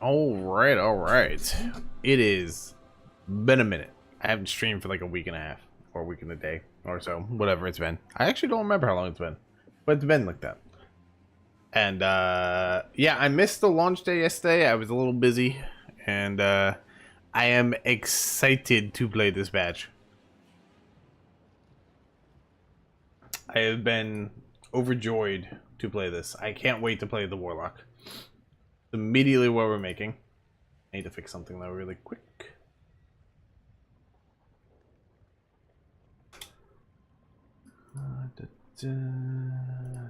All right. It is been a minute. I haven't streamed for like a week and a half, or a week and a day, or so, whatever it's been. I actually don't remember how long it's been, but it's been like that. And yeah, I missed the launch day yesterday. I was a little busy, and I am excited to play this badge. I have been overjoyed to play this. I can't wait to play the Warlock. Immediately what we're making. I need to fix something though really quick.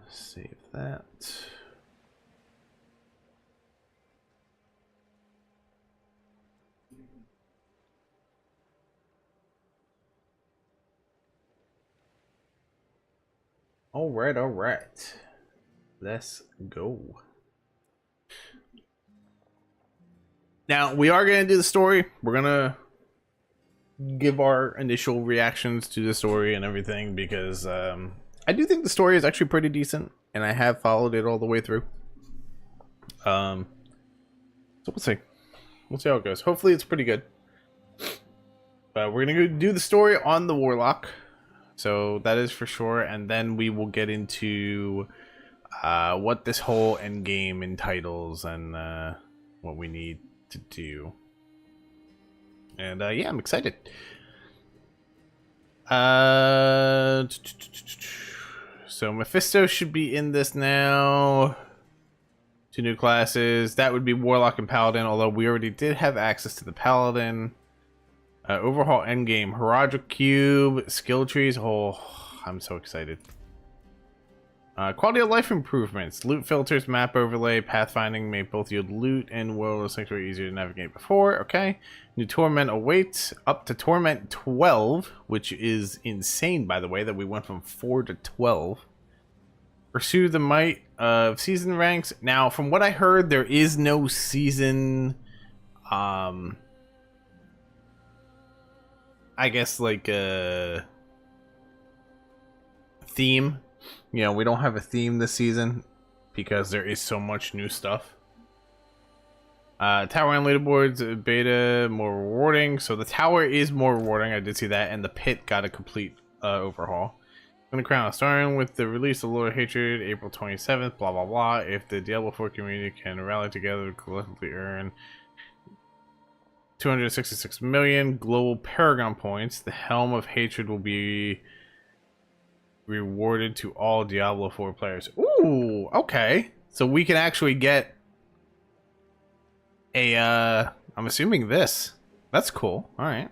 Save that. All right. Let's go. Now, we are going to do the story. We're going to give our initial reactions to the story and everything because I do think the story is actually pretty decent and I have followed it all the way through. So we'll see. We'll see how it goes. Hopefully it's pretty good. But we're going to go do the story on the Warlock. So that is for sure. And then we will get into what this whole end game entitles and what we need to do. And yeah, I'm excited. So Mephisto should be in this now. 2 new classes. That would be Warlock and Paladin, although we already did have access to the Paladin. Overhaul endgame. Heraldric Cube. Skill trees. Oh, I'm so excited. Quality of life improvements. Loot filters, map overlay, pathfinding made both yield loot and world of sanctuary easier to navigate before. Okay. New torment awaits. Up to torment 12, which is insane, by the way, that we went from 4 to 12. Pursue the might of season ranks. Now, from what I heard, there is no season, I guess, like a theme. You know, we don't have a theme this season because there is so much new stuff. Tower and leaderboards beta more rewarding. So the tower is more rewarding. I did see that, and the pit got a complete overhaul. Gonna crown starting with the release of Lord of Hatred, April 27th. Blah blah blah. If the Diablo 4 community can rally together to collectively earn 266 million global Paragon points, the Helm of Hatred will be rewarded to all Diablo 4 players. Ooh, okay. So we can actually get a, I'm assuming this. That's cool. All right.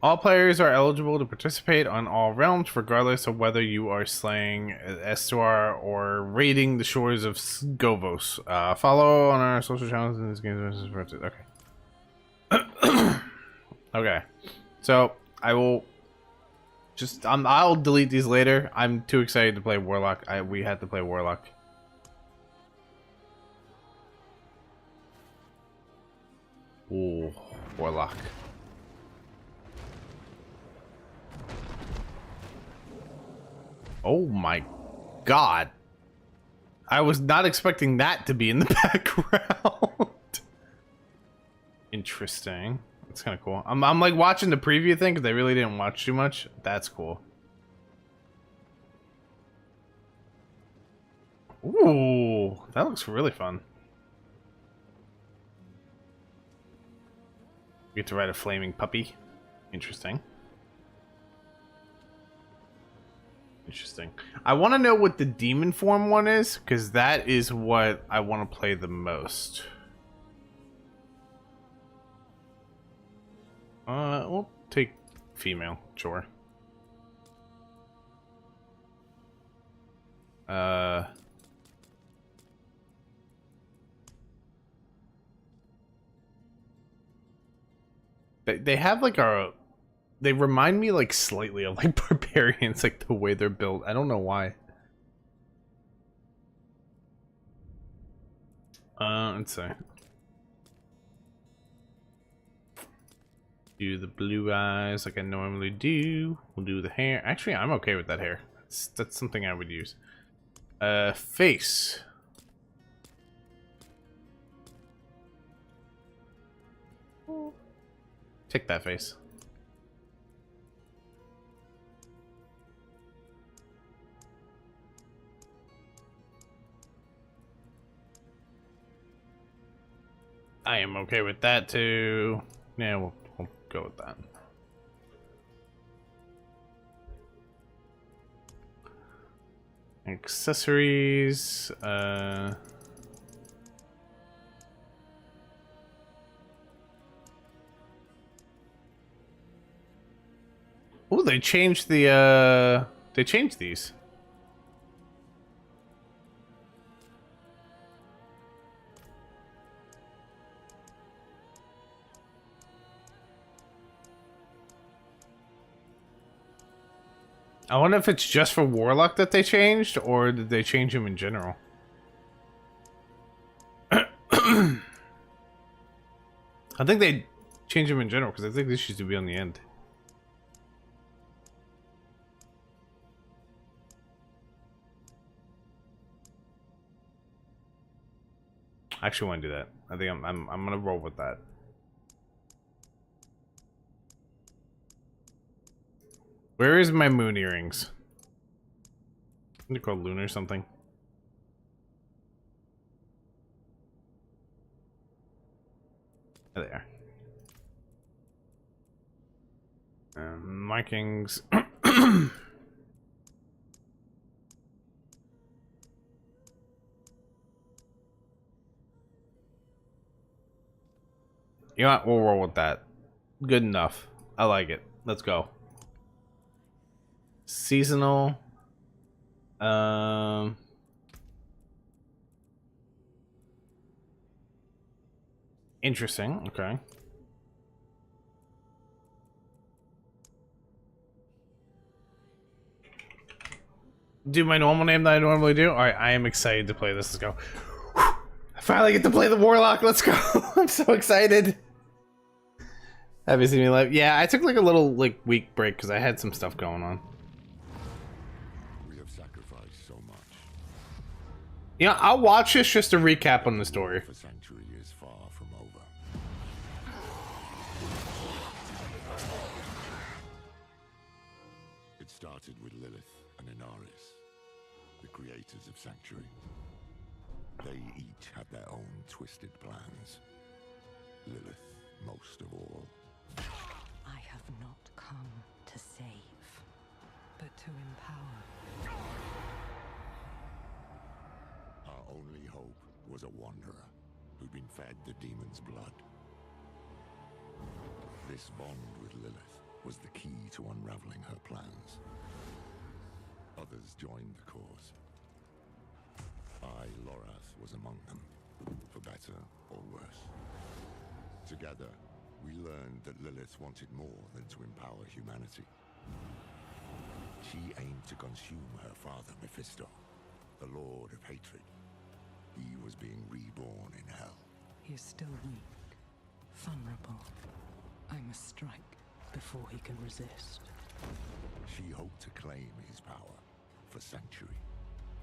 All players are eligible to participate on all realms, regardless of whether you are slaying Estuar or raiding the shores of Sgovos. Follow on our social channels in this game. Okay. Okay. So I will just I'll delete these later. I'm too excited to play Warlock. We had to play Warlock. Ooh, Warlock. Oh my god. I was not expecting that to be in the background. Interesting. That's kind of cool. I'm like watching the preview thing because I really didn't watch too much. That's cool. Ooh, that looks really fun. Get to ride a flaming puppy. Interesting. Interesting. I want to know what the demon form one is, because that is what I want to play the most. We'll take female, sure. They have like they remind me like slightly of like barbarians, like the way they're built. I don't know why. Let's see. Do the blue eyes like I normally do. We'll do the hair. Actually, I'm okay with that hair. That's something I would use. Face. Take that face. I am okay with that too. Yeah, we'll go with that. Accessories. Oh, they changed the they changed these. I wonder if it's just for Warlock that they changed, or did they change him in general? I think they changed him in general, because I think this used to be on the end. I actually want to do that. I think I'm gonna roll with that. Where is my moon earrings? They're called Lunar something. There they are. Markings. You know what? We'll roll with that. Good enough. I like it. Let's go. Seasonal. Interesting. Okay. Do my normal name that I normally do? Alright, I am excited to play this. Let's go. I finally get to play the Warlock. Let's go. I'm so excited. Have you seen me live? Yeah, I took like a little week break because I had some stuff going on. We have sacrificed so much. Yeah, I'll watch this just to recap on the story. For Sanctuary is far from over. It started with Lilith and Inaris, the creators of Sanctuary. They each had their own twisted plans. Lilith most of all. I have not come to save, but to empower. Our only hope was a wanderer who'd been fed the demon's blood. This bond with Lilith was the key to unraveling her plans. Others joined the cause. I, Lorath, was among them, for better or worse. Together, we learned that Lilith wanted more than to empower humanity. She aimed to consume her father, Mephisto, the Lord of Hatred. He was being reborn in hell. He is still weak, vulnerable. I must strike before he can resist. She hoped to claim his power for Sanctuary,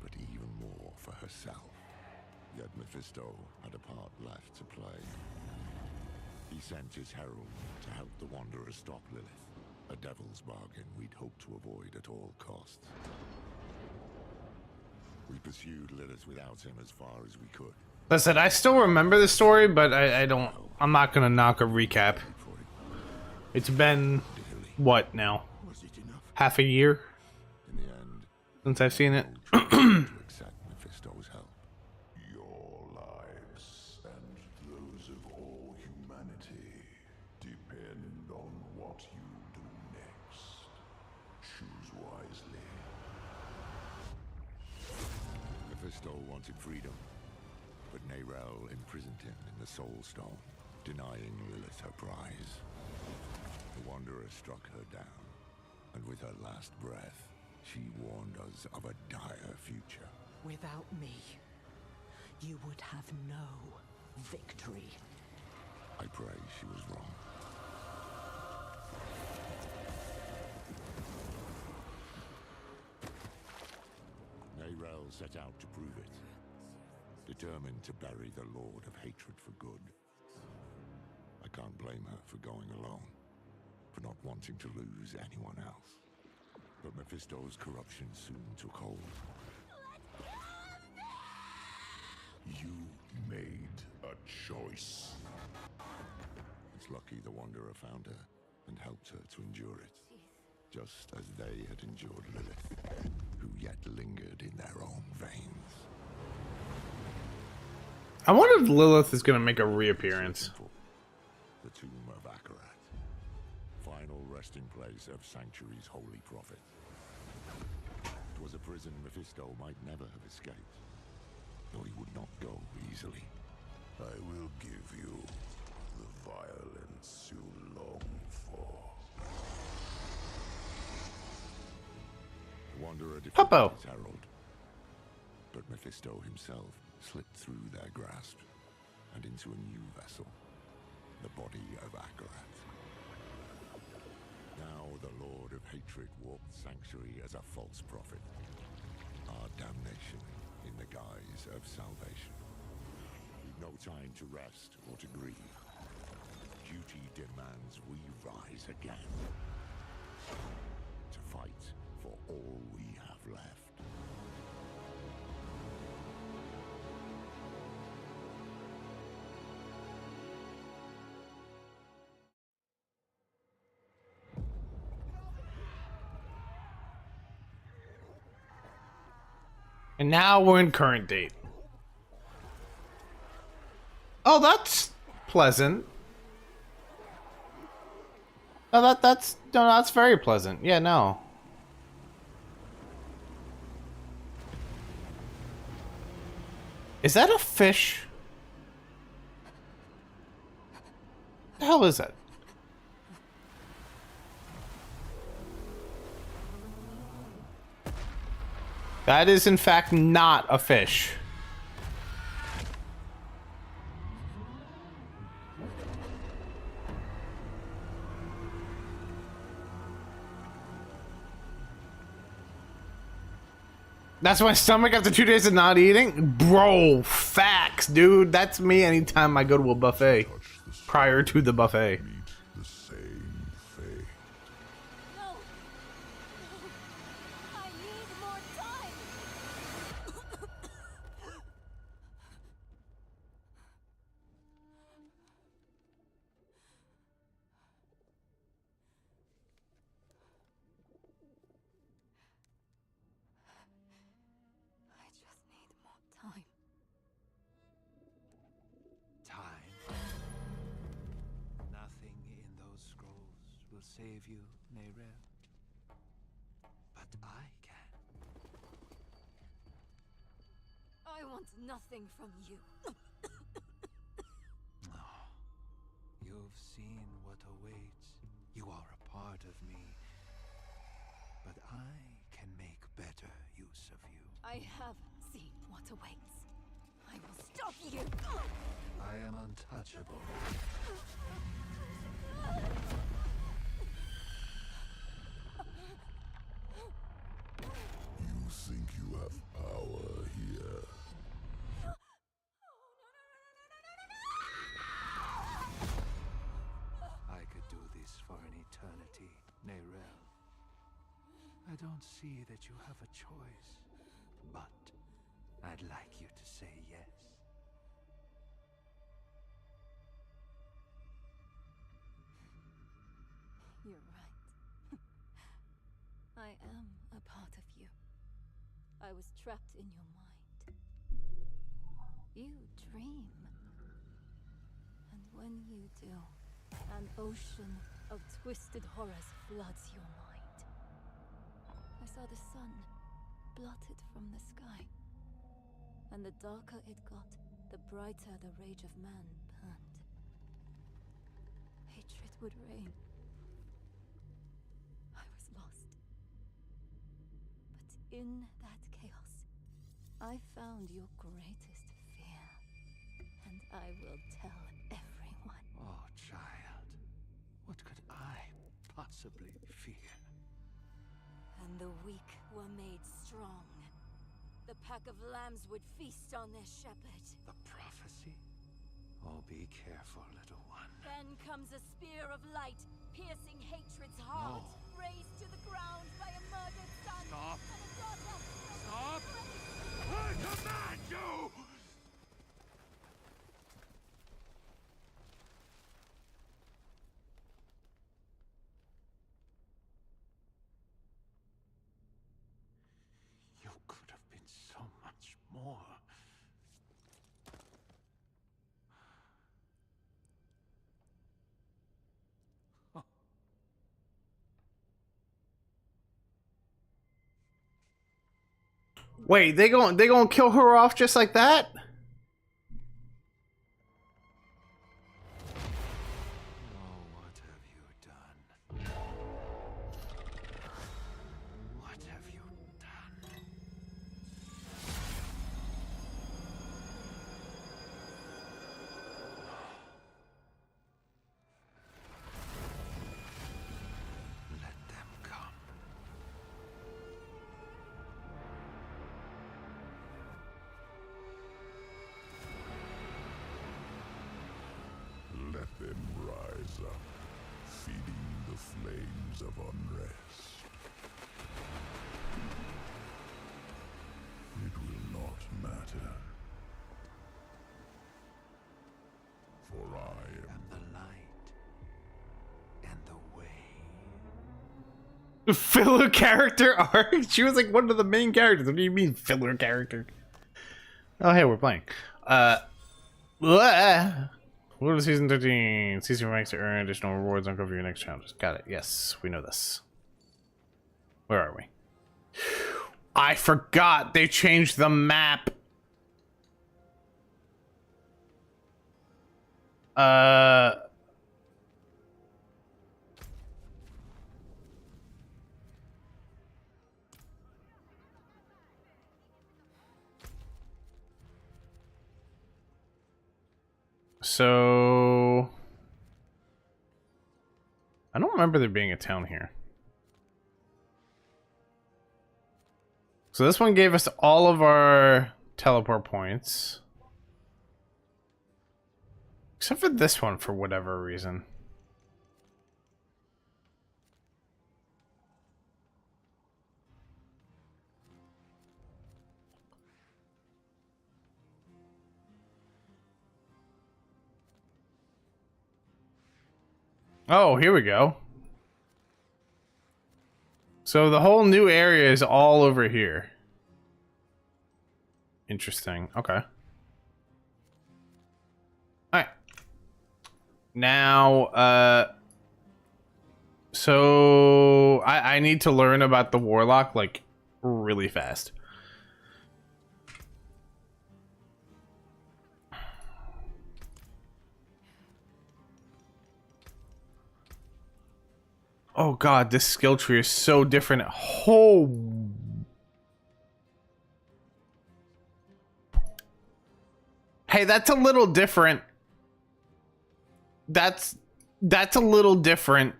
but even more for herself. Yet Mephisto had a part left to play. He sent his herald to help the Wanderer stop Lilith, a devil's bargain we'd hoped to avoid at all costs. We pursued Lilith without him as far as we could. Listen, I still remember the story, but I'm not gonna knock a recap. For It's been, Dearly. what now? Was it enough? Half a year In the end, since I've seen it? no choice but to accept Mephisto's help. Your lives and those of all humanity depend on what you do next. Choose wisely. Mephisto wanted freedom, but Nerel imprisoned him in the Soul Stone, denying Lilith her prize. The Wanderer struck her down, and with her last breath, she warned us of a dire future. Without me, you would have no victory. I pray she was wrong. Nerel set out to prove it, determined to bury the Lord of Hatred for good. I can't blame her for going alone, for not wanting to lose anyone else. But Mephisto's corruption soon took hold. You made a choice. It's lucky the Wanderer found her and helped her to endure it, just as they had endured Lilith, who yet lingered in their own veins. I wonder if Lilith is gonna make a reappearance. The tomb of Akarat, final resting place of Sanctuary's holy prophet. It was a prison Mephisto might never have escaped, though he would not go easily. I will give you the violence you long for. The Wanderer defeated Puppo. his herald, but Mephisto himself slipped through their grasp and into a new vessel, the body of Akarat. Now the Lord of Hatred walked Sanctuary as a false prophet, our damnation in the guise of salvation. We've no time to rest or to grieve. Duty demands we rise again, to fight for all we have left. And now we're in current date. Oh, that's pleasant. Oh, that's very pleasant. Yeah, no. Is that a fish? The hell is that? That is in fact not a fish. That's my stomach after 2 days of not eating? Bro, facts, dude. That's me anytime I go to a buffet. Prior to the buffet. Meet the same fate. No! No! I need more time! I just need more time. Time. Nothing in those scrolls will save you, Nerel. But I can. I want nothing from you. Oh, you've seen what awaits. You are a part of me. But I can make better use of you. I have seen what awaits. I will stop you! I am untouchable. You think you have power here? I could do this for an eternity, Nerel. I don't see that you have a choice, but I'd like you to say yes. I am a part of you. I was trapped in your mind. You dream. And when you do, an ocean of twisted horrors floods your mind. I saw the sun blotted from the sky. And the darker it got, the brighter the rage of man burned. Hatred would reign. I was lost. But in that chaos, I found your greatest fear. And I will tell everyone. Oh, child. What could I possibly fear? And the weak were made strong. The pack of lambs would feast on their shepherd. The prophecy? Oh, be careful, little one. Then comes a spear of light, piercing hatred's heart, razed to the ground by a murdered son Stop. and a daughter. Stop! I command you! You could have been so much more. Wait, they gonna kill her off just like that? Oh, what have you done? What have you done? Let them come. Let them rise up, feeding the flames of unrest. It will not matter. For I am And the light. And the way. Filler character arc? She was like one of the main characters. What do you mean filler character? Oh, hey, we're playing. What is season 13? Season ranks to earn additional rewards. Uncover your next challenges. Got it. Yes, we know this. Where are we? I forgot they changed the map. So I don't remember there being a town here. So this one gave us all of our teleport points. Except for this one for whatever reason. Oh, here we go. So the whole new area is all over here. Interesting. Okay. Alright. Now, so I need to learn about the Warlock, like, really fast. Oh god, this skill tree is so different. Oh. Hey, that's a little different. That's a little different.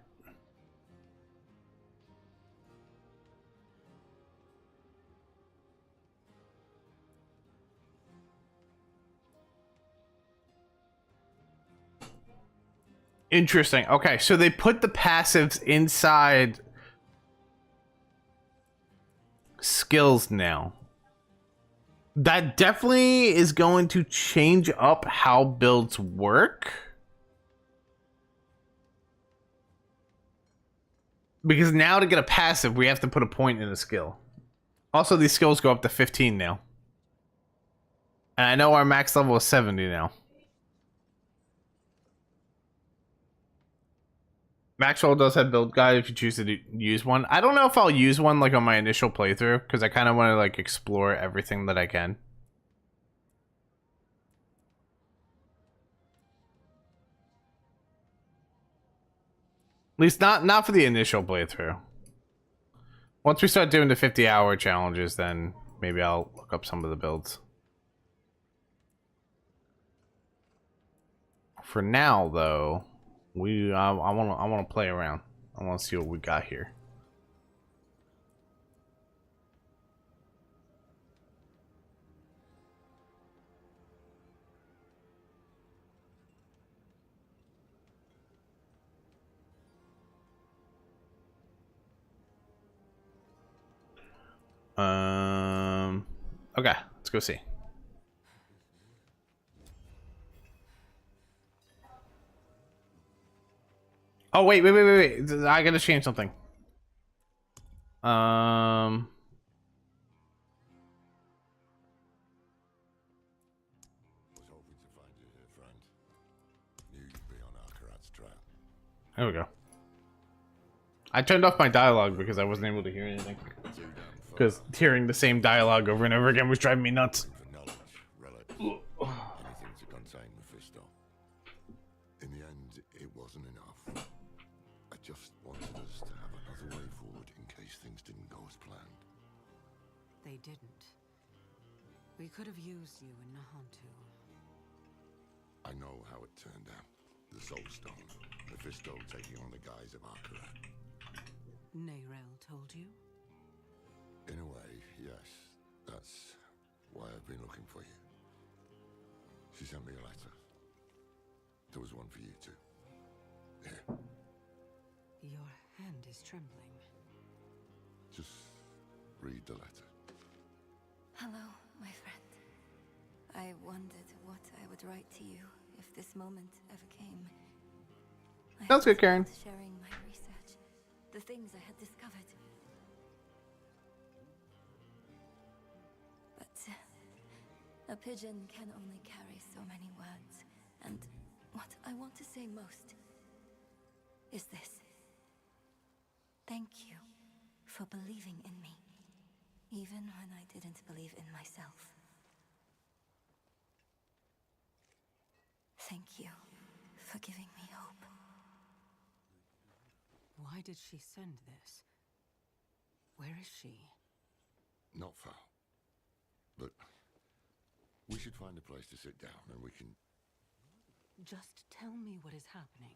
Interesting. Okay, so they put the passives inside skills now. That definitely is going to change up how builds work. Because now to get a passive, we have to put a point in a skill. Also, these skills go up to 15 now. And I know our max level is 70 now. Maxwell does have build guide if you choose to use one. I don't know if I'll use one like on my initial playthrough, because I kind of want to like explore everything that I can. At least not for the initial playthrough. Once we start doing the 50-hour challenges, then maybe I'll look up some of the builds. For now, though, I want to play around. I want to see what we got here. Okay, let's go see. Oh wait, I gotta change something. Was hoping to find you here, friend. Knew you'd be on Akarat's trail. There we go. I turned off my dialogue because I wasn't able to hear anything. Because hearing the same dialogue over and over again was driving me nuts. For knowledge, relics, anything to contain Mephisto. In the end, it wasn't enough. I just wanted us to have another way forward in case things didn't go as planned. They didn't. We could have used you in Nahantu. I know how it turned out. The Soul Stone, Mephisto taking on the guise of Akarat. Neyrel told you? In a way, yes. That's why I've been looking for you. She sent me a letter. There was one for you too. Here, Your hand is trembling. just read the letter. Hello, my friend. I wondered what I would write to you if this moment ever came. Sounds good, Karen. Sharing my research, the things I had discovered. But a pigeon can only carry so many words, and what I want to say most is this. Thank you for believing in me, even when I didn't believe in myself. Thank you for giving me hope. Why did she send this? Where is she? Not far. But we should find a place to sit down and we can... Just tell me what is happening.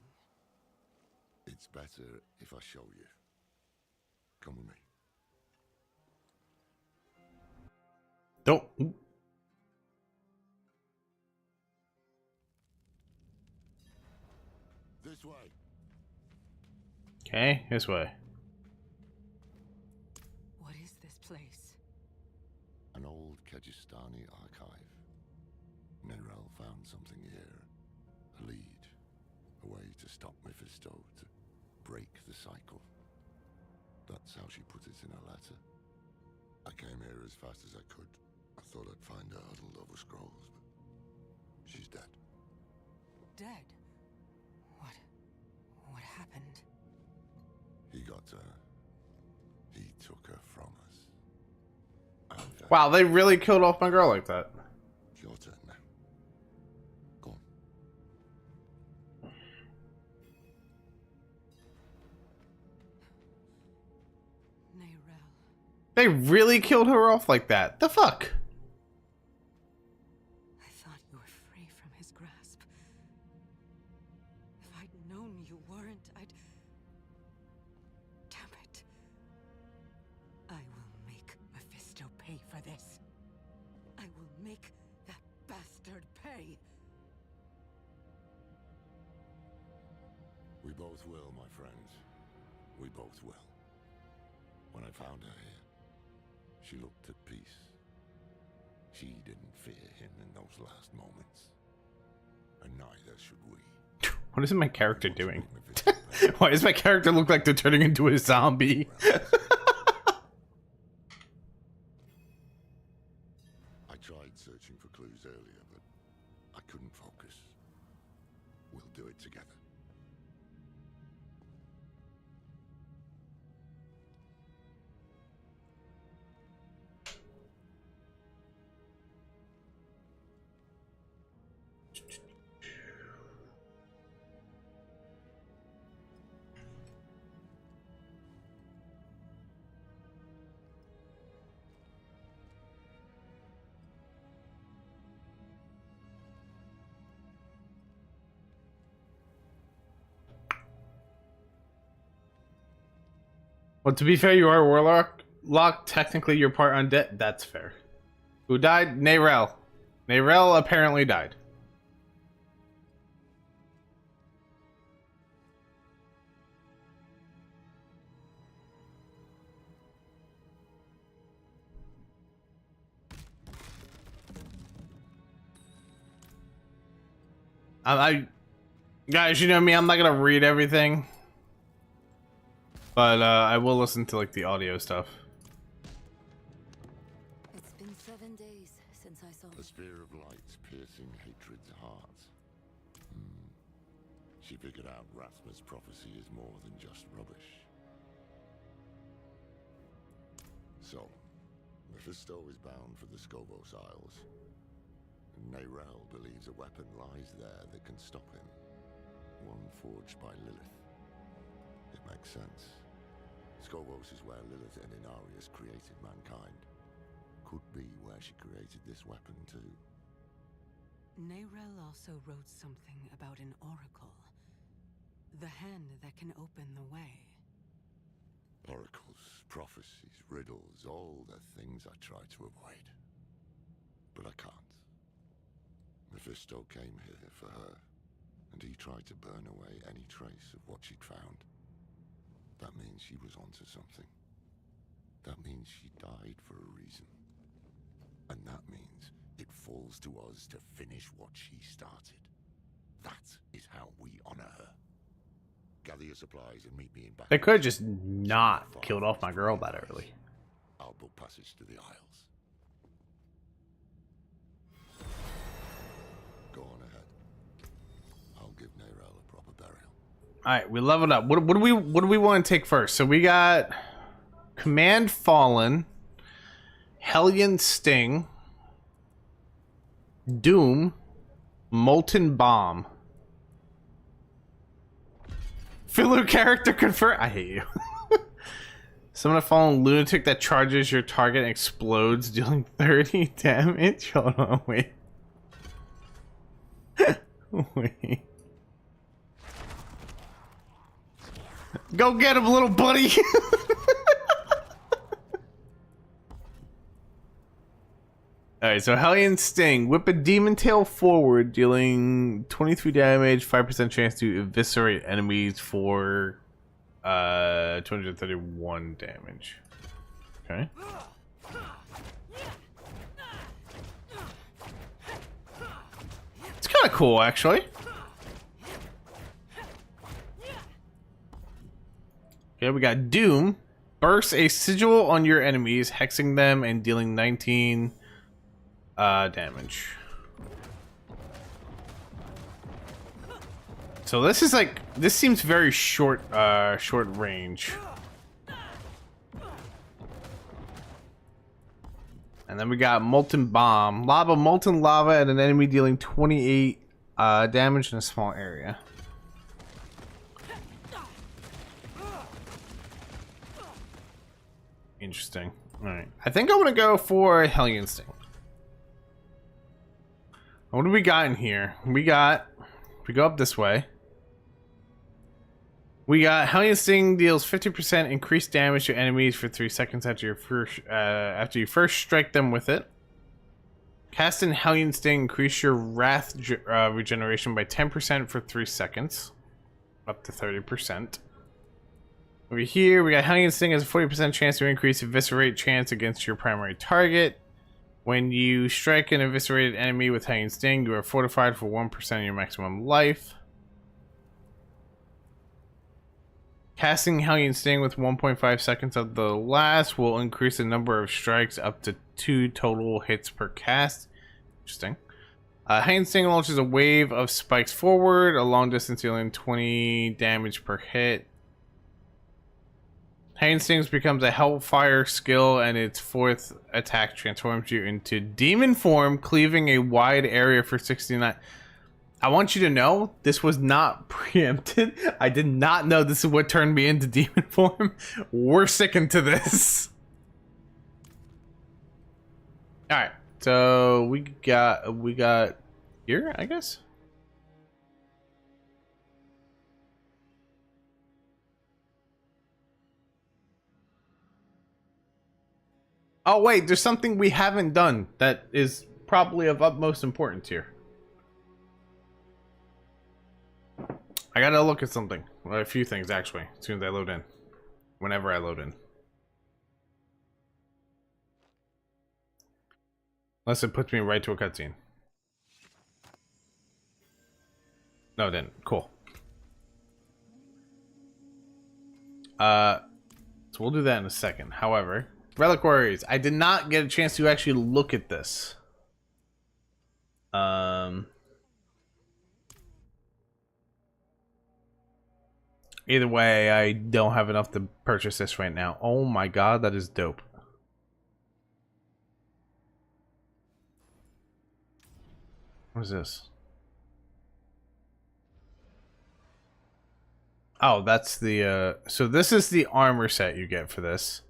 It's better if I show you. Come with me. Don't. This way. Okay, this way. What is this place? An old Kejistani archive. Neyrel found something here. A lead. A way to stop Mephisto, to break the cycle. That's how she put it in her letter. I came here as fast as I could. I thought I'd find her huddled over scrolls, but she's dead. Dead? What happened? He got her. He took her from us. And, Wow, they really killed off my girl like that. it's your turn now. Go on. Neyrel. They really killed her off like that. The fuck? I thought you were free from his grasp. If I'd known you weren't, I'd... Damn it. I will make Mephisto pay for this. I will make that bastard pay. We both will, my friends. We both will. When I found her here, she looked at peace. She didn't fear him in those last moments. And neither should we. What is my character doing? Mephisto pay. Why does my character look like they're turning into a zombie? I tried searching for clues earlier, but I couldn't focus. We'll do it together. Well, to be fair, you are a Warlock. Technically, you're part undead. That's fair. Who died? Nayrel. Nayrel apparently died. Guys, you know me, I'm not gonna read everything. But I will listen to like the audio stuff. It's been 7 days since I saw The spear of light's piercing hatred's heart. She figured out Rathma's prophecy is more than just rubbish. So, Mephisto is bound for the Skobos Isles. Nayrel believes a weapon lies there that can stop him. One forged by Lilith. It makes sense. Skobos is where Lilith and Inarius created mankind. Could be where she created this weapon too. Nayrel also wrote something about an oracle. The hand that can open the way. Oracles, prophecies, riddles, all the things I try to avoid. But I can't. Mephisto came here for her, and he tried to burn away any trace of what she'd found. That means she was onto something. That means she died for a reason. And that means it falls to us to finish what she started. That is how we honor her. Gather your supplies and meet me in back. They could have just not killed off my girl that early. I'll book passage to the Isles. Go on ahead. I'll give Nayrel a proper burial. All right, we leveled up. What do we want to take first? So we got Command Fallen, Hellion Sting, Doom, Molten Bomb. Filler character confirmed. I hate you. Summon a fallen lunatic that charges your target and explodes, dealing 30 damage. Hold on, wait. Wait. Go get him, little buddy. Alright, so Hellion Sting. Whip a demon tail forward, dealing 23 damage, 5% chance to eviscerate enemies for 231 damage. Okay. It's kind of cool, actually. Okay, we got Doom. Burst a sigil on your enemies, hexing them and dealing 19 damage. So this is like, this seems very short range. And then we got Molten Bomb. Molten lava at an enemy, dealing 28 damage in a small area. Interesting. Alright. I think I'm gonna go for Hellion Sting. What do we got in here? We go up this way. We got Hellion Sting deals 50% increased damage to enemies for 3 seconds after you first strike them with it. Cast in Hellion Sting, increase your wrath regeneration by 10% for 3 seconds, up to 30%. Over here, we got Hellion Sting has a 40% chance to increase eviscerate chance against your primary target. When you strike an eviscerated enemy with Hellion Sting, you are fortified for 1% of your maximum life. Casting Hellion Sting with 1.5 seconds of the last will increase the number of strikes up to 2 total hits per cast. Interesting. Hellion Sting launches a wave of spikes forward, a long distance dealing 20 damage per hit. Hellion Stings becomes a Hellfire skill, and its 4th attack transforms you into demon form, cleaving a wide area for 69. I want you to know this was not preempted. I did not know this is what turned me into demon form. We're sticking to this. All right, so we got here, I guess. Oh wait, there's something we haven't done that is probably of utmost importance here. I gotta look at something. Well, a few things actually, as soon as I load in. Whenever I load in. Unless it puts me right to a cutscene. No, it didn't. Cool. So we'll do that in a second. However, reliquaries. I did not get a chance to actually look at this. Either way, I don't have enough to purchase this right now. Oh my god, that is dope. What is this? Oh, that's the so this is the armor set you get for this.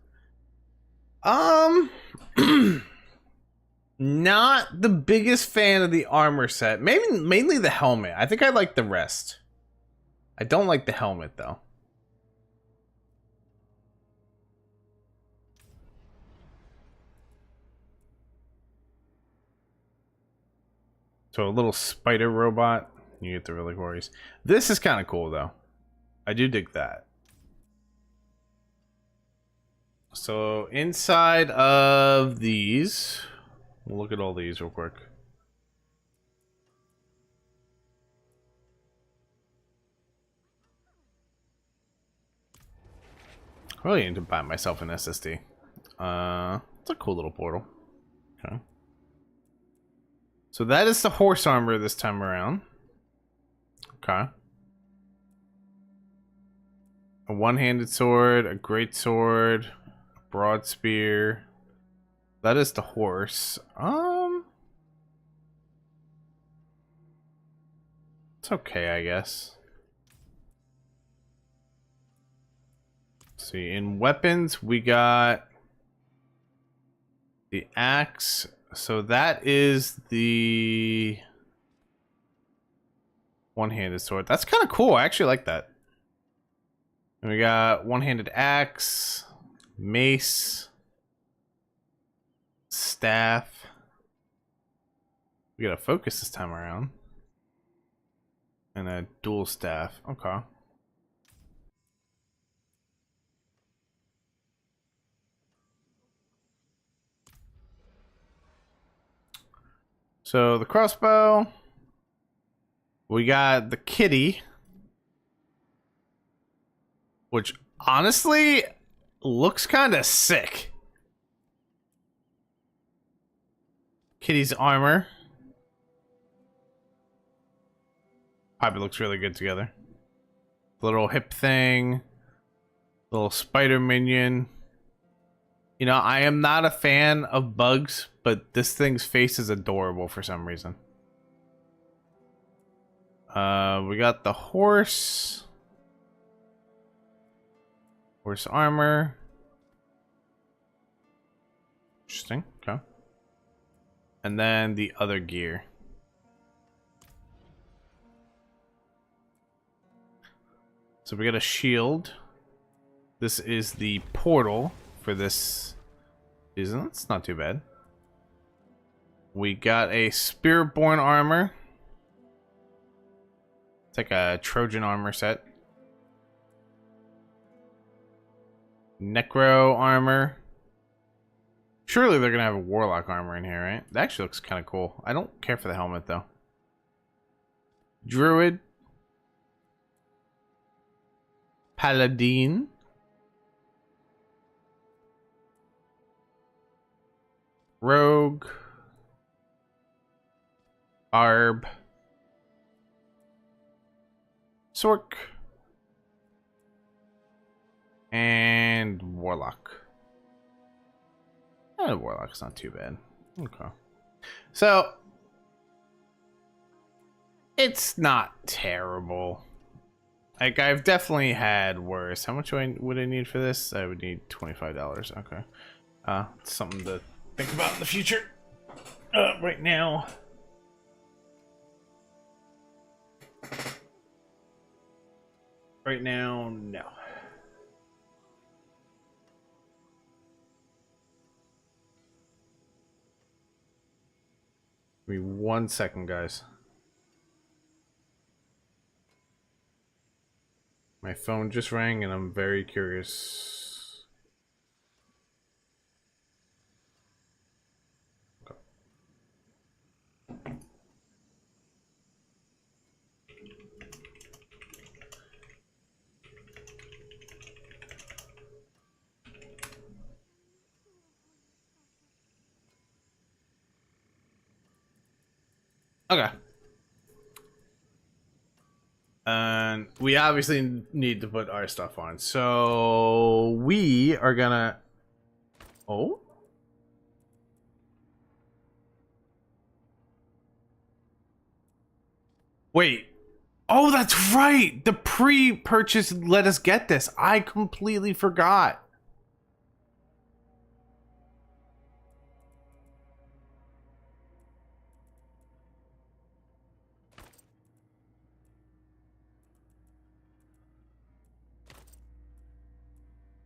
Not the biggest fan of the armor set. Mainly the helmet. I think I like the rest. I don't like the helmet though. So a little spider robot. You get the reliquaries. This is kind of cool though. I do dig that. So inside of these, we'll look at all these real quick. I really need to buy myself an SSD. It's a cool little portal. Okay. So that is the horse armor this time around. Okay. A one-handed sword, a great sword, a broad spear. That is the horse. It's okay, I guess. Let's see, in weapons, we got the axe. So that is the one-handed sword. That's kind of cool. I actually like that. And we got one-handed axe, mace, staff. We got a focus this time around. And a dual staff. Okay. So the crossbow. We got the kitty. Which honestly looks kind of sick. Kitty's armor. Probably looks really good together. Little hip thing. Little spider minion. You know, I am not a fan of bugs, but this thing's face is adorable for some reason. We got the horse. Horse armor. Interesting. Okay. And then the other gear. So we got a shield. This is the portal for this season. It's not too bad. We got a Spiritborn armor. It's like a Trojan armor set. Necro armor. Surely they're gonna have a Warlock armor in here, right? That actually looks kind of cool. I don't care for the helmet though. Druid. Paladin. Rogue. Arb. Sork. And Warlock. Warlock's not too bad. Okay. So, it's not terrible. Like, I've definitely had worse. How much would I need for this? I would need $25. Okay. It's something to think about in the future. Right now. Right now, no. Give me 1 second, guys. My phone just rang and I'm very curious. Okay. Okay. And we obviously need to put our stuff on. So we are gonna... Oh? Wait. Oh, that's right. The pre-purchase let us get this. I completely forgot.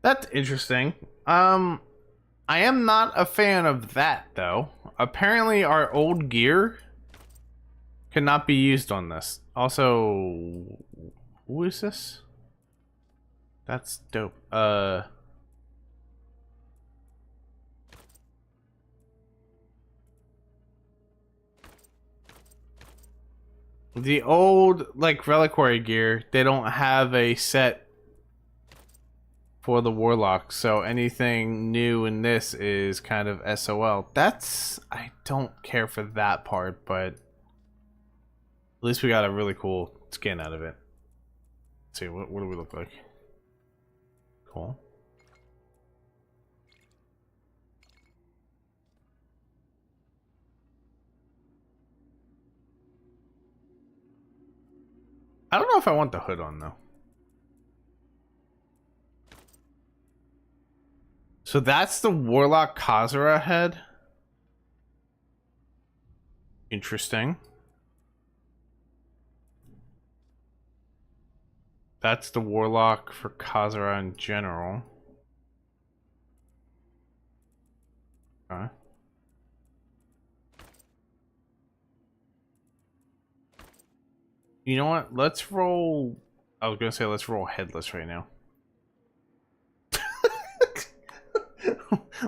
That's interesting. I am not a fan of that though. Apparently our old gear cannot be used on this. Also, who is this? That's dope. The old like reliquary gear, they don't have a set for the Warlock, so anything new in this is kind of SOL. That's... I don't care for that part, but at least we got a really cool skin out of it. Let's see, what do we look like? Cool. I don't know if I want the hood on though. So that's the Warlock Khazra head. Interesting. That's the Warlock for Khazra in general. Okay. You know what? Let's roll... I was gonna say let's roll headless right now.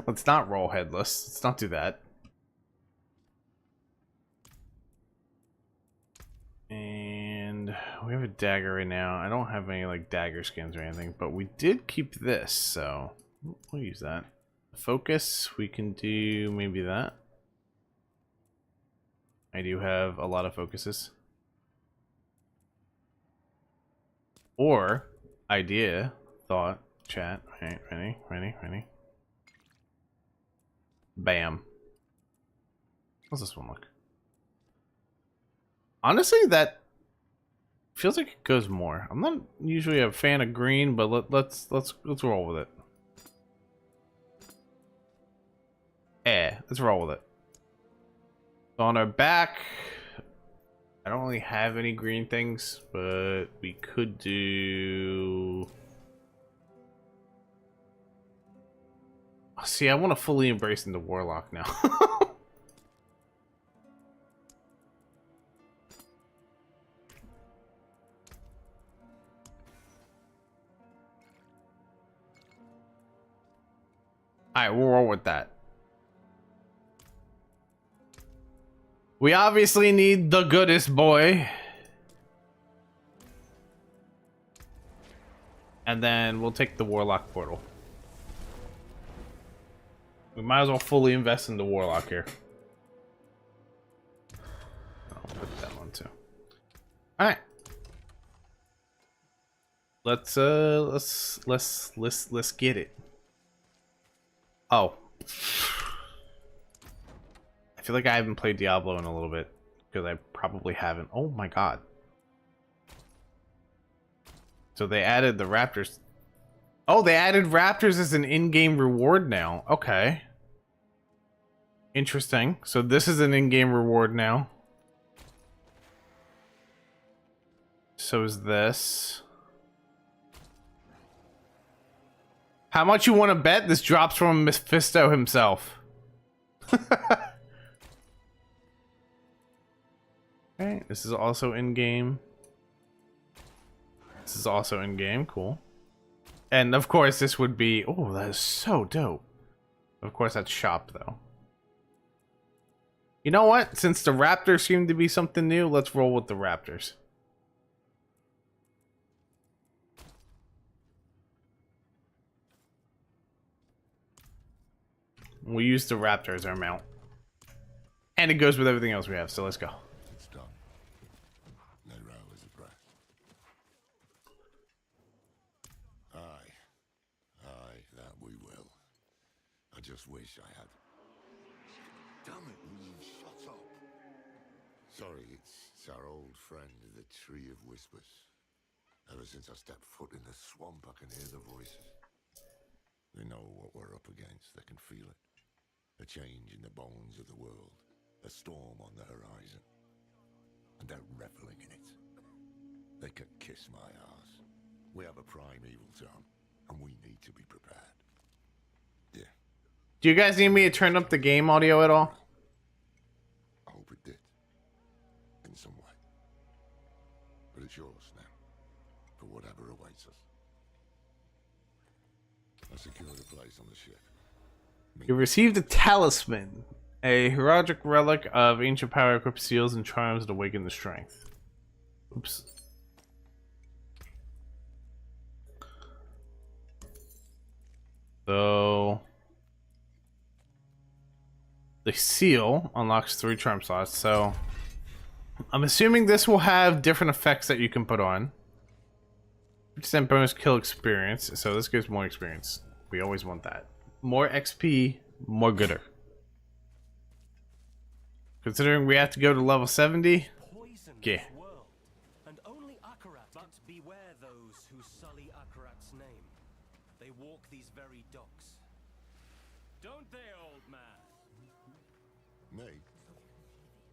Let's not roll headless. Let's not do that. And we have a dagger right now. I don't have any like dagger skins or anything, but we did keep this, so we'll use that. Focus, we can do maybe that. I do have a lot of focuses. Or idea, thought, chat. Right, ready. Bam. How's this one look? Honestly, that feels like it goes more. I'm not usually a fan of green, but let's roll with it. Let's roll with it. So on our back, I don't really have any green things, but we could do... See, I want to fully embrace into Warlock now. Alright, we'll roll with that. We obviously need the goodest boy. And then we'll take the Warlock portal. We might as well fully invest in the Warlock here. I'll put that one too. Alright. Let's get it. Oh. I feel like I haven't played Diablo in a little bit. Because I probably haven't. Oh my god. So they added the raptors. Oh, they added raptors as an in-game reward now. Okay. Interesting. So this is an in-game reward now. So is this. How much you want to bet this drops from Mephisto himself? Okay, this is also in-game. This is also in-game, cool. And of course this would be, oh, that is so dope. Of course that's shop though. You know what? Since the raptors seem to be something new, let's roll with the raptors. We use the raptor as our mount. And it goes with everything else we have, so let's go. It's done. No row is abreast. Aye, that we will. I just wish I had. Damn it, will you shut up? Sorry, it's our old friend, the Tree of Whispers. Ever since I stepped foot in the swamp, I can hear the voices. They know what we're up against. They can feel it. A change in the bones of the world. A storm on the horizon. And they're reveling in it. They can kiss my ass. We have a primeval town, and we need to be prepared. Yeah. Do you guys need me to turn up the game audio at all? I hope it did. In some way. But it's yours now. For whatever awaits us. I secured a place on the ship. You received a talisman. A heraldic relic of ancient power equipped seals and charms that awaken the strength. Oops. So the seal unlocks 3 charm slots, so I'm assuming this will have different effects that you can put on. % bonus kill experience, so this gives more experience. We always want that. More XP, more gooder. Considering we have to go to level 70, yeah. And only Akarat, but beware those who sully Akarat's name. They walk these very docks. Don't they, old man? Me?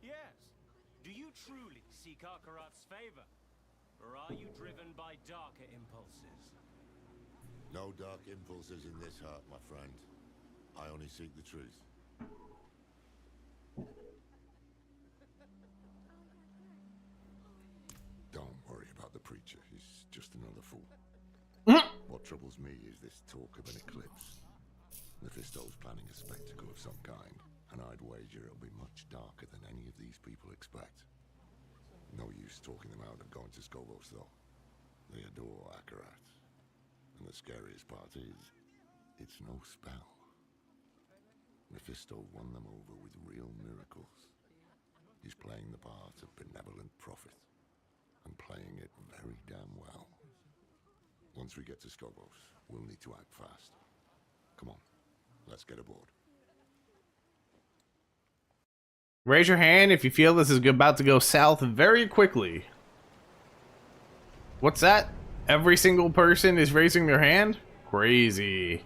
Yes. Do you truly seek Akarat's favor? Or are you driven by darker impulses? No dark impulses in this heart, my friend. I only seek the truth. Don't worry about the preacher. He's just another fool. What troubles me is this talk of an eclipse. Mephisto's planning a spectacle of some kind, and I'd wager it'll be much darker than any of these people expect. No use talking them out of going to Skobos, though. They adore Akarat. And the scariest part is, it's no spell. Mephisto won them over with real miracles. He's playing the part of benevolent prophet. And playing it very damn well. Once we get to Skobos, we'll need to act fast. Come on, let's get aboard. Raise your hand if you feel this is about to go south very quickly. What's that? Every single person is raising their hand? Crazy.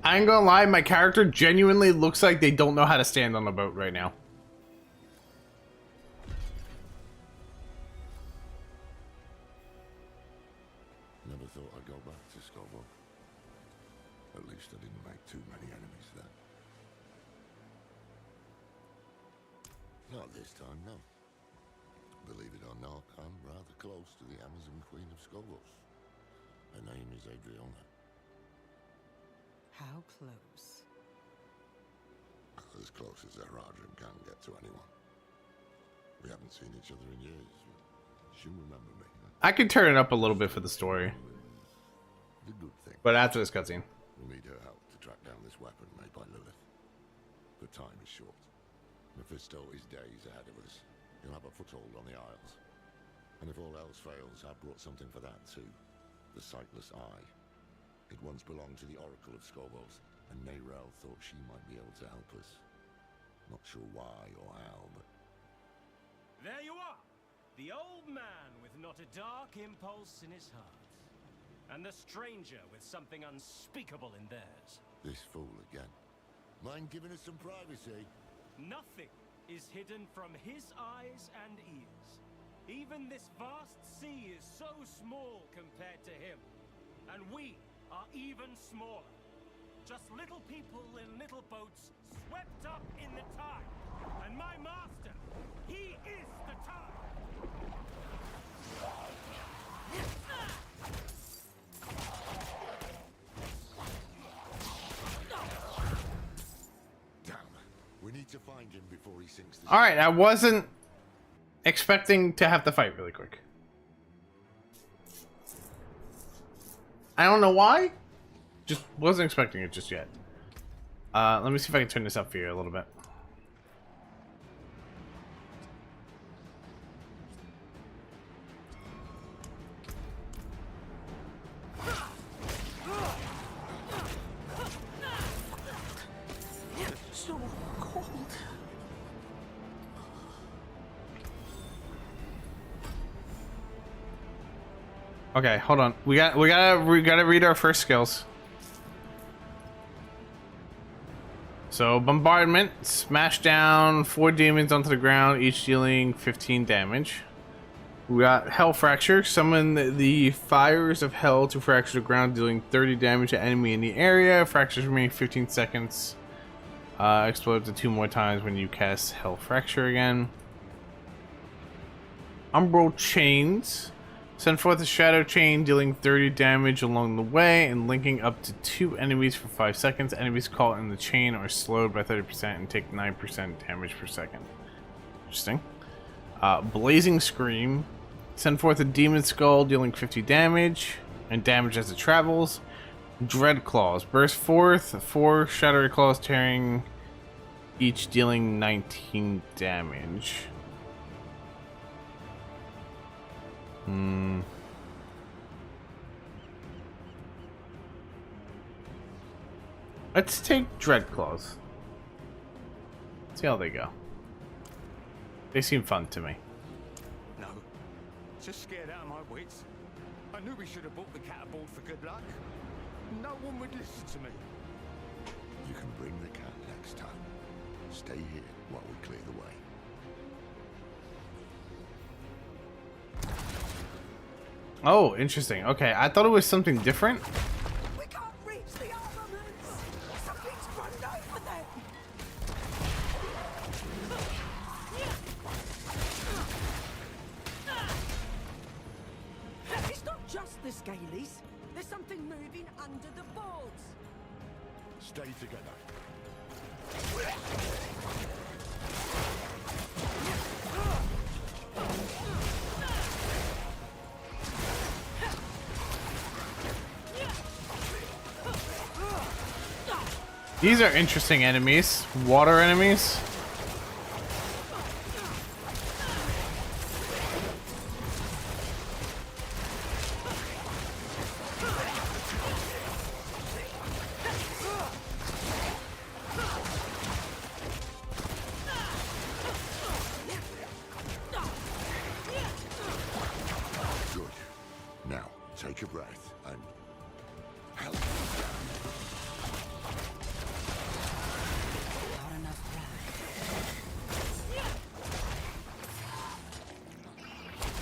I ain't gonna lie, my character genuinely looks like they don't know how to stand on a boat right now. Never thought I'd go back to Skobos. At least I didn't make too many enemies there. Not this time, no. Believe it or not, I'm rather close to the Amazon Queen of Skobos. Her name is Adriana. How close? As close as a Rajan can get to anyone. We haven't seen each other in years. She'll remember me. I could turn it up a little bit for the story, The good thing. but after this cutscene. We'll need her help to track down this weapon made by Lilith. The time is short. Mephisto is days ahead of us. He'll have a foothold on the Isles. And if all else fails, I've brought something for that too. The Sightless Eye. It once belonged to the Oracle of Skobos, and Neyrel thought she might be able to help us. Not sure why or how, but... There you are! The old man with not a dark impulse in his heart. And the stranger with something unspeakable in theirs. This fool again. Mind giving us some privacy? Nothing is hidden from his eyes and ears. Even this vast sea is so small compared to him. And we are even smaller. Just little people in little boats swept up in the tide. And my master, he is the tide. Damn. We need to find him before he sinks the... Alright, I wasn't expecting to have to fight really quick. I don't know why. Just wasn't expecting it just yet. Let me see if I can turn this up for you a little bit. So cold. Okay, hold on. We gotta read our first skills. So bombardment, smash down 4 demons onto the ground, each dealing 15 damage. We got hell fracture, summon the fires of hell to fracture the ground, dealing 30 damage to enemy in the area. Fractures remain 15 seconds. Explode up to 2 more times when you cast hell fracture again. Umbral chains. Send forth a shadow chain, dealing 30 damage along the way and linking up to 2 enemies for 5 seconds. Enemies caught in the chain are slowed by 30% and take 9% damage per second. Interesting. Blazing Scream. Send forth a demon skull, dealing 50 damage and damage as it travels. Dread Claws. Burst forth, 4 shadowy claws tearing, each dealing 19 damage. Let's take Dread Claws. See how they go. They seem fun to me. No. Just scared out of my wits. I knew we should have bought the catapult for good luck. No one would listen to me. You can bring the cat next time. Stay here while we clear the way. Oh, interesting. Okay, I thought it was something different. We can't reach the armaments. Something's run over them. It's not just the scalies. There's something moving under the boards. Stay together. These are interesting enemies. Water enemies. Good. Now, take a breath and help. Not enough ground.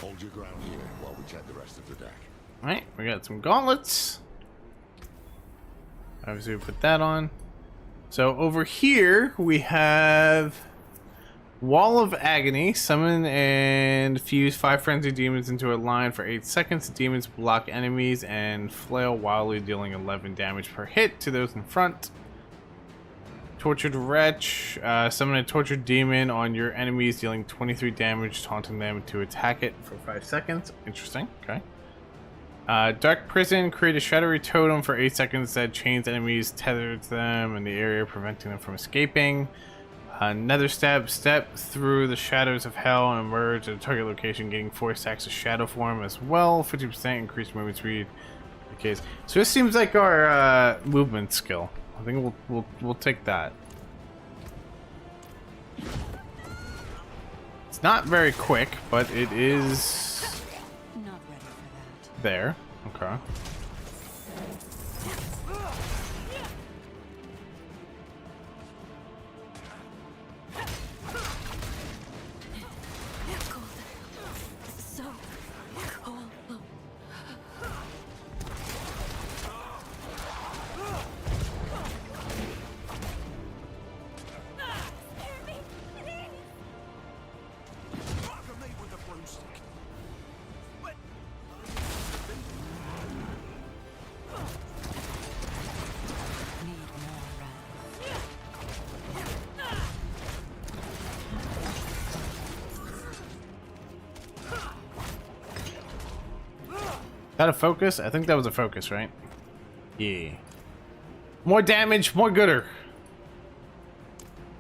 Hold your ground here while we check the rest of the deck. Alright, we got some gauntlets. Obviously, we put that on. So over here, we have Wall of Agony. Summon and fuse 5 frenzied demons into a line for 8 seconds. The demons block enemies and flail wildly, dealing 11 damage per hit to those in front. Tortured Wretch. Summon a tortured demon on your enemies, dealing 23 damage, taunting them to attack it for 5 seconds. Interesting. Okay. Dark Prison. Create a shadowy totem for 8 seconds that chains enemies tethered to them in the area, preventing them from escaping. Another step through the shadows of hell and emerge at a target location, getting 4 stacks of shadow form as well. 50% increased movement speed. Okay, so this seems like our movement skill. I think we'll take that. It's not very quick, but it is Not ready for that. there. Okay. So cold. Need more wrath. That a focus? I think that was a focus, right? Yeah. More damage, more gooder.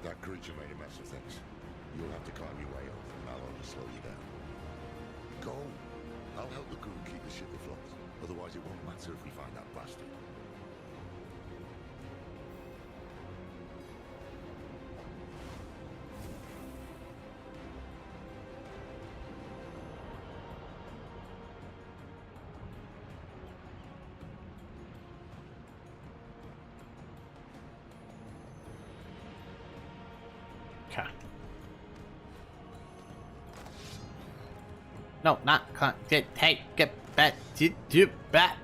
That creature made a mess of things. You'll have to climb your way up, and I'll only slow you down. Go. I'll help the crew keep the ship afloat. Otherwise, it won't matter if we find that bastard. Okay. No, not hey, get back, do back.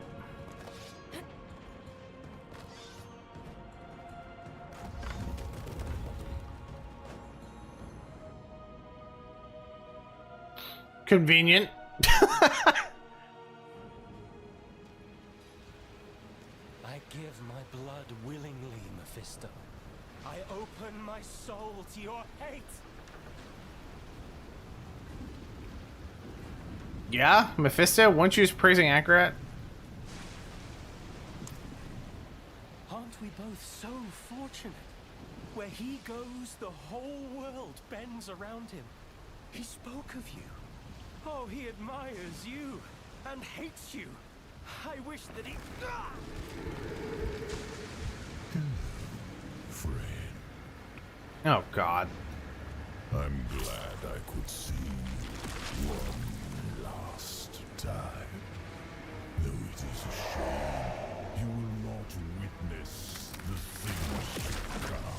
Convenient. I give my blood willingly, Mephisto. I open my soul to your hate. Yeah, Mephisto, weren't you just praising Akarat? Aren't we both so fortunate? Where he goes, the whole world bends around him. He spoke of you. Oh, he admires you and hates you. I wish that he... Ah! Friend, Oh God. I'm glad I could see you one last time. Though it is a shame you will not witness the things to come.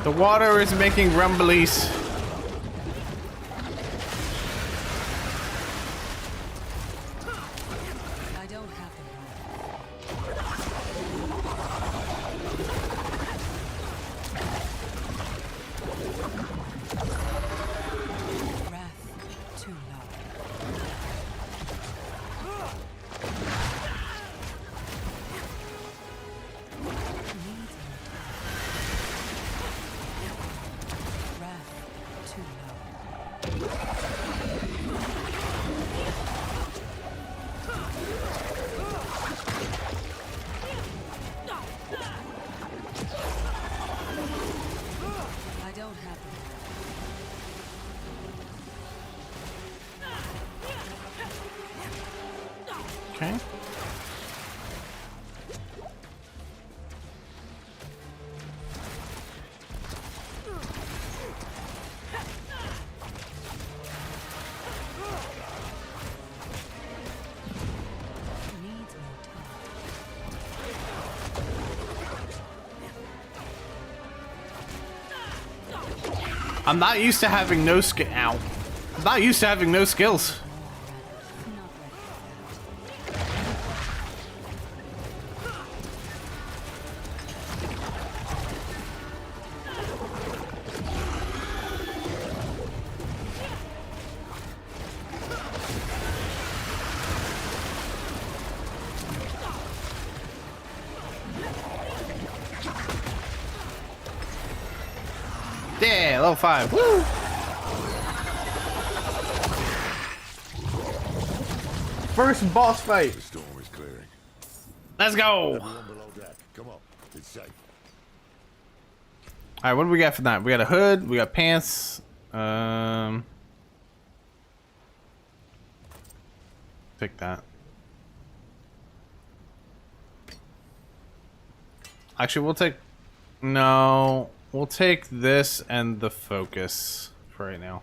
The water is making rumblies. I don't have the wrath. Wrath too low. Need wrath too low. I don't have the Okay. needs more time. I'm not used to having no skin. Ow. not used to having no skills. Yeah, level 5. Woo! First boss fight. The storm is clearing. Let's go. Everyone below deck. Come on. It's safe. All right, what do we got for that? We got a hood. We got pants. Take that. Actually, we'll take. No, we'll take this and the focus for right now.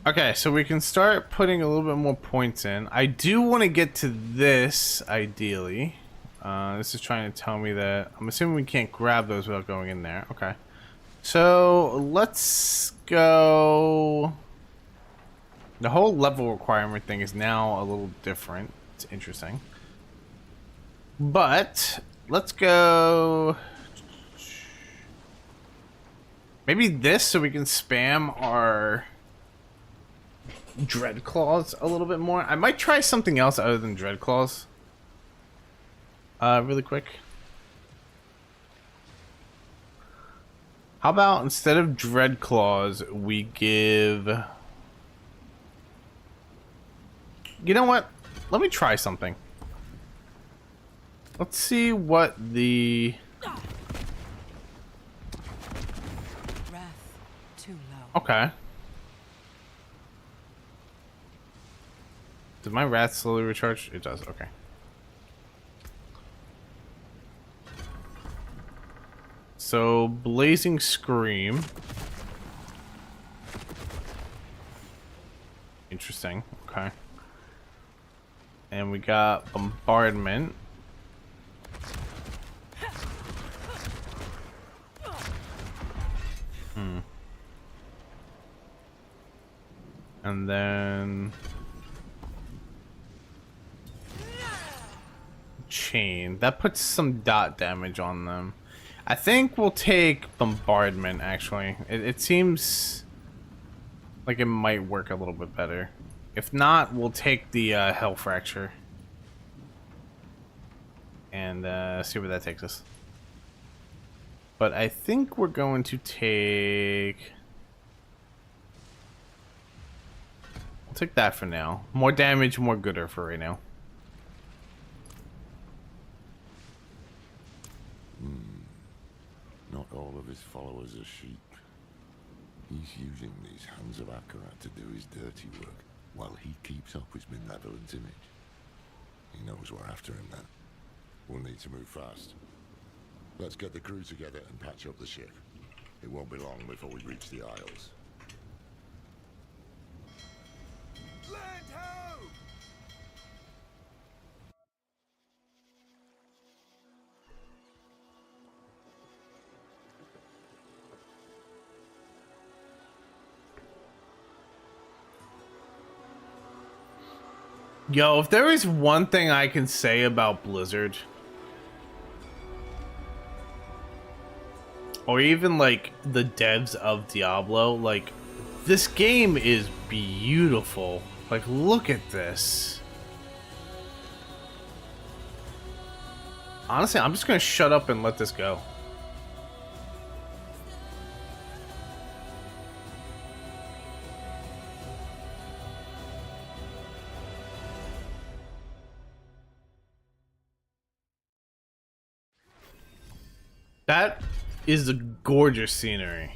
Okay, so we can start putting a little bit more points in. I do want to get to this, ideally. This is trying to tell me that... I'm assuming we can't grab those without going in there. Okay. So, let's go... The whole level requirement thing is now a little different. It's interesting. But, let's go... Maybe this so we can spam our... Dread Claws a little bit more. I might try something else other than Dread Claws. Really quick. How about instead of Dread Claws, we give... You know what? Let me try something. Let's see what the... Wrath too low. Okay. Did my wrath slowly recharge? It does, okay. So, Blazing Scream. Interesting, okay. And we got Bombardment. And then... Chain. That puts some dot damage on them. I think we'll take Bombardment, actually. It seems like it might work a little bit better. If not, we'll take the Hell Fracture. And see where that takes us. But I think we're going to take... We'll take that for now. More damage, more gooder for right now. Not all of his followers are sheep. He's using these hands of Akarat to do his dirty work, while he keeps up his benevolent image. He knows we're after him then. We'll need to move fast. Let's get the crew together and patch up the ship. It won't be long before we reach the Isles. Land ho! Yo, if there is one thing I can say about Blizzard, or even like the devs of Diablo, like this game is beautiful. Like, look at this. Honestly, I'm just gonna shut up and let this go. That is a gorgeous scenery.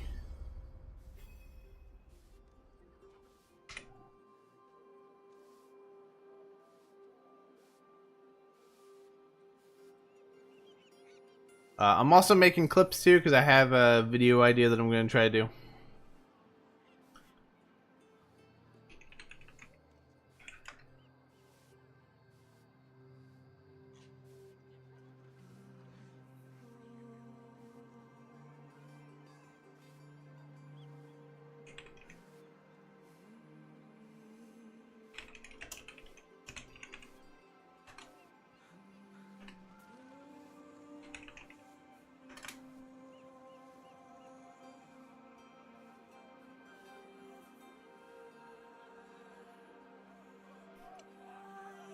I'm also making clips too because I have a video idea that I'm going to try to do.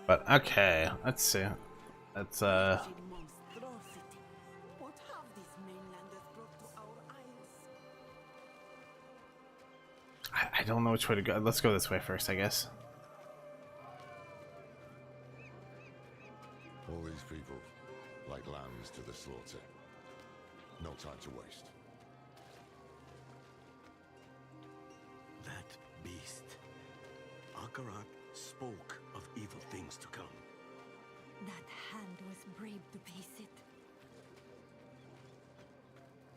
But okay, let's see. Let's Monstrosity. What have these mainlanders brought to our isles? I don't know which way to go. Let's go this way first, I guess. All these people, like lambs to the slaughter. No time to waste. That beast. Akarat spoke of evil things to come. That hand was brave to face it.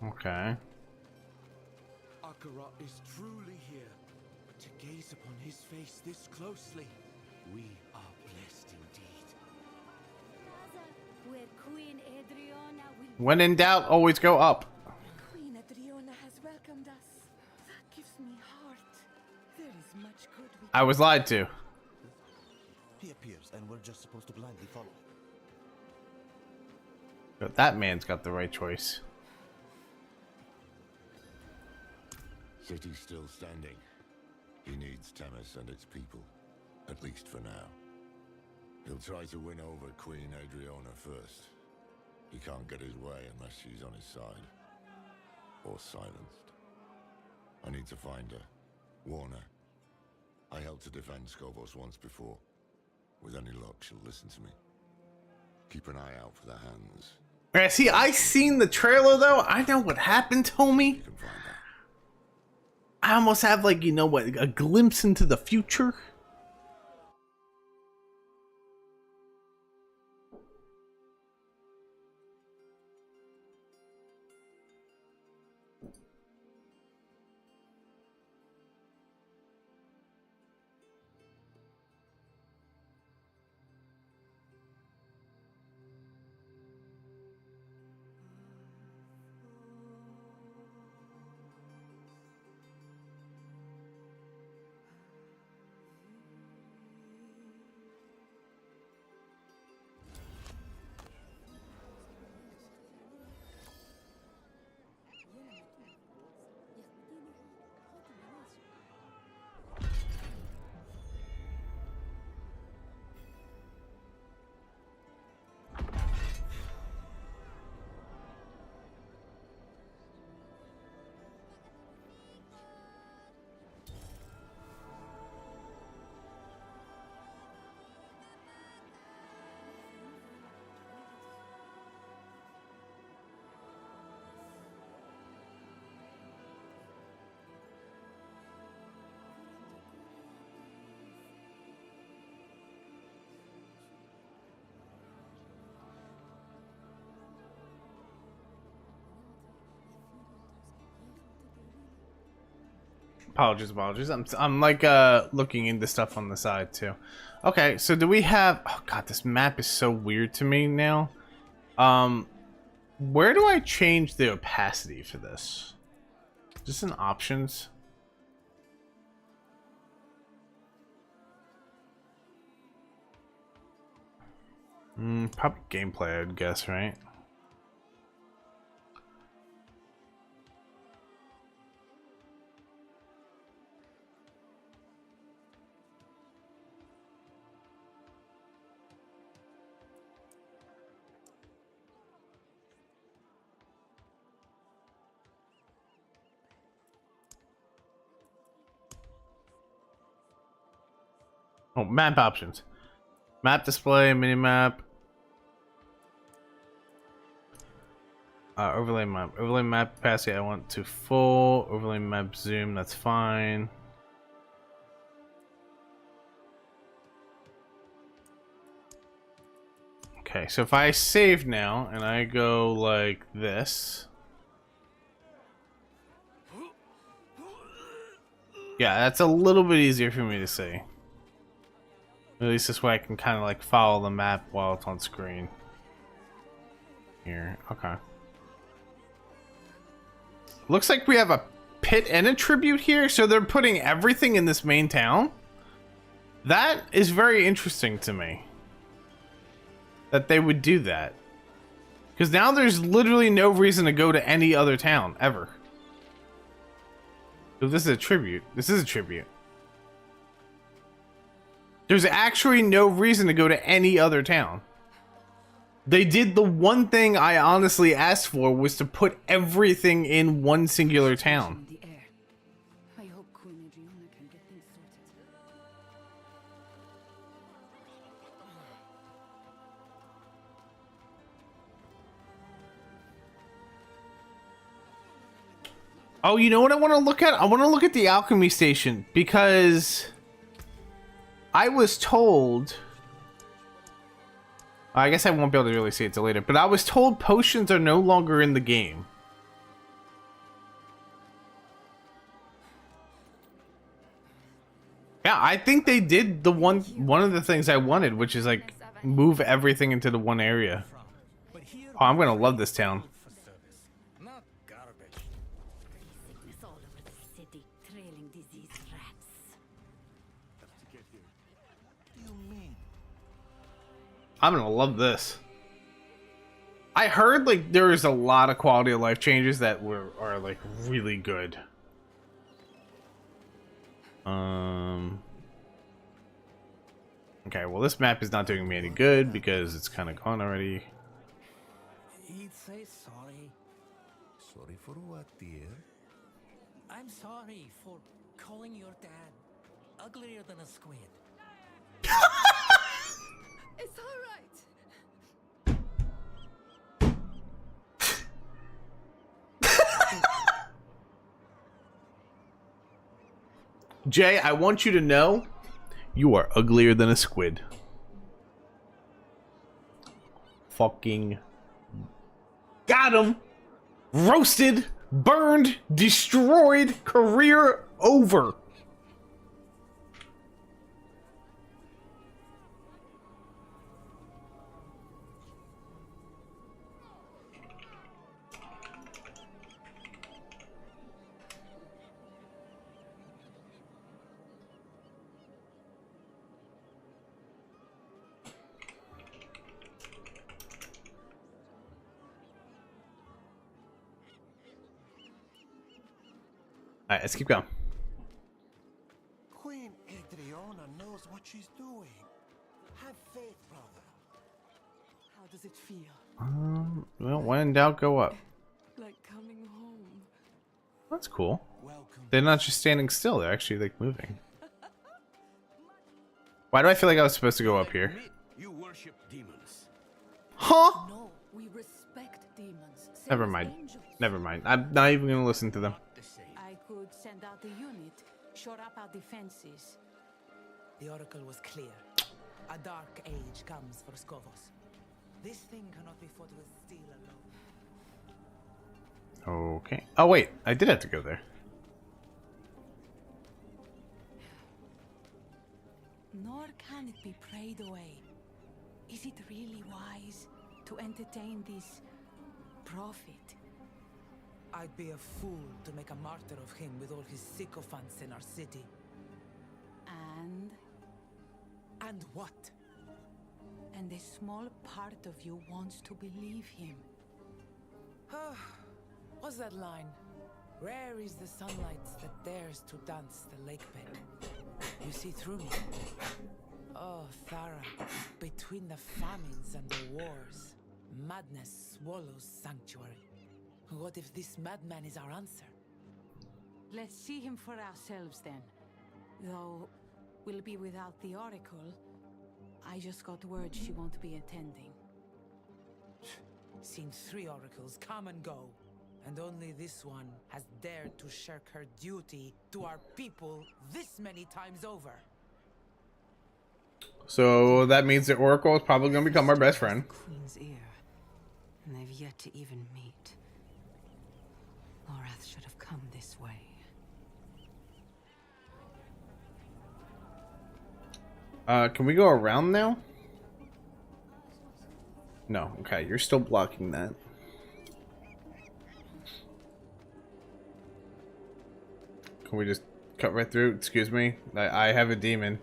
Okay. Akarat is truly here. To gaze upon his face this closely, we are blessed indeed. Where Queen Adriana will When in doubt, always go up. Queen Adriana has welcomed us. That gives me heart. There is much good we I was lied to. He appears, and we're just supposed to blindly follow. But that man's got the right choice. City's still standing. He needs Temis and its people, at least for now. He'll try to win over Queen Adriana first. He can't get his way unless she's on his side. Or silenced. I need to find her. Warn her. I helped to defend Skobos once before. With any luck, she'll listen to me. Keep an eye out for the hands. Yeah, see, I seen the trailer though. I know what happened, homie. You can find her. I almost have, like, you know what, a glimpse into the future. Apologies. I'm like looking into stuff on the side too. Okay, so do we have? Oh god, this map is so weird to me now. Where do I change the opacity for this? Just in options. Probably gameplay, I'd guess, right? Oh, map options. Map display, minimap. Overlay map. Overlay map capacity, I want to full. Overlay map zoom, that's fine. Okay, so if I save now and I go like this. Yeah, that's a little bit easier for me to see. At least this way I can kind of like follow the map while it's on screen. Here, okay. Looks like we have a pit and a tribute here, so they're putting everything in this main town. That is very interesting to me. That they would do that. Because now there's literally no reason to go to any other town, ever. So this is a tribute. This is a tribute. There's actually no reason to go to any other town. They did the one thing I honestly asked for, was to put everything in one singular town. In the air. I hope Queen Adriana can get things sorted. Oh, you know what I want to look at? I want to look at the alchemy station, because I was told... I guess I won't be able to really see it till later, but I was told potions are no longer in the game. Yeah, I think they did the one of the things I wanted, which is like move everything into the one area. Oh, I'm gonna love this town. Not garbage. Sickness all over the city, trailing diseased rats. To get here. What do you mean? I'm gonna love this. I heard like there is a lot of quality of life changes that are like really good. Okay, well this map is not doing me any good because it's kind of gone already. He'd say sorry. Sorry for what, dear? I'm sorry for calling your dad uglier than a squid. It's all right. Jay, I want you to know you are uglier than a squid. Fucking got him. Roasted, burned, destroyed, career over. Alright, let's keep going. Queen Adriana knows what she's doing. Have faith, brother. How does it feel? Well, when in doubt, go up. Like coming home. That's cool. Welcome. They're not just standing still, they're actually like moving. Why do I feel like I was supposed to go up here? You worship demons. Huh? No, we respect demons. same Never as mind. angels. Never mind. I'm not even gonna listen to them. I could send out a unit, shore up our defenses. The oracle was clear. A dark age comes for Skovos. This thing cannot be fought with steel alone. Okay. Oh wait, I did have to go there. Nor can it be prayed away. Is it really wise to entertain this prophet? I'd be a fool to make a martyr of him with all his sycophants in our city. And And what? and a small part of you wants to believe him. What's that line? Rare is the sunlight that dares to dance the lake bed. You see through me. Oh, Thara, between the famines and the wars, madness swallows sanctuary. What if this madman is our answer? Let's see him for ourselves then. Though we'll be without the Oracle. I just got word she won't be attending. Seen 3 oracles come and go, and only this one has dared to shirk her duty to our people this many times over. So that means the Oracle is probably gonna become our best friend. Queen's ear, and they've yet to even meet. Lorath should have come this way. Can we go around now? No, okay, you're still blocking that. Can we just cut right through? Excuse me? I have a demon.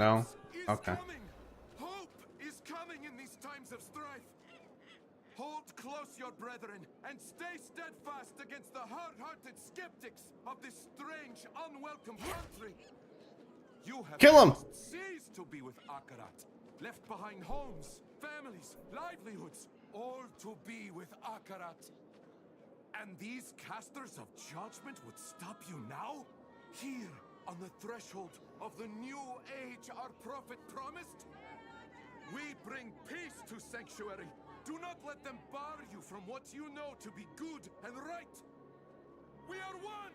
No? Okay. Hope is coming in these times of strife. Hold close, your brethren, and stay steadfast against the hard-hearted skeptics of this strange, unwelcome country. You have Kill him! just ceased to be with Akarat. Left behind homes, families, livelihoods, all to be with Akarat. And these casters of judgment would stop you now? Here, on the threshold of the new age our prophet promised? We bring peace to Sanctuary. Do not let them bar you from what you know to be good and right. We are one!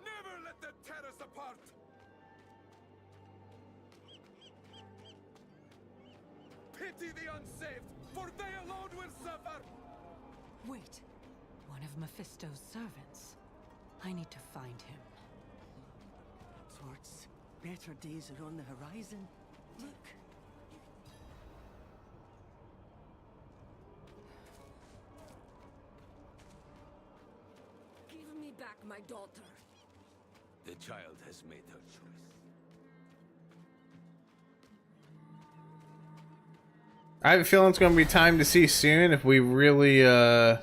Never let them tear us apart! Pity the unsaved, for they alone will suffer! Wait. One of Mephisto's servants. I need to find him. Swords, better days are on the horizon. Look. Give me back my daughter. The child has made her choice. I have a feeling it's going to be time to see soon if we really, Well,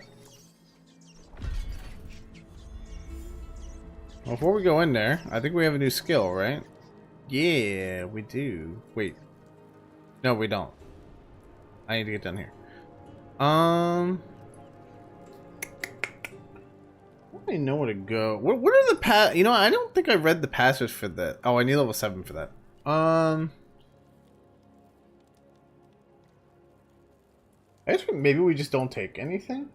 before we go in there, I think we have a new skill, right? Yeah, we do. Wait. No, we don't. I need to get down here. I don't even know where to go. What are the You know, I don't think I read the passages for that. Oh, I need level 7 for that. I guess maybe we just don't take anything.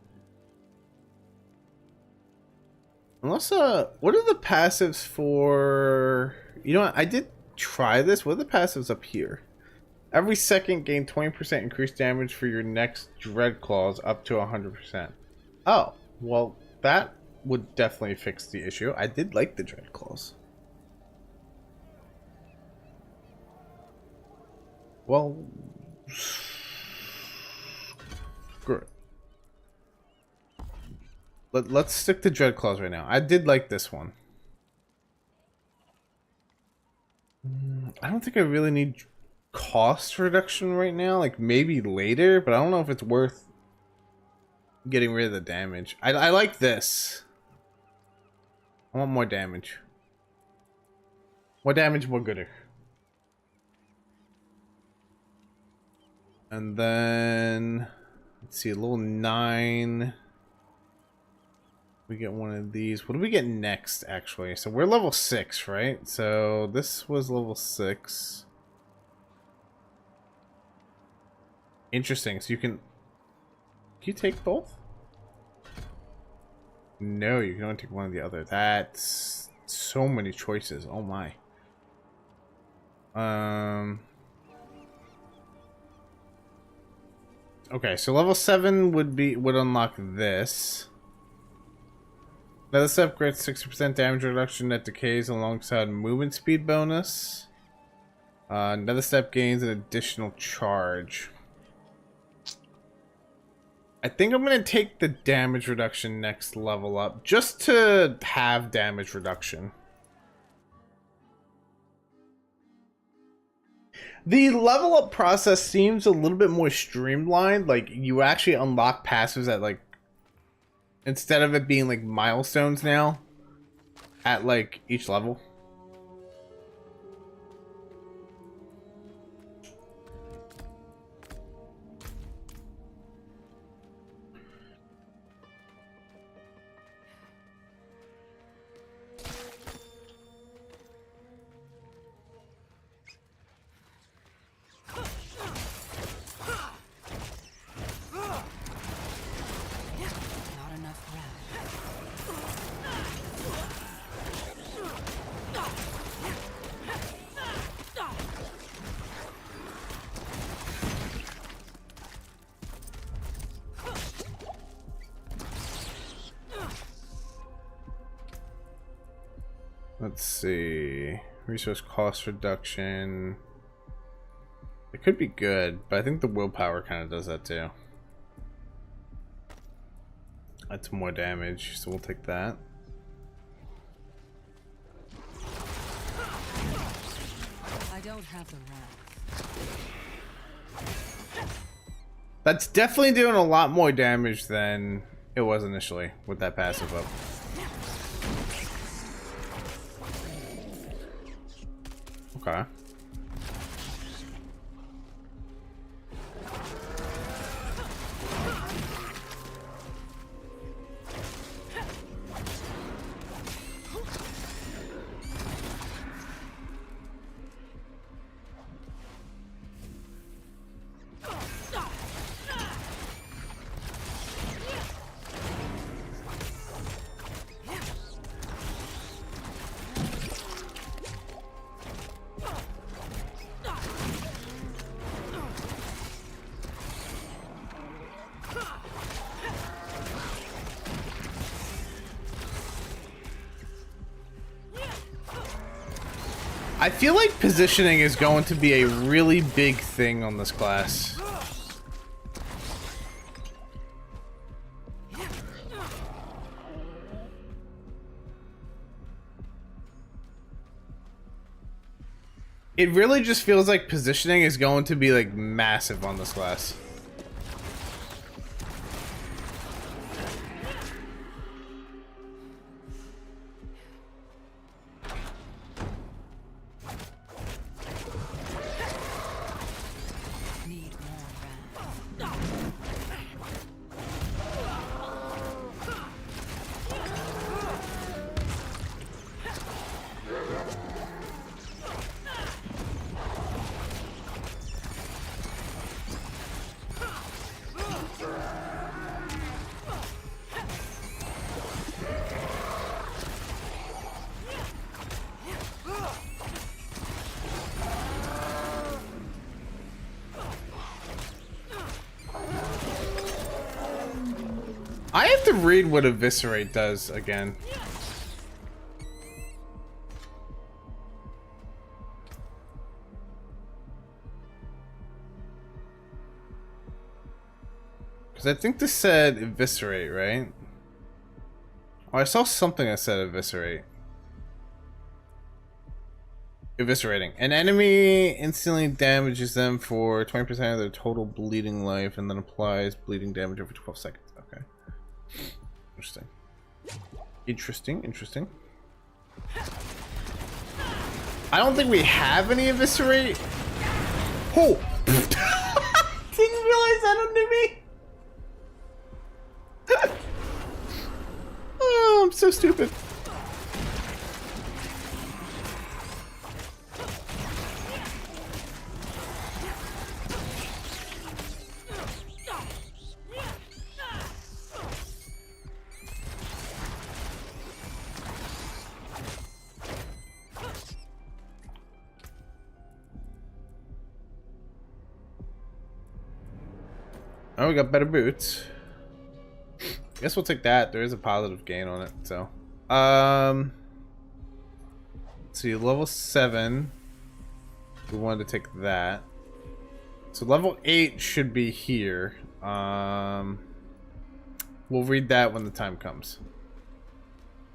Unless, what are the passives for... You know what, I did try this. What are the passives up here? Every second, gain 20% increased damage for your next Dread Claws up to 100%. Oh, well, that would definitely fix the issue. I did like the Dread Claws. Well... Good. Let's stick to Dread Claws right now. I did like this one. I don't think I really need cost reduction right now. Like, maybe later, but I don't know if it's worth getting rid of the damage. I like this. I want more damage. More damage, more gooder. And then... Let's see, a little 9. We get one of these. What do we get next, actually? So we're level 6, right? So this was level 6. Interesting. So you can you take both? No, you can only take one or the other. That's so many choices. Oh my. Okay, so level 7 would unlock this. Now this upgrades 60% damage reduction that decays alongside movement speed bonus. Another step gains an additional charge. I think I'm gonna take the damage reduction next level up, just to have damage reduction. The level up process seems a little bit more streamlined. Like, you actually unlock passives at, like, instead of it being like milestones now at like each level. Let's see. Resource cost reduction. It could be good, but I think the willpower kind of does that too. That's more damage, so we'll take that. I don't have the wrath. That's definitely doing a lot more damage than it was initially with that passive up. Okay. I feel like positioning is going to be a really big thing on this class. It really just feels like positioning is going to be like massive on this class. I have to read what Eviscerate does again. Because I think this said Eviscerate, right? Oh, I saw something that said Eviscerate. Eviscerating. An enemy instantly damages them for 20% of their total bleeding life and then applies bleeding damage over 12 seconds. Okay. Interesting. Interesting. I don't think we have any Eviscerate. Oh! Didn't realize that under me. Oh, I'm so stupid. Oh, we got better boots. Guess we'll take that. There is a positive gain on it, so. Let's see, level 7. We wanted to take that. So level 8 should be here. We'll read that when the time comes.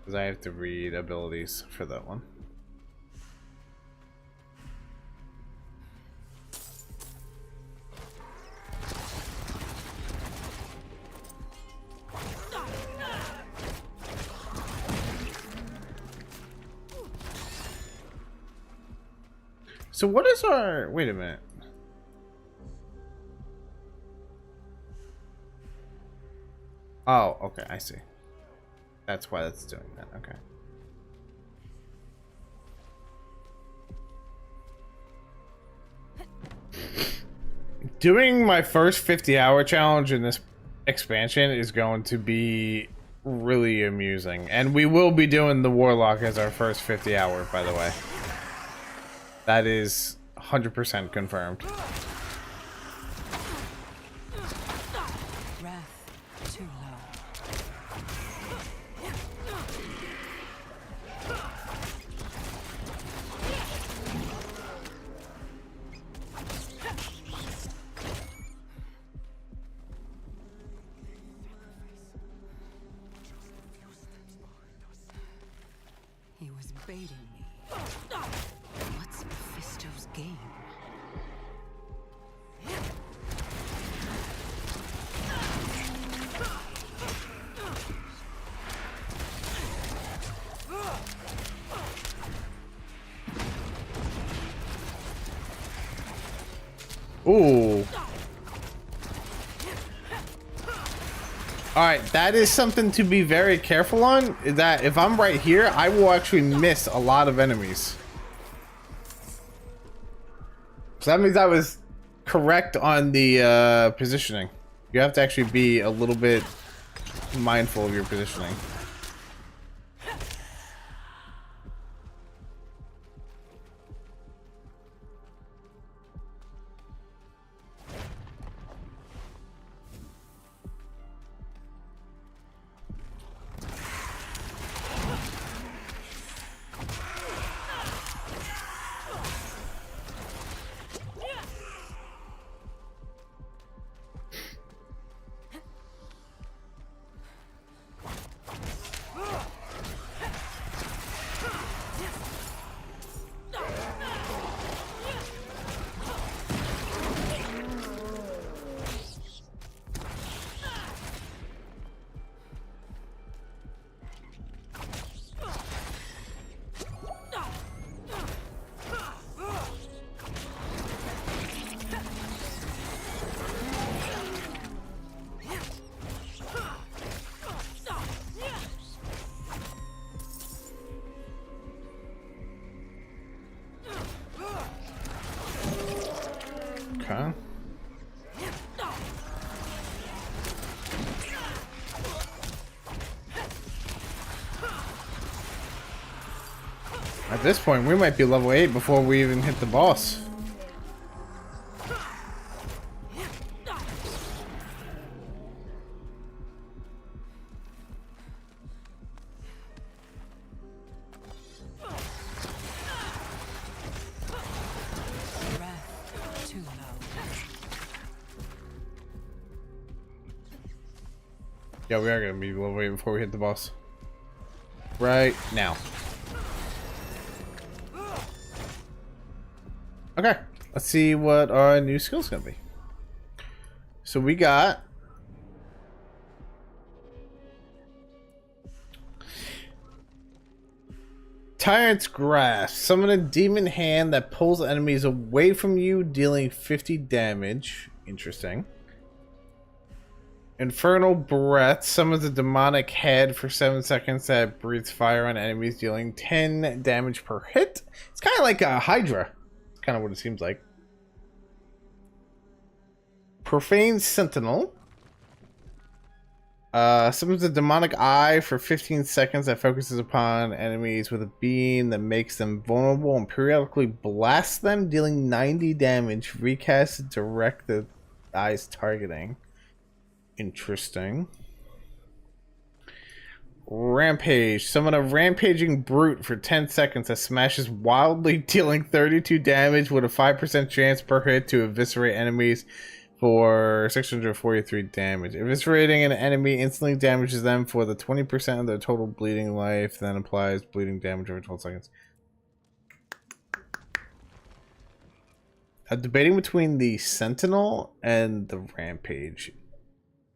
Because I have to read abilities for that one. So what is our... Wait a minute. Oh, okay, I see. That's why that's doing that, okay. Doing my first 50-hour challenge in this expansion is going to be really amusing. And we will be doing the Warlock as our first 50-hour, by the way. That is 100% confirmed. Wrath too low. He was baiting me. What's Mephisto's game? Ooh. Alright, that is something to be very careful on. Is that if I'm right here, I will actually miss a lot of enemies. So that means I was correct on the positioning. You have to actually be a little bit mindful of your positioning. At this point, we might be level 8 before we even hit the boss. Yeah, we are gonna be level 8 before we hit the boss. Right now. Okay, let's see what our new skill's gonna be. So we got Tyrant's Grasp. Summon a demon hand that pulls enemies away from you, dealing 50 damage. Interesting. Infernal Breath summons a demonic head for 7 seconds that breathes fire on enemies, dealing 10 damage per hit. It's kind of like a Hydra. That's kind of what it seems like. Profane Sentinel summons a demonic eye for 15 seconds that focuses upon enemies with a beam that makes them vulnerable and periodically blasts them, dealing 90 damage. Recast to direct the eye's targeting. Interesting. Rampage. Summon a rampaging brute for 10 seconds that smashes wildly, dealing 32 damage with a 5% chance per hit to eviscerate enemies for 643 damage. Eviscerating an enemy instantly damages them for the 20% of their total bleeding life, then applies bleeding damage over 12 seconds. I'm debating between the Sentinel and the Rampage.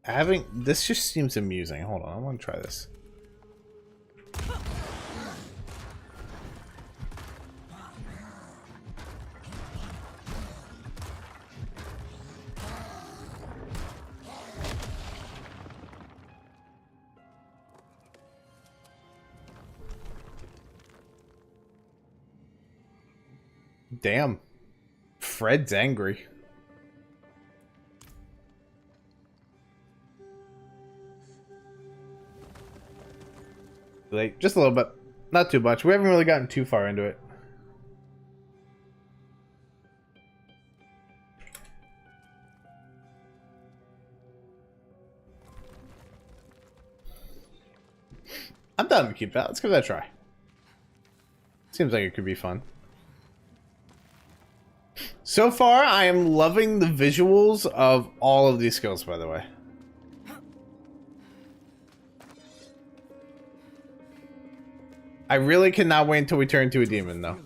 Having this just seems amusing. Hold on, I want to try this. Damn. Fred's angry. Like, just a little bit. Not too much. We haven't really gotten too far into it. I'm down to keep that. Let's give that a try. Seems like it could be fun. So far, I am loving the visuals of all of these skills, by the way. I really cannot wait until we turn into a demon, though.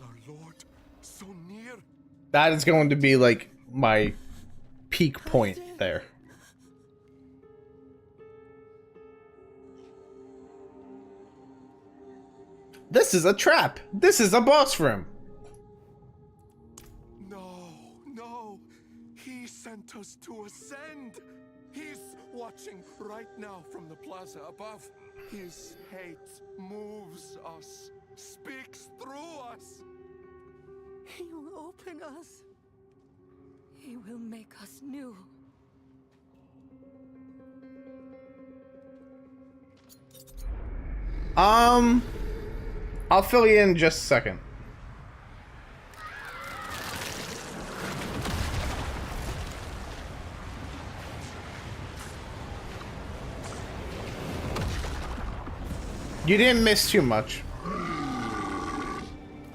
That is going to be, like, my peak point there. This is a trap! This is a boss room! No! He sent us to ascend! He's watching right now from the plaza above. His hate moves us, speaks through us. He will open us. He will make us new. I'll fill you in just a second. You didn't miss too much.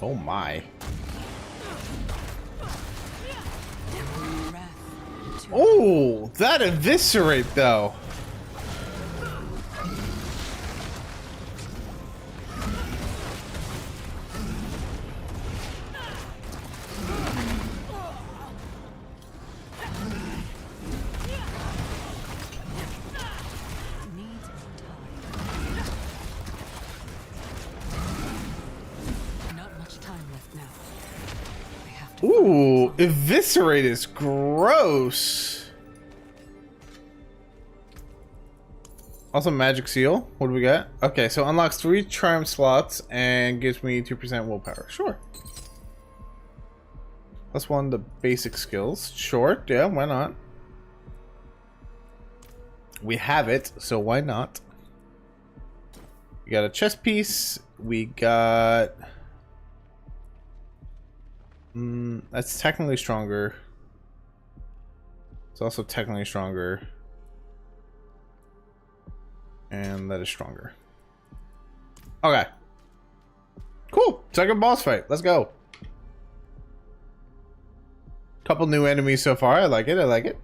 Oh my. Oh, that eviscerate though. Ooh, eviscerate is gross. Also, magic seal. What do we got? Okay, so unlocks 3 charm slots and gives me 2% willpower. Sure. That's one of the basic skills. Sure, yeah, why not? We have it, so why not? We got a chest piece. We got That's technically stronger. It's also technically stronger. And that is stronger. Okay. Cool. Second boss fight. Let's go. Couple new enemies so far. I like it. I like it.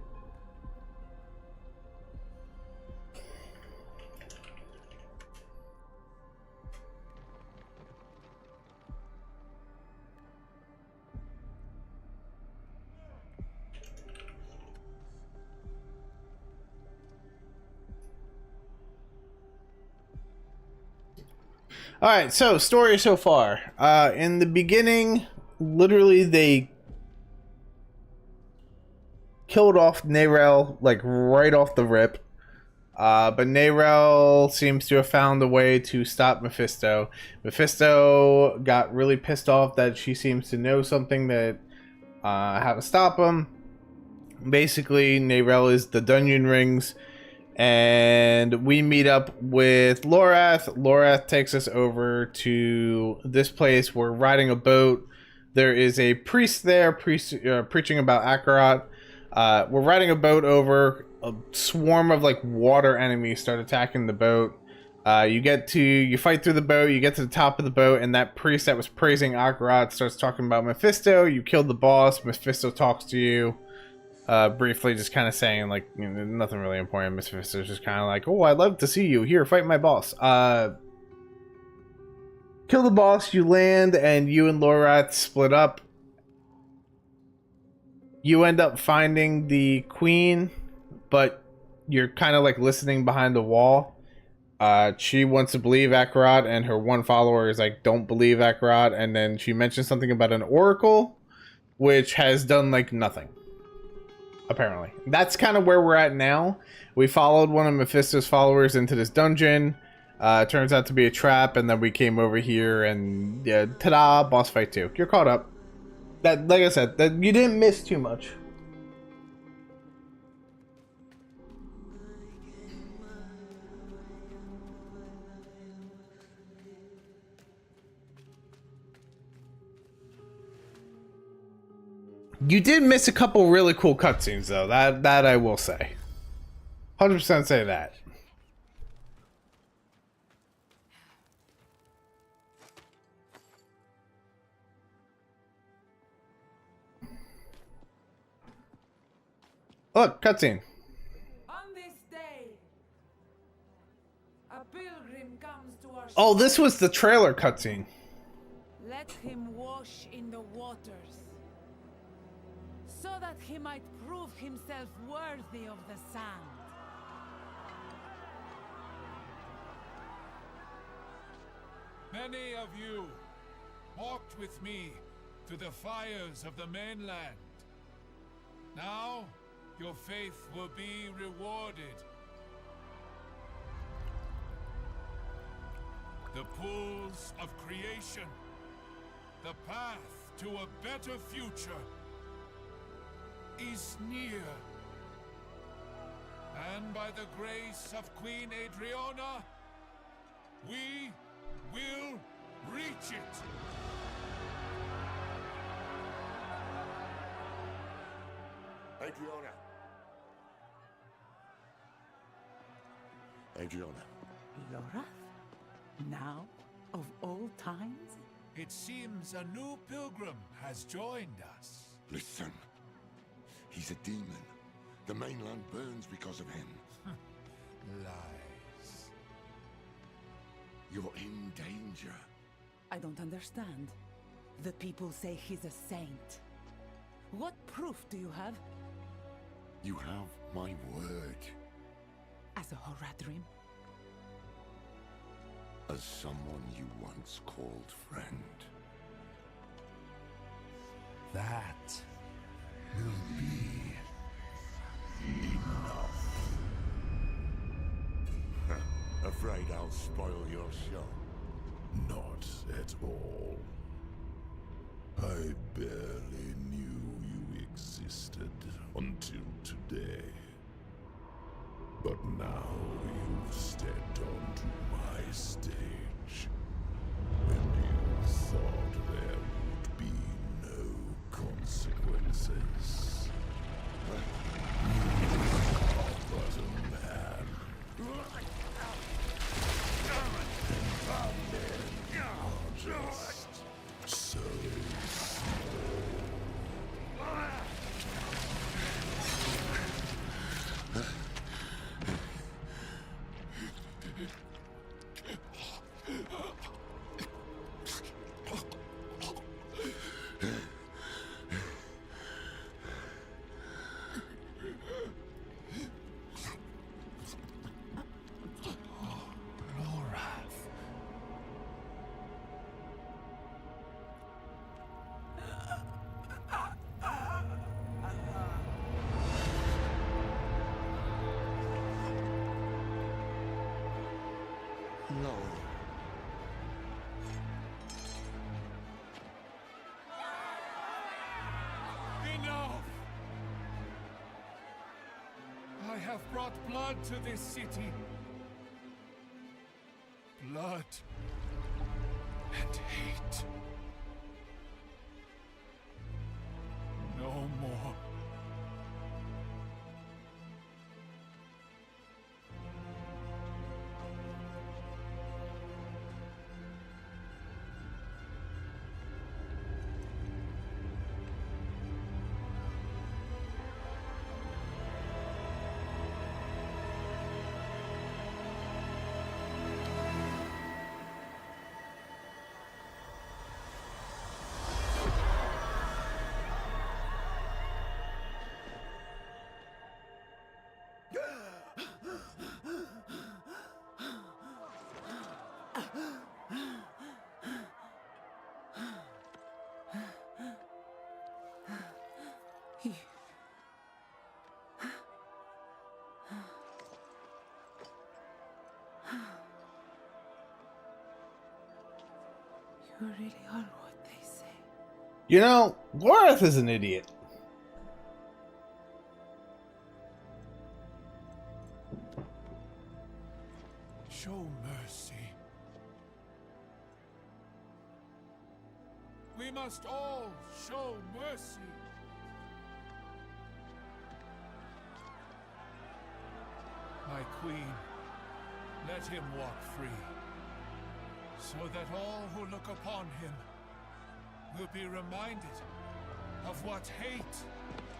All right, so story so far. In the beginning, literally they killed off Nerel like right off the rip. But Nerel seems to have found a way to stop Mephisto. Mephisto got really pissed off that she seems to know something that how to stop him. Basically, Nerel is the Dungeon Rings. And we meet up with Lorath. Lorath takes us over to this place. We're riding a boat. There is a priest there preaching about Akarat. We're riding a boat over. A swarm of like water enemies start attacking the boat. You fight through the boat. You get to the top of the boat, and that priest that was praising Akarat starts talking about Mephisto. You killed the boss. Mephisto talks to you. Briefly, just kind of saying, like, you know, nothing really important. Mephisto's just kind of like, oh, I'd love to see you. Here, fight my boss. Kill the boss, you land, and you and Lorath split up. You end up finding the queen, but you're kind of, like, listening behind the wall. She wants to believe Akarat, and her one follower is like, don't believe Akarat, and then she mentions something about an oracle, which has done, like, nothing. Apparently. That's kind of where we're at now. We followed one of Mephisto's followers into this dungeon. Turns out to be a trap, and then we came over here, and yeah, ta-da, boss fight 2. You're caught up. That, like I said, that you didn't miss too much. You did miss a couple really cool cutscenes, though. That I will say. 100% say that. Look, cutscene. On this day, a pilgrim comes to our Oh, this was the trailer cutscene. Let him wash in the waters, so that he might prove himself worthy of the sand. Many of you walked with me to the fires of the mainland. Now, your faith will be rewarded. The pools of creation, the path to a better future, is near. And by the grace of Queen Adriana, we will reach it. Adriana. Adriana. Laura? Now, of all times? It seems a new pilgrim has joined us. Listen. He's a demon. The mainland burns because of him. Lies. You're in danger. I don't understand. The people say he's a saint. What proof do you have? You have my word. As a Horadrim? As someone you once called friend. That will be enough. Afraid I'll spoil your show? Not at all. I barely knew you existed until today. But now you've stepped onto my stage, and you thought there would be no No. Enough! I have brought blood to this city. Blood and hate. No more. You really are what they say. You know, Loreth is an idiot. Show mercy. We must all show mercy. My queen, let him walk free, so that all who look upon him will be reminded of what hate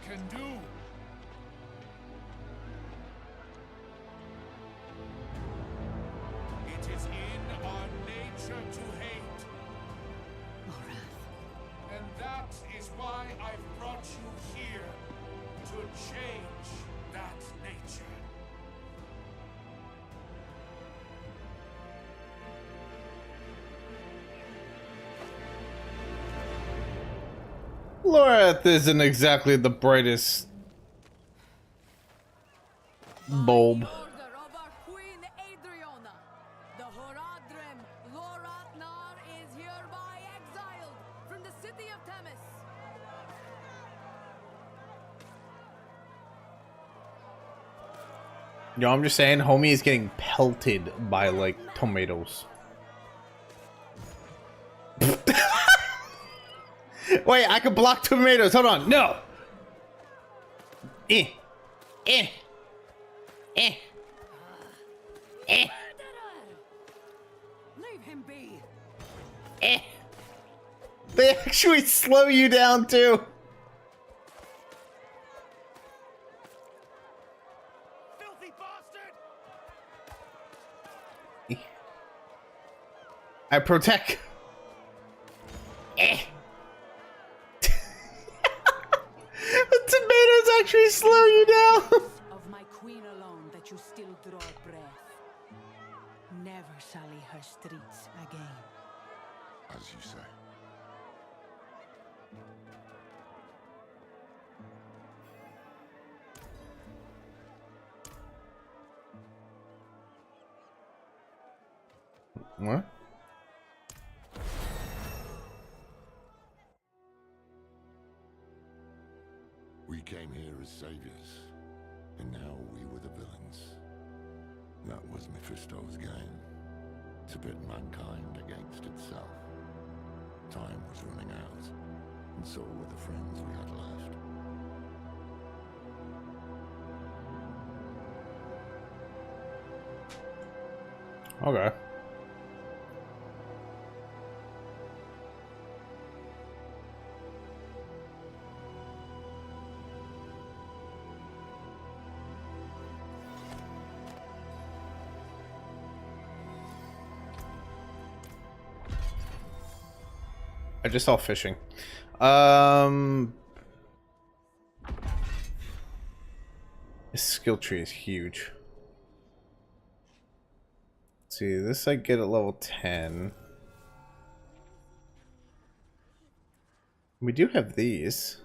can do. It is in our nature to hate. And that is why I've brought you here, to change that nature. Loreth isn't exactly the brightest bulb. Order of our Queen Adriana, the Horadrim Loratnar is hereby exiled from the city of Themis. Yo, I'm just saying, homie is getting pelted by like tomatoes. Wait, I can block tomatoes. Hold on. No. Eh. Eh. Eh. Eh. Leave him be. Eh. They actually slow you down too. Filthy bastard! I protect. Eh. The tomatoes actually slow you down. Of my queen alone that you still draw breath. Never sully her streets again. As you say. What? We came here as saviors, and now we were the villains. That was Mephisto's game, to pit mankind against itself. Time was running out, and so were the friends we had left. Okay. I just saw fishing. This skill tree is huge. Let's see, this I get at level 10. We do have these.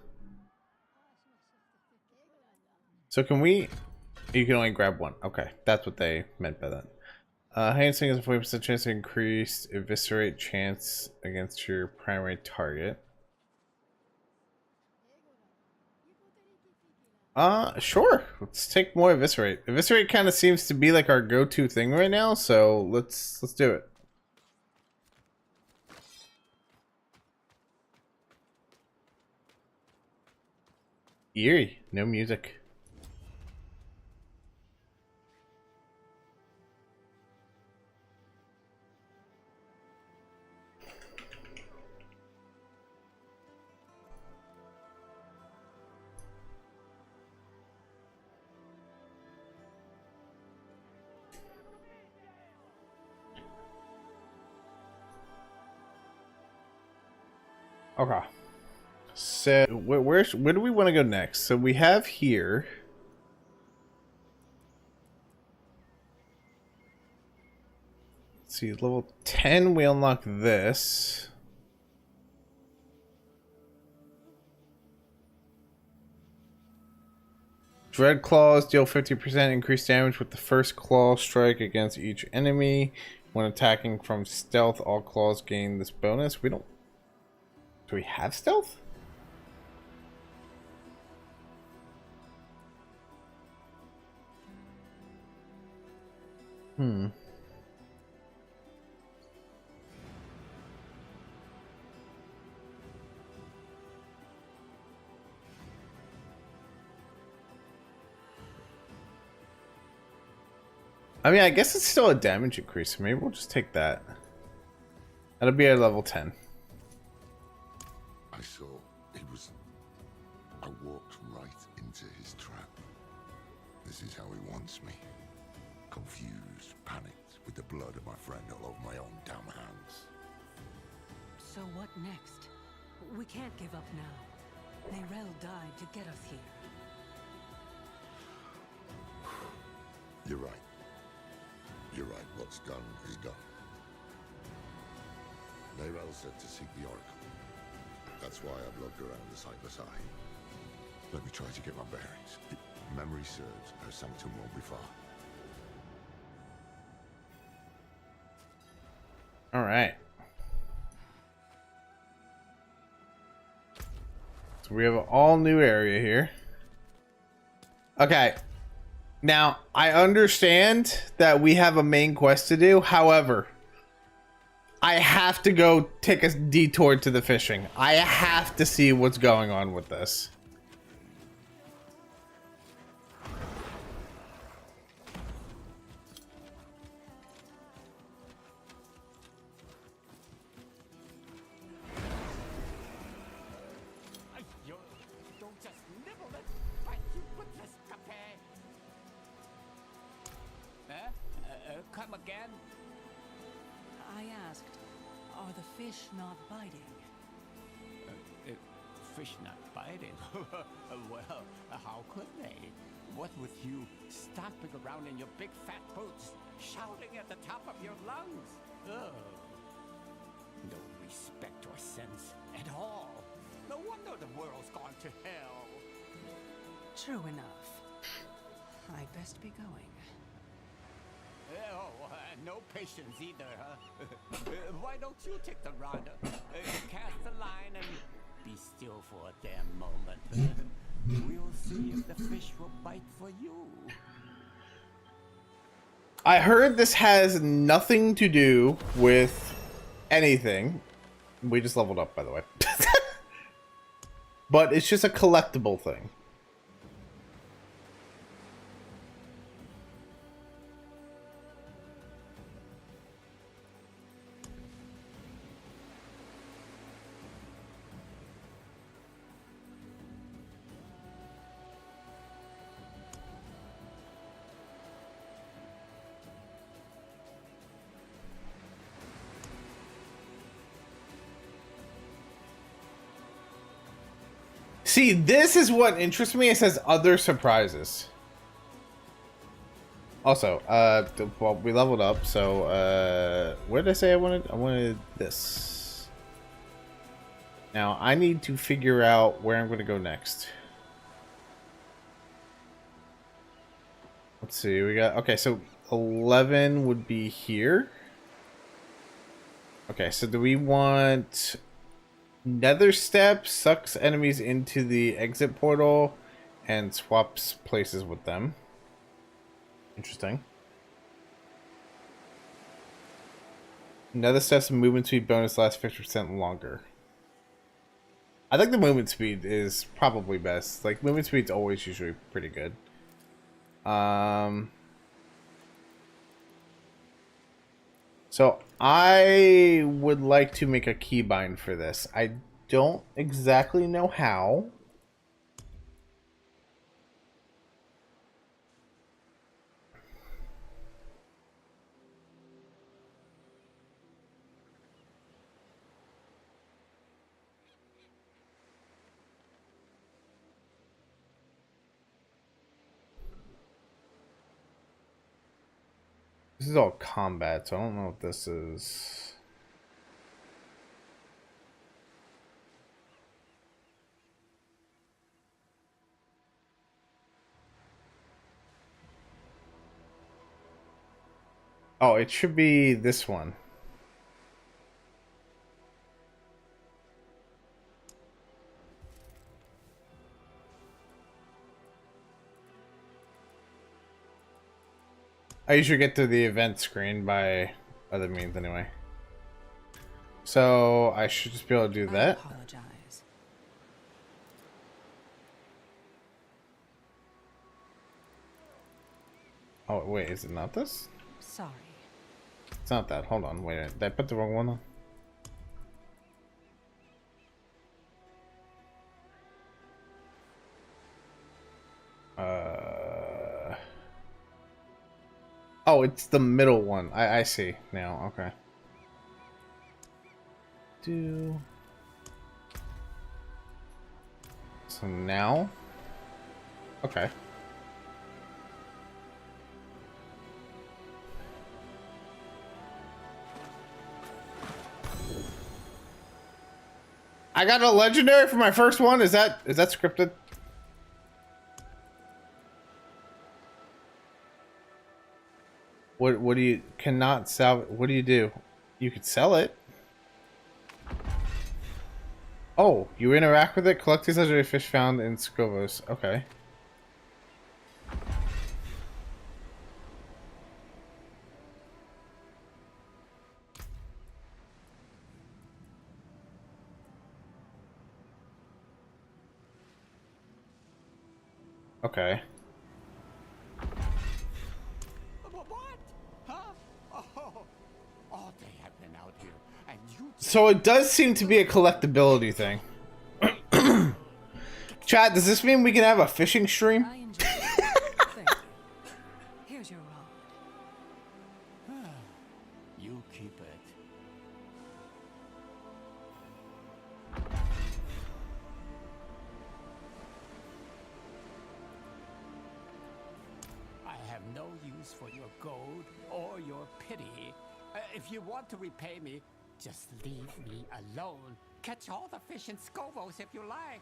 So can we... You can only grab one. Okay, that's what they meant by that. Handling is a 40% chance to increase eviscerate chance against your primary target. Sure. Let's take more eviscerate. Eviscerate kind of seems to be like our go-to thing right now, so let's do it. Eerie, no music. Okay. So where do we want to go next? So we have here. Let's see, level 10 we unlock this. Dread Claws deal 50% increased damage with the first claw strike against each enemy. When attacking from stealth, all claws gain this bonus. We don't. Do we have stealth? Hmm. I mean, I guess it's still a damage increase, so maybe we'll just take that. That'll be at level 10. I saw it was. I walked right into his trap. This is how he wants me. Confused, panicked, with the blood of my friend all over my own damn hands. So what next? We can't give up now. Neyrelle died to get us here. You're right. You're right. What's done is done. Neyrelle said to seek the Oracle. That's why I've looked around the Cypress Eye. Let me try to get my bearings. If memory serves, her sanctum won't be far. All right. So we have an all new area here. Okay. Now, I understand that we have a main quest to do. However, I have to go take a detour to the fishing. I have to see what's going on with this. Don't just nibble it, but you put this capet. Come again? I asked, are the fish not biting? Fish not biting? Well, how could they? What with you stomping around in your big fat boots, shouting at the top of your lungs? Ugh. No respect or sense at all. No wonder the world's gone to hell. True enough. I'd best be going. Oh, no patience either, huh? Why don't you take the rod, cast the line, and be still for a damn moment? We'll see if the fish will bite for you. I heard this has nothing to do with anything. We just leveled up, by the way. But it's just a collectible thing. See, this is what interests me. It says other surprises. Also, well, we leveled up, so, where did I say I wanted? I wanted this. Now, I need to figure out where I'm going to go next. Let's see, we got, okay, so 11 would be here. Okay, so do we want Nether Step sucks enemies into the exit portal and swaps places with them. Interesting. Nether Step's movement speed bonus lasts 50% longer. I think the movement speed is probably best. Like, movement speed's always usually pretty good. So I would like to make a keybind for this. I don't exactly know how. This is all combat, so I don't know what this is. Oh, it should be this one. I usually get to the event screen by other means anyway. So I should just be able to do that. I apologize. Oh, wait, is it not this? Sorry. It's not that. Hold on, wait. Did I put the wrong one on? Oh, it's the middle one. I see now. Okay. So now. Okay. I got a legendary for my first one. Is that scripted? What do you cannot sell? What do you do? You could sell it. Oh, you interact with it. Collect these legendary fish found in Scrovos. Okay. Okay. So it does seem to be a collectability thing. Chat, does this mean we can have a fishing stream? I enjoy it. Thank you. Here's your rod. You keep it. I have no use for your gold or your pity. If you want to repay me, just leave me alone. Catch all the fish in Scovos if you like.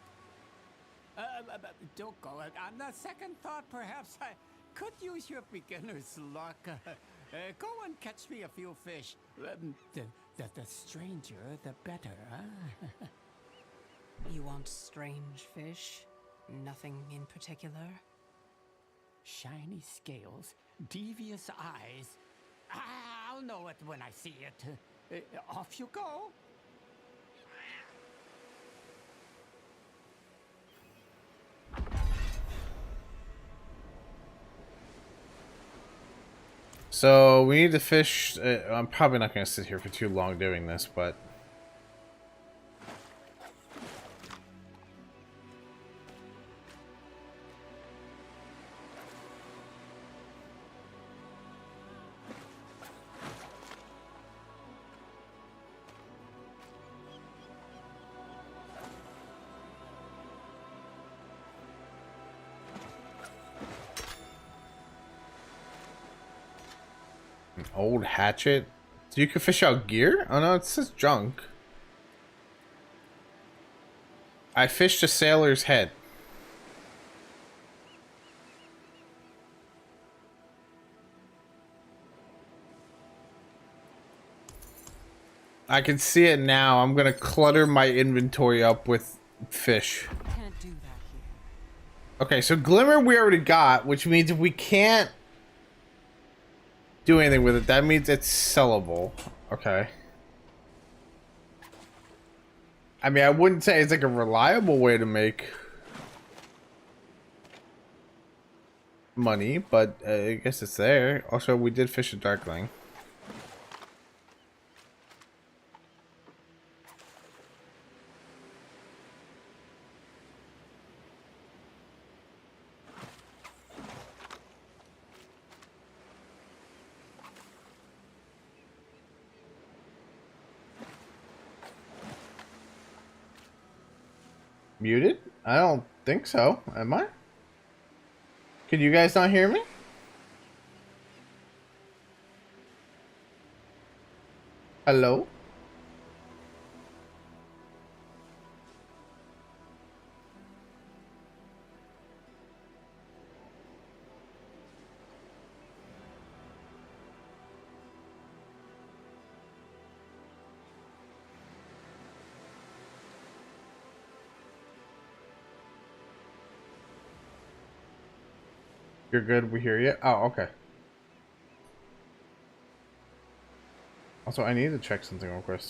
Don't go. On the second thought, perhaps I could use your beginner's luck. Go and catch me a few fish. The stranger, the better, huh? You want strange fish? Nothing in particular? Shiny scales, devious eyes. I'll know it when I see it. Off you go. So we need to fish. I'm probably not going to sit here for too long doing this, but an old hatchet. So you can fish out gear? Oh no, it says junk. I fished a sailor's head. I can see it now. I'm gonna clutter my inventory up with fish. Can't do that here. Okay, so Glimmer we already got, which means if we can't do anything with it, that means it's sellable. Okay. I mean, I wouldn't say it's like a reliable way to make money, but I guess it's there. Also, we did fish a darkling. Muted? I don't think so. Am I? Can you guys not hear me? Hello? You're good, we hear you. Oh, okay. Also, I need to check something real quick.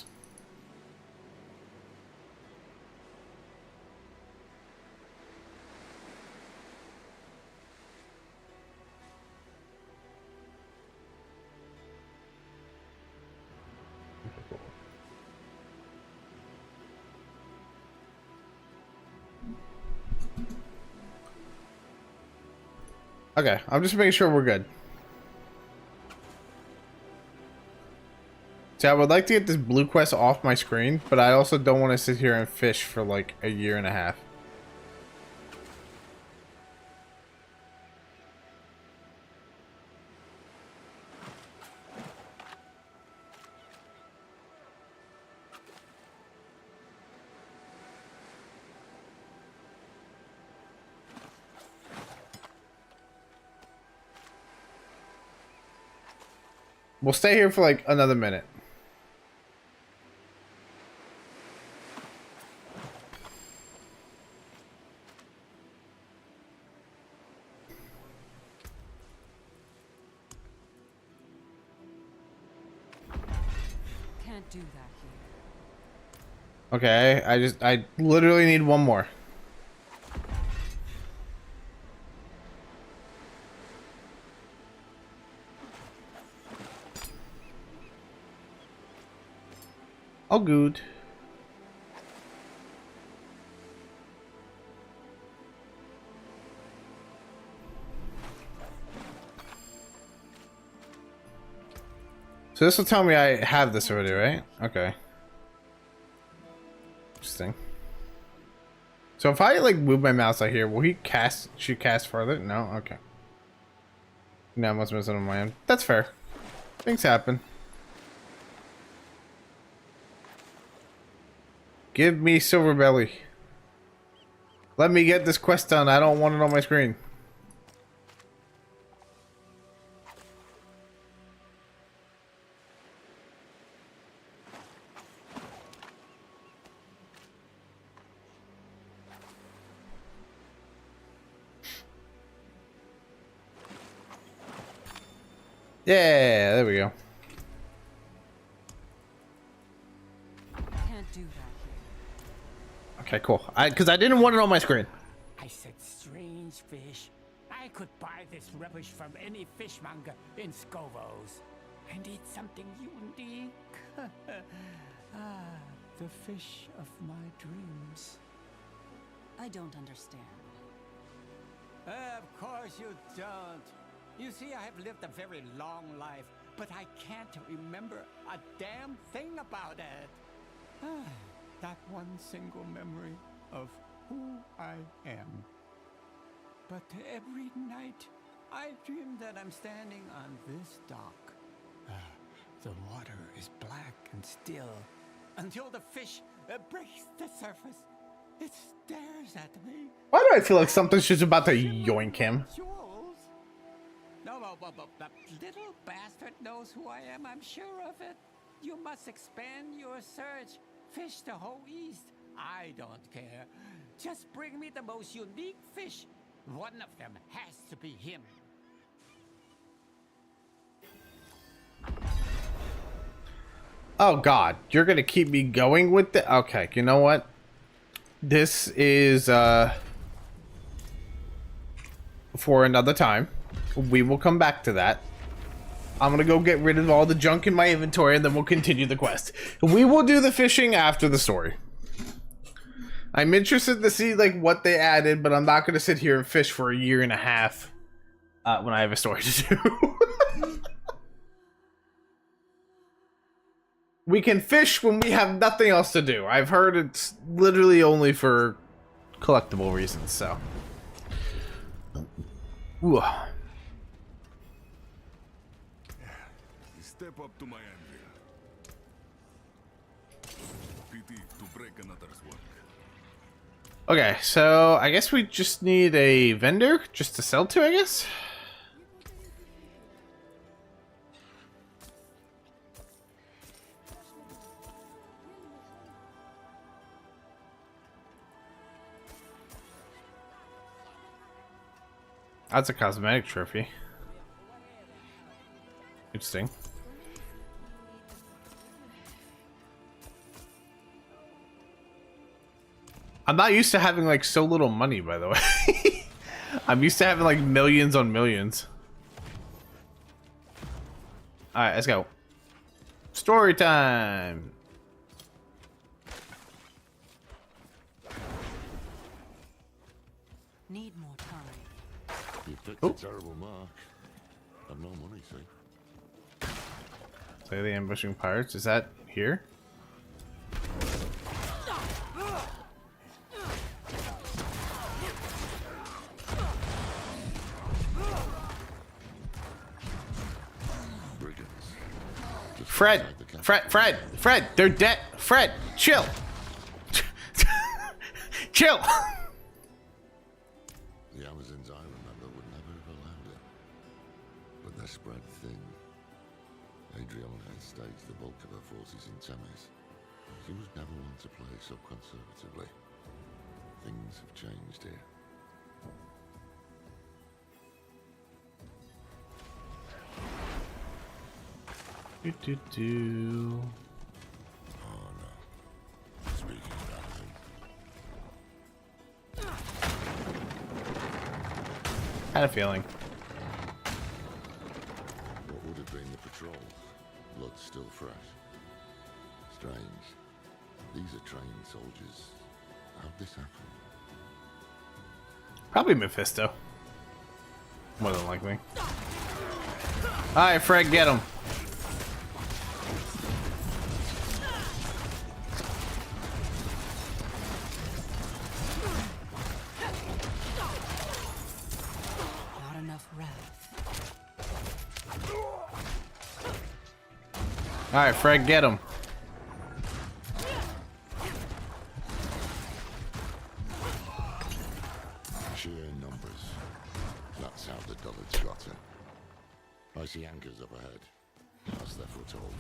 Okay, I'm just making sure we're good. See, I would like to get this blue quest off my screen, but I also don't want to sit here and fish for like a year and a half. We'll stay here for like another minute. Can't do that here. Okay, I literally need one more. All good. So this will tell me I have this already, right? Okay. Interesting. So if I like move my mouse out here, will he cast? Should cast further? No. Okay. No, I must miss it on my end. That's fair. Things happen. Give me Silver Belly. Let me get this quest done. I don't want it on my screen. Yeah, there we go. Can't do that here. Okay, cool. Because I didn't want it on my screen. I said strange fish. I could buy this rubbish from any fishmonger in Scovos. I need something unique. The fish of my dreams. I don't understand. Of course you don't. You see, I have lived a very long life, but I can't remember a damn thing about it. Not one single memory of who I am. But every night, I dream that I'm standing on this dock. The water is black and still, until the fish breaks the surface. It stares at me. Why do I feel like something's just about to yoink him? No, that little bastard knows who I am, I'm sure of it. you must expand your search. Fish the whole east. I don't care. Just bring me the most unique fish. One of them has to be him. Oh god, you're gonna keep me going with the— okay, you know what? This is for another time. We will come back to that. I'm gonna go get rid of all the junk in my inventory and then we'll continue the quest. We will do the fishing after the story. I'm interested to see like what they added, but I'm not gonna sit here and fish for a year and a half when I have a story to do. We can fish when we have nothing else to do. I've heard it's literally only for collectible reasons, so. Ooh. Step up to my anvil. Pity to break another's work. Okay, so I guess we just need a vendor just to sell to, I guess? That's a cosmetic trophy. Interesting. I'm not used to having like so little money, by the way. I'm used to having like millions on millions. Alright, let's go. Story time. Need more time. You picked a terrible mark. I've no money, see. Play the ambushing pirates. Is that here? Fred, they're dead. Fred, chill. Chill. The Amazons I remember would never have allowed it. But they're spread thin. Adriana had staged the bulk of her forces in Temes. She was never one to play so conservatively. Things have changed here. Do. Oh no. Speaking of Amazon. Had a feeling. What would have been the patrol? Blood still fresh. Strange. These are trained soldiers. How'd this happen? Probably Mephisto. More than likely. Alright, Fred, get him. Not enough wrath. Alright, Fred, get him. Sheer numbers. That's how the dullards got her. I see anchors up ahead. That's their foothold.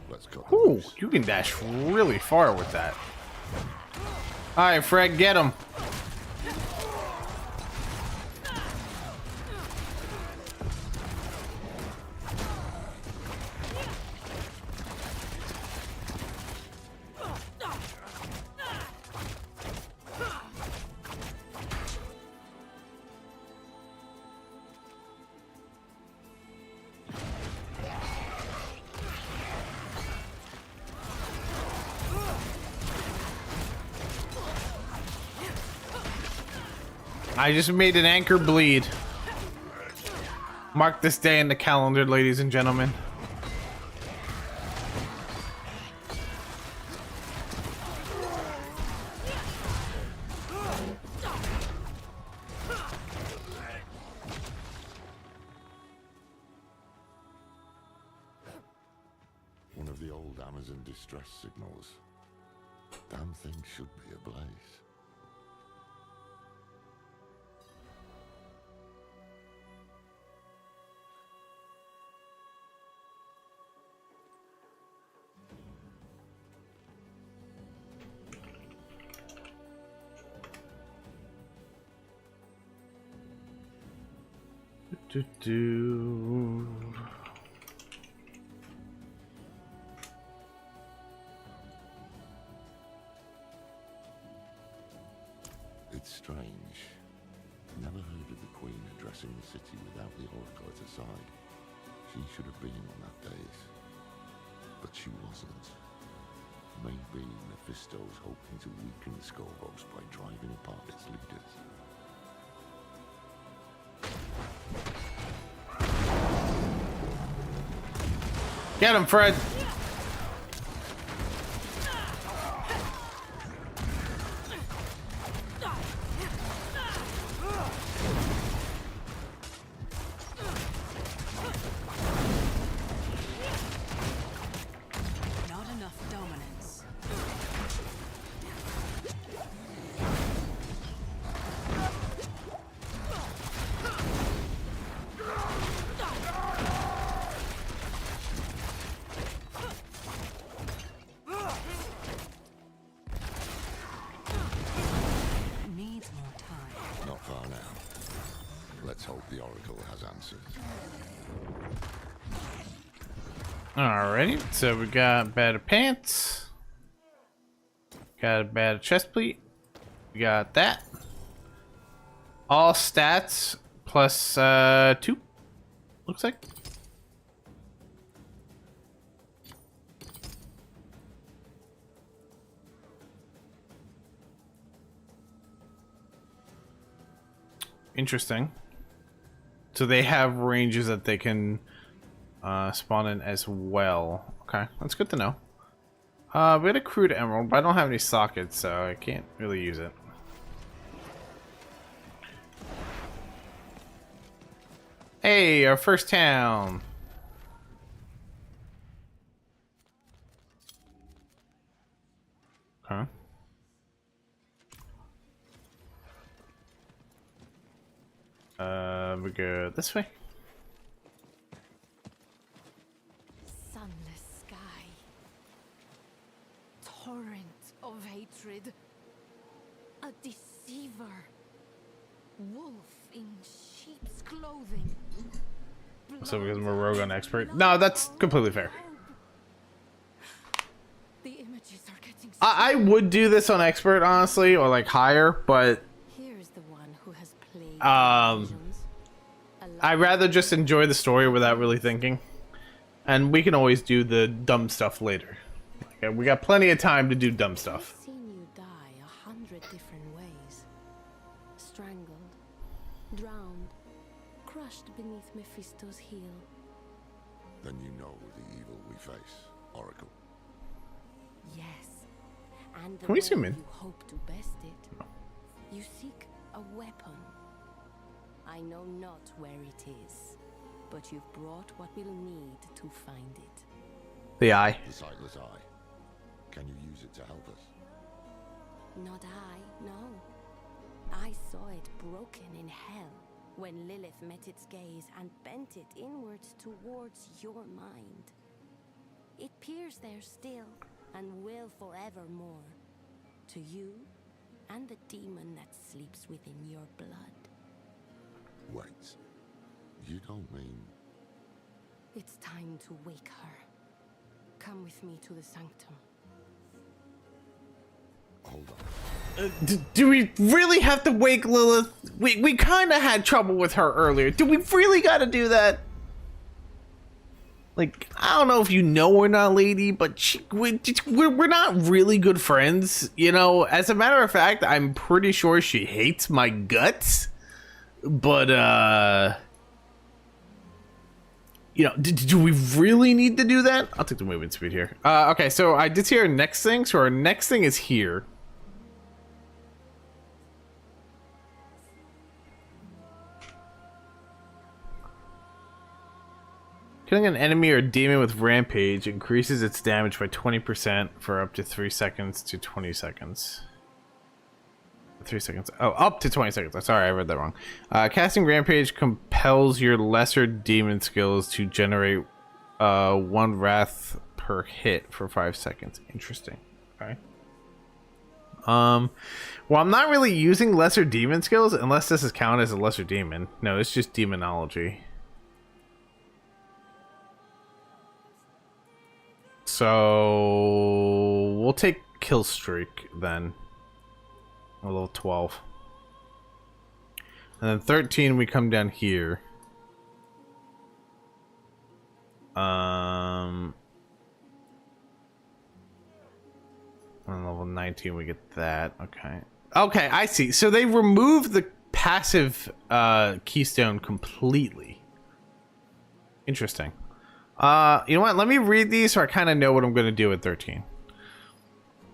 Let's cut them Ooh, loose. you can dash really far with that. Alright, Fred, get him. I just made an anchor bleed. Mark this day in the calendar, ladies and gentlemen. One of the old Amazon distress signals. Damn thing should be ablaze. Do. It's strange. Never heard of the Queen addressing the city without the Oracle at her side. She should have been on that dais. But she wasn't. Maybe Mephisto's hoping to weaken Skorvos by driving apart its leaders. Get him, Fred! Not enough dominance. Needs more time. Not far now. Let's hope the Oracle has answers. Alrighty, so we got better pants. Got a better chest plate. We got that. All stats plus 2. Looks like. Interesting. So they have ranges that they can spawn in as well. Okay, that's good to know. We had a crude emerald, but I don't have any sockets, so I can't really use it. Hey, our first town. Okay. We go this way. Sunless sky. Torrent of hatred. A deceiver. Wolf in sheep's clothing. So because I'm a rogue on expert. No, that's completely fair. The images are getting I would do this on expert, honestly, or like higher, but Here's the one who has played I'd rather just enjoy the story without really thinking. And we can always do the dumb stuff later. Okay, we got plenty of time to do dumb stuff. I've seen you die 100 different ways. Strangled, drowned, crushed beneath Mephisto's heel. Then you know the evil we face, Oracle. Yes, and the Can we way zoom in? you hope to best it. You seek a weapon. I know not where it is, but you've brought what we'll need to find it. The eye. The sightless eye. Can you use it to help us? Not I, no. I saw it broken in hell when Lilith met its gaze and bent it inwards towards your mind. It peers there still and will forevermore. To you and the demon that sleeps within your blood. Wait. You don't mean... It's time to wake her. Come with me to the sanctum. Hold on. Do we really have to wake Lilith? We kind of had trouble with her earlier. Do we really got to do that? Like, I don't know if you know her not, lady, but we're not really good friends. You know, as a matter of fact, I'm pretty sure she hates my guts. But, you know, do we really need to do that? I'll take the movement speed here. Okay, so I did see our next thing. So our next thing is here. Killing an enemy or demon with Rampage increases its damage by 20% for up to 3 seconds to 20 seconds. 3 seconds. Oh, up to 20 seconds. I'm sorry, I read that wrong. Casting Rampage compels your lesser demon skills to generate 1 wrath per hit for 5 seconds. Interesting. Okay. Well, I'm not really using lesser demon skills unless this is counted as a lesser demon. No, it's just demonology. So we'll take kill streak then. A level 12. And then 13 we come down here. On level 19 we get that. Okay. Okay, I see. So they removed the passive keystone completely. Interesting. You know what? Let me read these so I kind of know what I'm going to do at 13.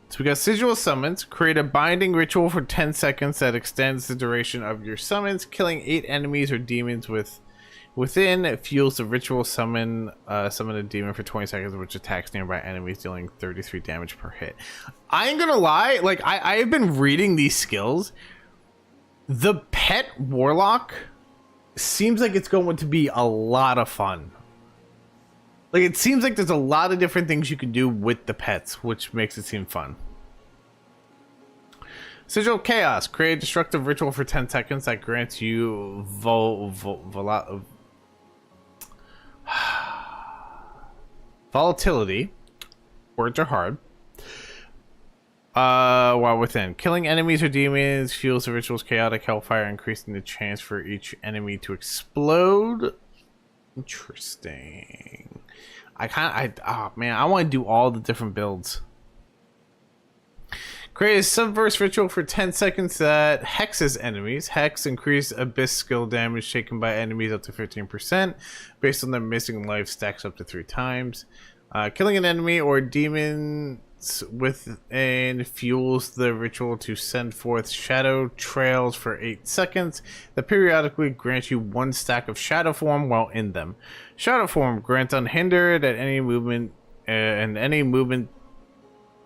So we got Sigil Summons. Create a binding ritual for 10 seconds that extends the duration of your summons. Killing 8 enemies or demons within it fuels the ritual summon a demon for 20 seconds, which attacks nearby enemies, dealing 33 damage per hit. I ain't gonna lie, like I have been reading these skills. The pet Warlock seems like it's going to be a lot of fun. Like, it seems like there's a lot of different things you can do with the pets, which makes it seem fun. Sigil Chaos. Create a destructive ritual for 10 seconds that grants you volatility. Words are hard. While within. Killing enemies or demons fuels the ritual's chaotic hellfire, increasing the chance for each enemy to explode. Interesting. Oh man, I want to do all the different builds. Create a subverse ritual for 10 seconds that hexes enemies. Hex increase abyss skill damage taken by enemies up to 15%. Based on their missing life, stacks up to 3 times. Killing an enemy or demons within fuels the ritual to send forth shadow trails for 8 seconds that periodically grant you 1 stack of shadow form while in them. Shadow form grants unhindered at any movement, and any movement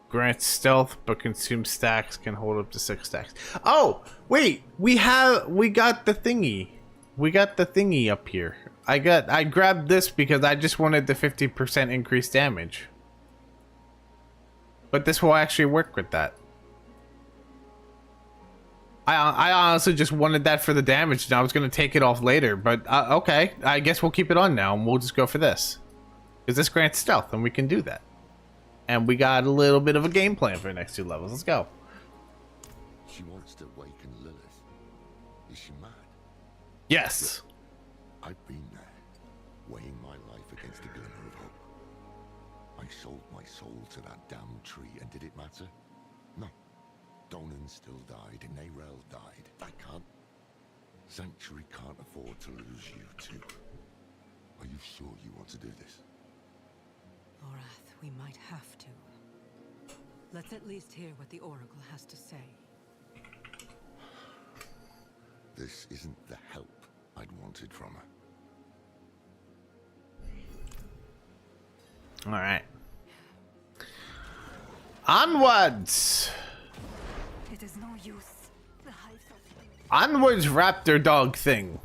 grants stealth, but consumes stacks, can hold up to 6 stacks. Oh, wait, we got the thingy. We got the thingy up here. I grabbed this because I just wanted the 50% increased damage. But this will actually work with that. I honestly just wanted that for the damage, and I was going to take it off later. But okay, I guess we'll keep it on now, and we'll just go for this. Because this grants stealth, and we can do that. And we got a little bit of a game plan for the next 2 levels. Let's go. She wants to waken Lilith. Is she mad? Yes. I've been there, weighing my life against a glimmer of hope. I sold my soul to that damned tree, and did it matter? No. Donan still died, and Neyrel died. Sanctuary can't afford to lose you too. Are you sure you want to do this? Lorath, we might have to. Let's at least hear what the Oracle has to say. This isn't the help I'd wanted from her. Alright. Onwards! It is no use. The hives are... Onwards, raptor dog thing.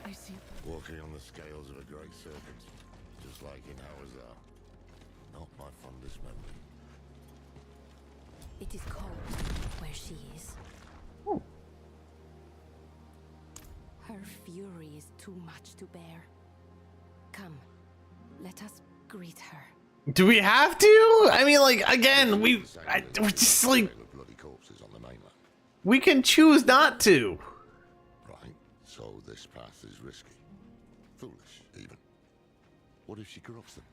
I see. Walking on the scales of a great serpent, just like in Hawazar. Not my fondest memory. It is cold where she is. Ooh. Her fury is too much to bear. Come, let us greet her. Do we have to? I mean, like, again, we're just like... bloody corpses on the mainland. We can choose not to. Right, so this path is risky. Foolish, even. What if she corrupts them?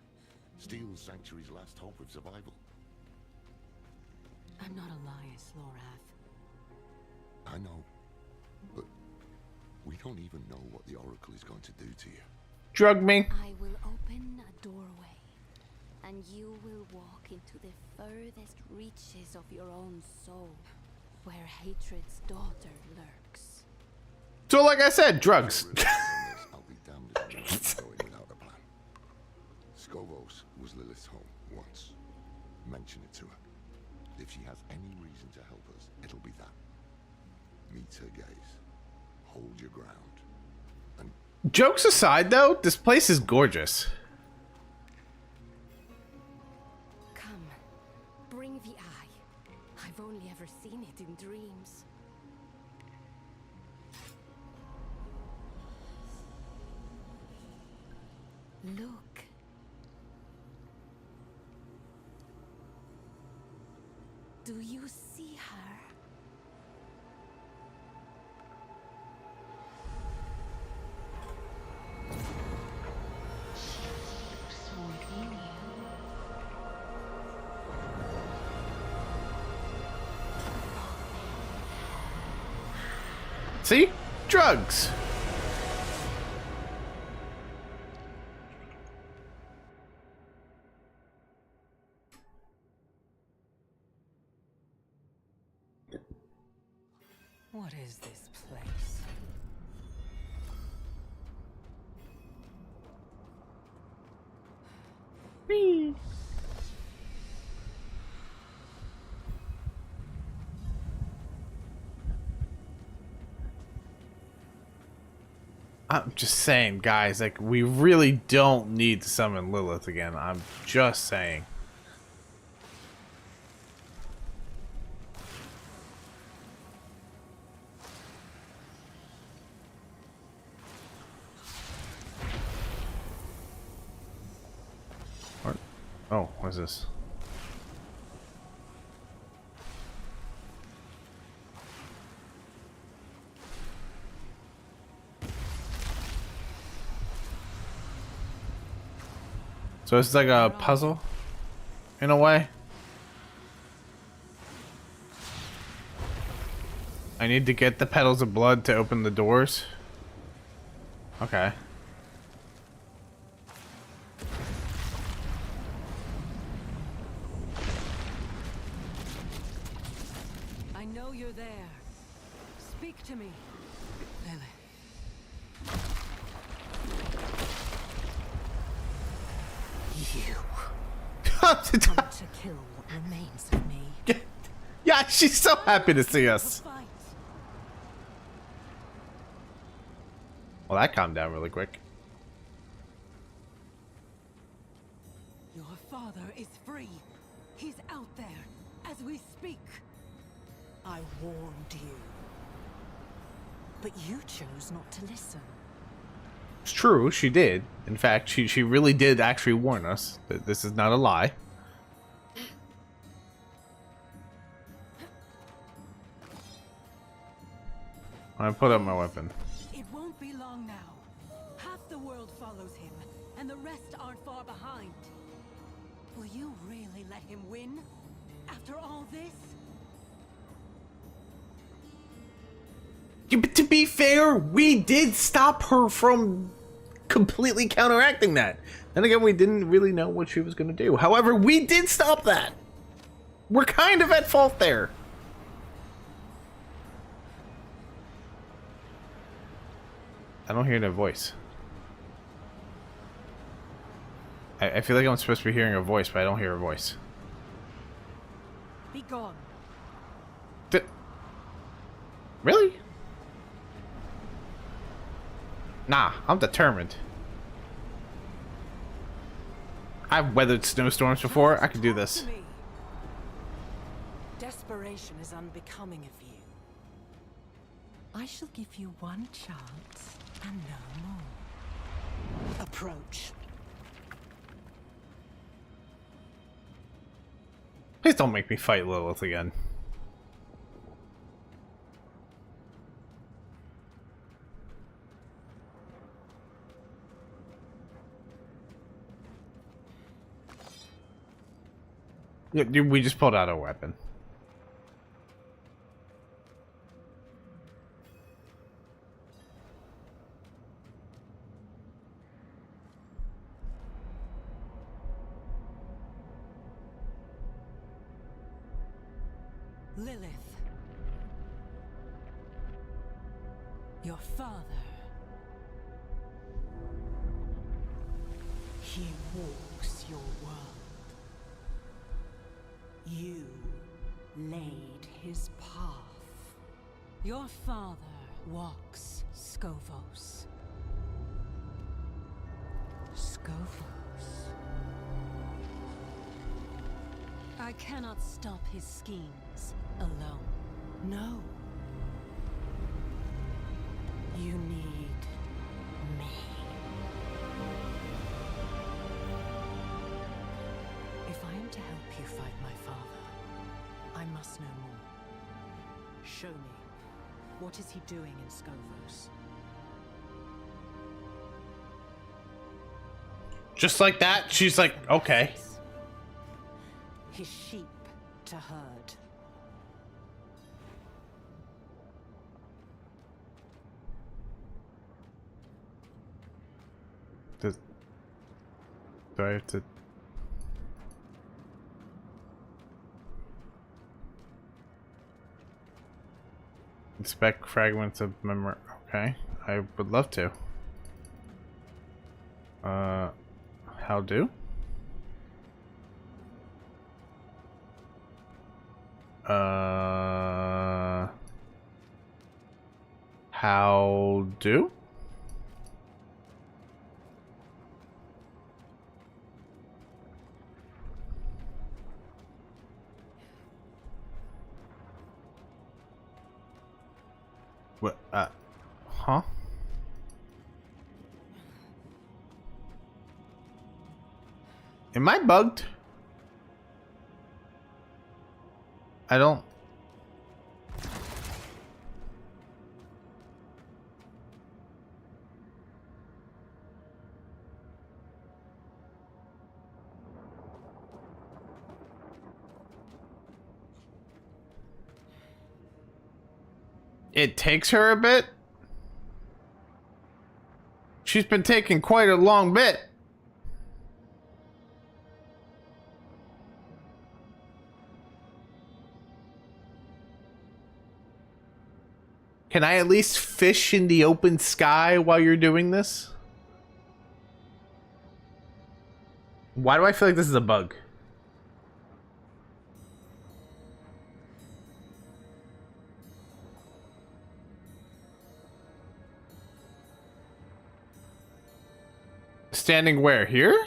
Steals Sanctuary's last hope of survival? I'm not a Elias, Lorath. I know, but we don't even know what the Oracle is going to do to you. Drug me. I will open a doorway, and you will walk into the furthest reaches of your own soul, where hatred's daughter lurks. So, like I said, drugs. I'll be damned if I'm going without a plan. Skovos was Lilith's home once. Mention it to her. If she has any reason to help us, it'll be that. Meet her gaze. Hold your ground. And Jokes aside, though, this place is gorgeous. Come, bring the eye. I've only ever seen it in dreams. Look. Do you see her? See? Drugs. What is this place? I'm just saying, guys, like, we really don't need to summon Lilith again. I'm just saying. Oh, what is this? So it's like a puzzle, in a way. I need to get the petals of blood to open the doors. Okay. I know you're there. Speak to me. Lily. You come to kill what remains of me. Yeah, she's so happy to see us. Well, that calmed down really quick. Your father is free. He's out there as we speak. I warned you. But you chose not to listen. It's true, she did. In fact, she really did actually warn us that this is not a lie. I put up my weapon. It won't be long now. Half the world follows him, and the rest aren't far behind. Will you really let him win? After all this? Yeah, but to be fair, we did stop her from completely counteracting that. Then again, we didn't really know what she was going to do. However, we did stop that. We're kind of at fault there. I don't hear no voice. I feel like I'm supposed to be hearing a voice, but I don't hear a voice. Be gone. Really? Nah, I'm determined. I've weathered snowstorms before. I can do this. Desperation is unbecoming of you. I shall give you one chance and no more. Approach. Please don't make me fight Lilith again. Yeah, we just pulled out a weapon. Lilith. Your father. He walks your world. You laid his path. Your father walks Skovos. Scovos. I cannot stop his schemes alone. No. You need me. If I am to help you fight my father, I must know more. Show me. What is he doing in Scovos? Just like that, she's like, okay. His sheep to herd. Do I have to... Inspect fragments of memory. Okay, I would love to. How do? How do? What? Huh? Am I bugged? I don't... It takes her a bit? She's been taking quite a long bit. Can I at least fish in the open sky while you're doing this? Why do I feel like this is a bug? Standing where? Here?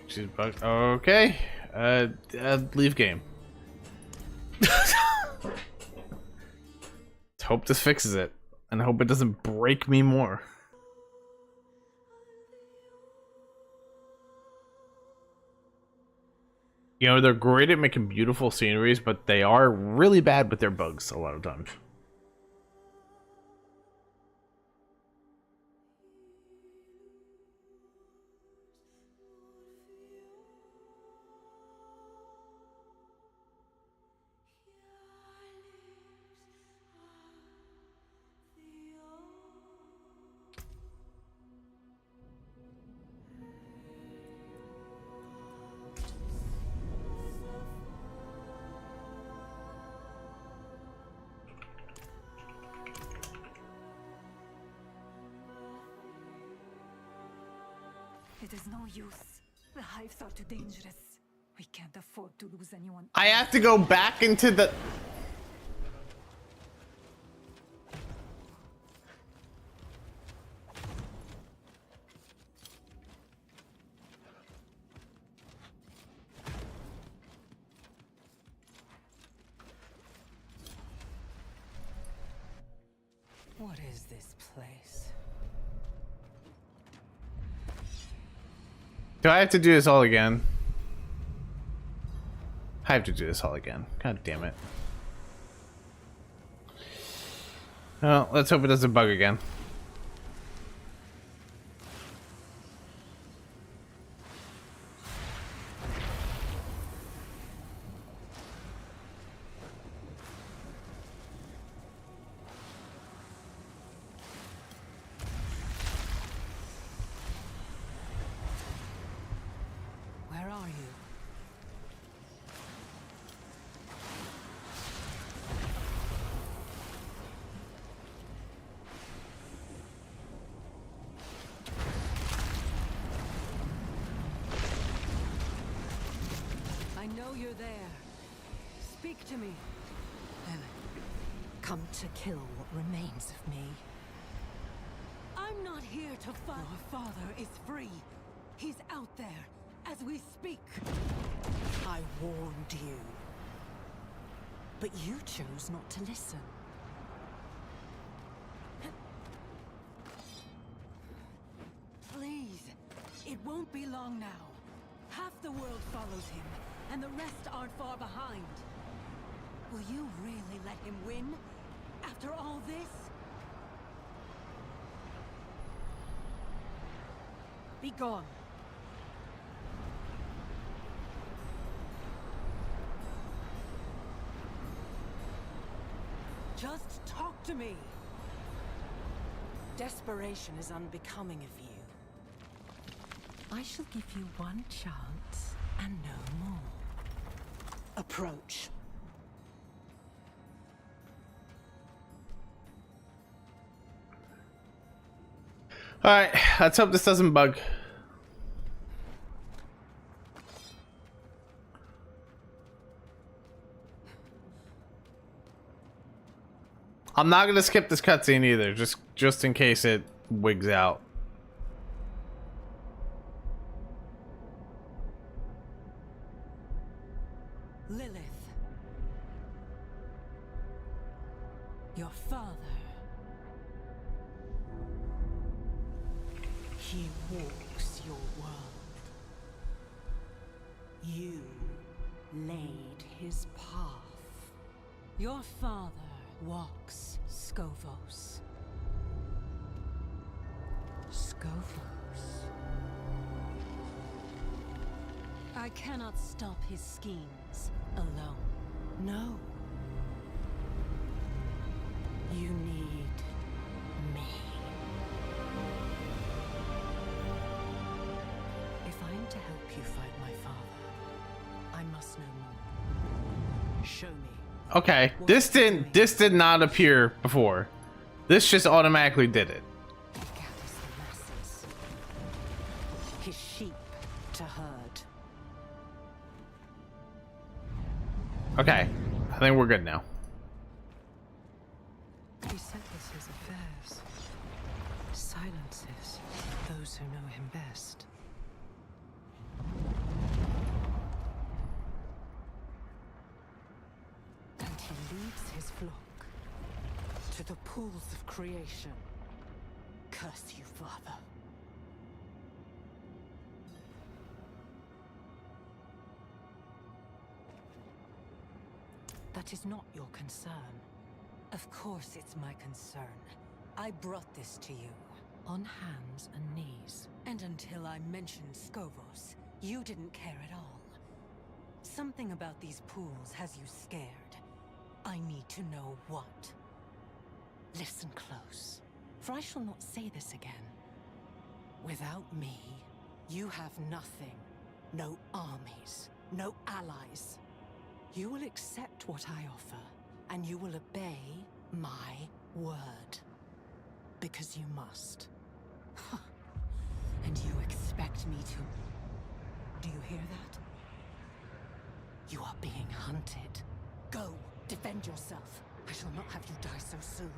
She's bugged. Okay. Leave game. Hope this fixes it. And I hope it doesn't break me more. You know, they're great at making beautiful sceneries, but they are really bad with their bugs a lot of times. It is no use. The hives are too dangerous. We can't afford to lose anyone. I have to go back into the... What is this place? Do I have to do this all again? I have to do this all again. God damn it. Well, let's hope it doesn't bug again. Where are you? know you're there. Speak to me. Come to kill what remains of me. I'm not here to fight. Your father is free. He's out there, as we speak. I warned you. But you chose not to listen. Please, it won't be long now. Half the world follows him, and the rest aren't far behind. Will you really let him win? After all this? Be gone. Just talk to me. Desperation is unbecoming of you. I shall give you one chance and no more. Approach. Alright, let's hope this doesn't bug. I'm not gonna skip this cutscene either, just in case it wigs out. Lilith. Your father. He walks your world. You laid his path. Your father walks Skovos. Skovos. I cannot stop his schemes alone. No. You need me. If I am to help you fight my father, I must know more. Show me. Okay, this did not appear before. This just automatically did it. He gathers the masses. His sheep to herd. Okay, I think we're good now. He settles his affairs. Silences those who know him best. And he leads his flock to the pools of creation. Curse you, Father. That is not your concern. Of course it's my concern. I brought this to you. On hands and knees. And until I mentioned Skovos, you didn't care at all. Something about these pools has you scared. I need to know what. Listen close, for I shall not say this again. Without me, you have nothing. No armies, no allies. You will accept what I offer, and you will obey my word. Because you must. And you expect me to... Do you hear that? You are being hunted. Go, defend yourself. I shall not have you die so soon.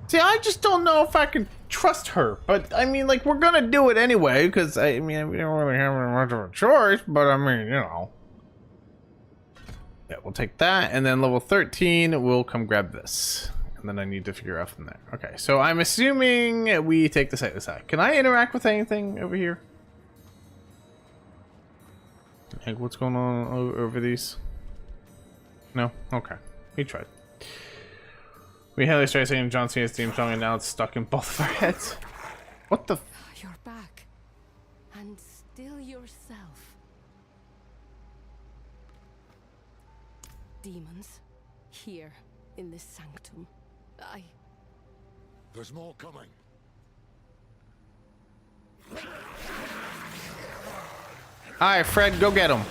See, I just don't know if I can trust her, but I mean, like, we're gonna do it anyway, because I mean, we don't really have much of a choice, but I mean, you know. Yeah, we'll take that, and then level 13, we'll come grab this. And then I need to figure out from there. Okay, so I'm assuming we take the side to the side. Can I interact with anything over here? Like, what's going on over these? No? Okay. We tried. We highly started saying John Cena's theme song, and now it's stuck in both of our heads. What the? You're back. And still yourself. Demons. Here, in this sanctum. There's more coming. Alright, Fred, go get him.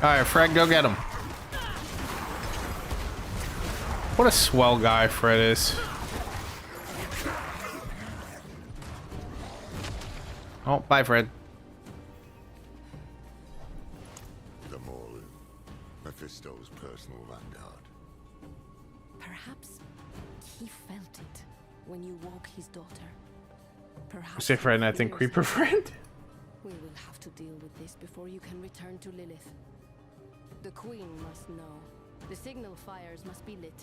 Alright, Fred, go get him. What a swell guy Fred is. Oh, bye, Fred. The Morlu, Mephisto's personal vanguard. Perhaps he felt it when you woke his daughter. Perhaps You say Fred and I think Creeper Friend? we will have to deal with this before you can return to Lilith. The Queen must know. The signal fires must be lit.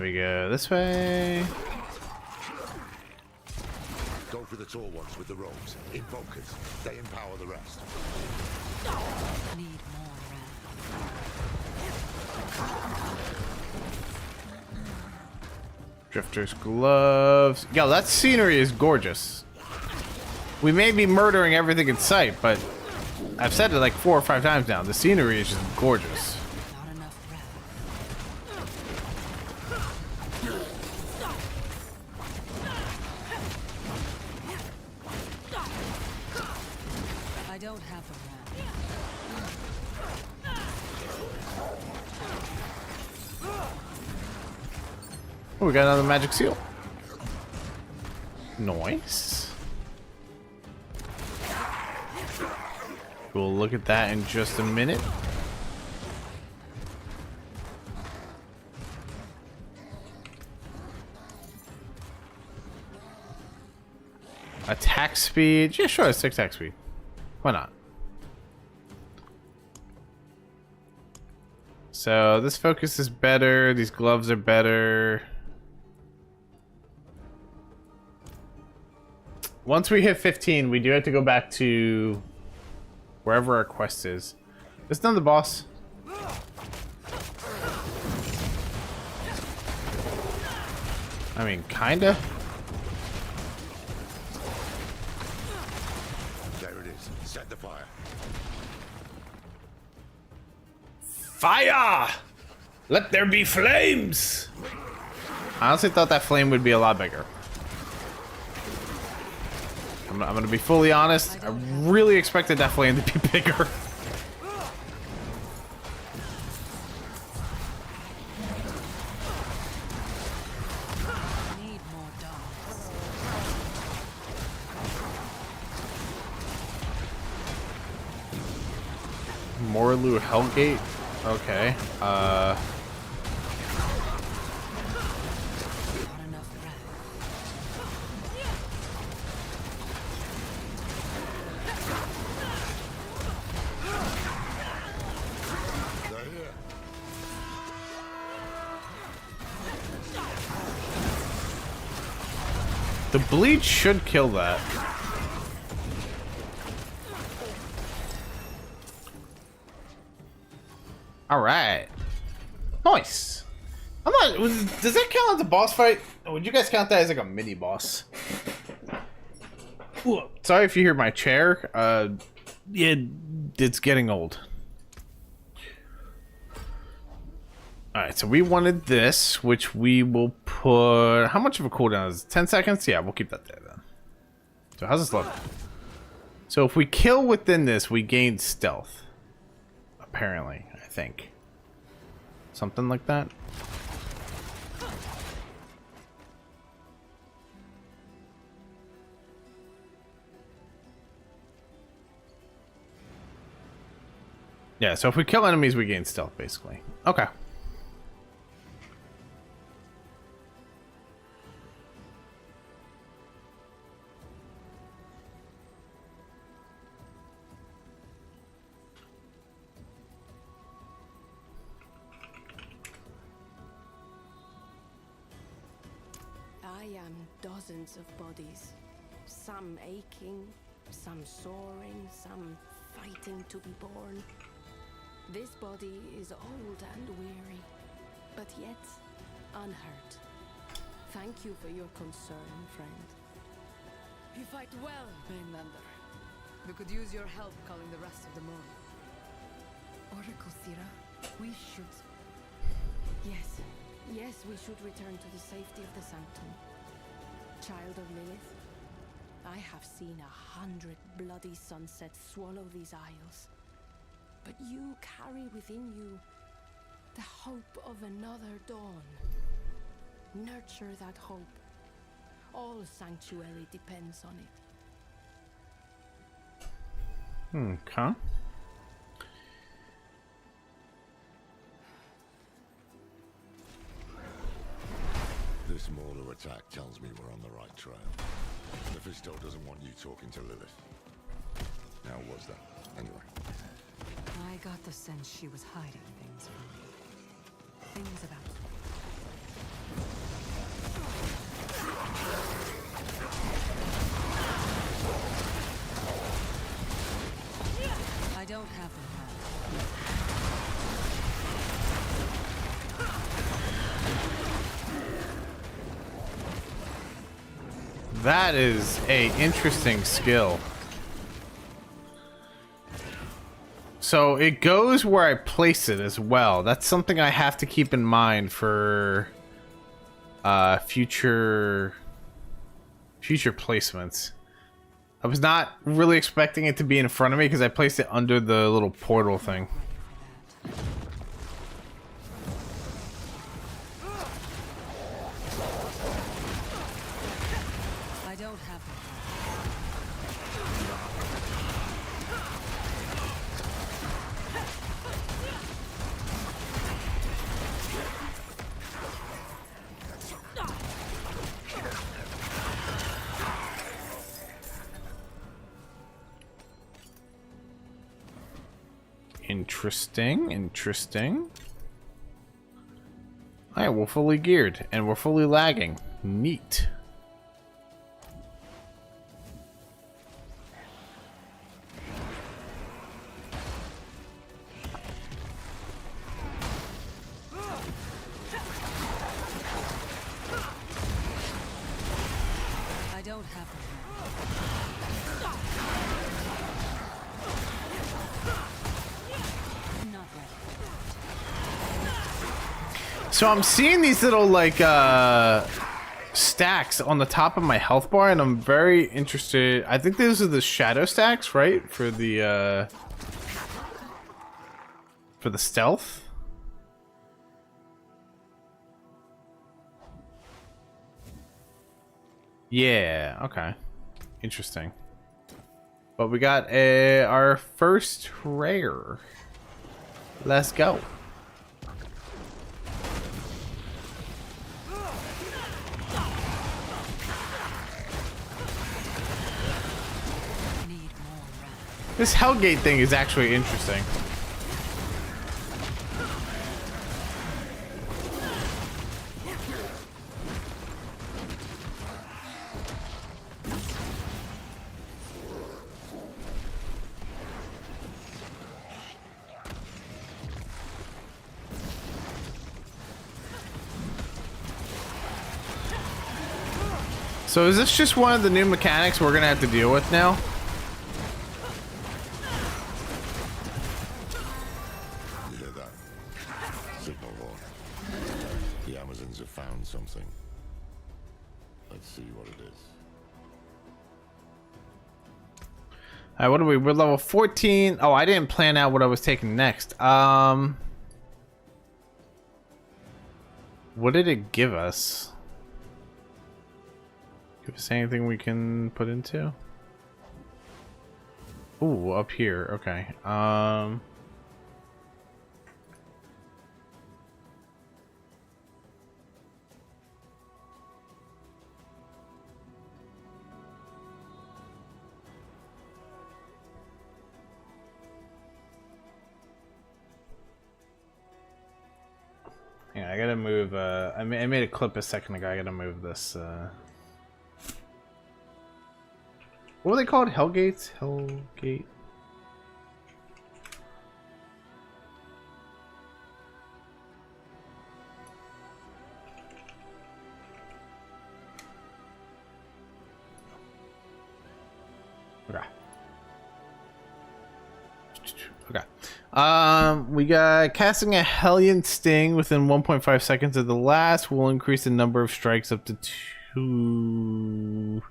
We go this way. Go for the tall ones with the robes. Invokers. They empower the rest. Need more Drifter's gloves. Yo, that scenery is gorgeous. We may be murdering everything in sight, but I've said it like 4 or 5 times now. The scenery is just gorgeous. I don't have a Oh, we got another magic seal. Nice. We'll look at that in just a minute. Attack speed. Yeah, sure, it's attack speed. Why not? So this focus is better. These gloves are better. Once we hit 15, we do have to go back to wherever our quest is. It's not the boss. I mean, kinda. There it is. Set the fire. Fire! Let there be flames! I honestly thought that flame would be a lot bigger. I'm gonna be fully honest. I really expected that flame to be bigger. need more dogs. Morlu Hellgate? Okay. The bleach should kill that. All right. Nice. I'm not. Does that count as a boss fight? Or would you guys count that as like a mini boss? Ooh, sorry if you hear my chair. Yeah, it's getting old. All right, so we wanted this, which we will put. How much of a cooldown is it? 10 seconds? Yeah, we'll keep that there then. So how's this look? So if we kill within this, we gain stealth. Apparently, I think. Something like that. Yeah, so if we kill enemies, we gain stealth, basically. Okay. I am dozens of bodies. Some aching, some soaring, some fighting to be born. This body is old and weary, but yet unhurt. Thank you for your concern, friend. You fight well, Mainlander. We could use your help calling the rest of them on. Oracle Sira, we should... Yes, yes, we should return to the safety of the Sanctum. Child of Lilith, I have seen 100 bloody sunsets swallow these isles. But you carry within you the hope of another dawn. Nurture that hope. All sanctuary depends on it. Okay. This Mauler attack tells me we're on the right trail. Mephisto doesn't want you talking to Lilith. How was that, anyway? I got the sense she was hiding things from me. Things about... I don't have them now. That is a interesting skill. So it goes where I place it as well. That's something I have to keep in mind for future placements. I was not really expecting it to be in front of me because I placed it under the little portal thing. I don't have them. Interesting, interesting. Alright, we're fully geared and we're fully lagging. Neat. I don't have them. Not ready. So I'm seeing these little like stacks on the top of my health bar and I'm very interested. I think those are the shadow stacks, right? For the stealth. Yeah, okay. Interesting. But we got our first rare. Let's go. This Hellgate thing is actually interesting. So is this just one of the new mechanics we're gonna have to deal with now? You hear that? Signal horn. The Amazons have found something. Let's see what it is. Alright, what are we? We're level 14. Oh, I didn't plan out what I was taking next. What did it give us? Give us anything we can put into? Ooh, up here. Okay. Yeah, I gotta move. I made a clip a second ago. I gotta move this. What were they called? Hellgates? Hellgate? Okay. Okay. We got casting a Hellion Sting within 1.5 seconds of the last will increase the number of strikes up to 2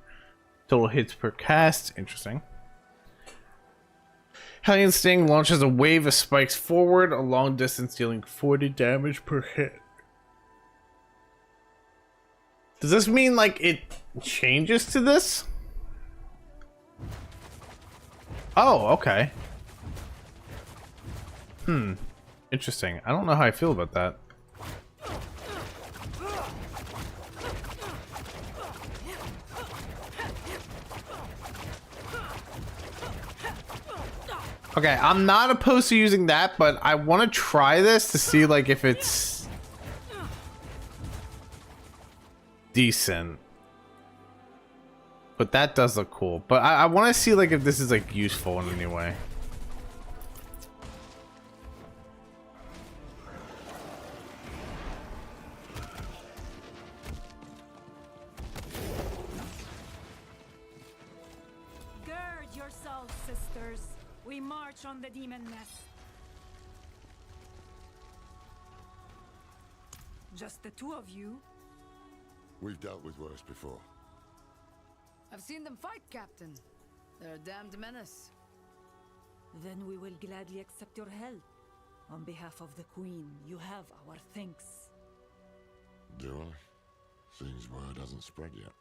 total hits per cast. Interesting. Hellion Sting launches a wave of spikes forward a long distance, dealing 40 damage per hit. Does this mean like it changes to this? Oh, okay. Interesting. I don't know how I feel about that. Okay, I'm not opposed to using that, but I want to try this to see like if it's decent. But that does look cool. But I want to see like if this is like useful in any way. Gird yourselves, sisters. We march on the demon nest. Just the two of you? We've dealt with worse before. I've seen them fight, Captain. They're a damned menace. Then we will gladly accept your help. On behalf of the Queen, you have our thanks. Do I? Seems word hasn't spread yet.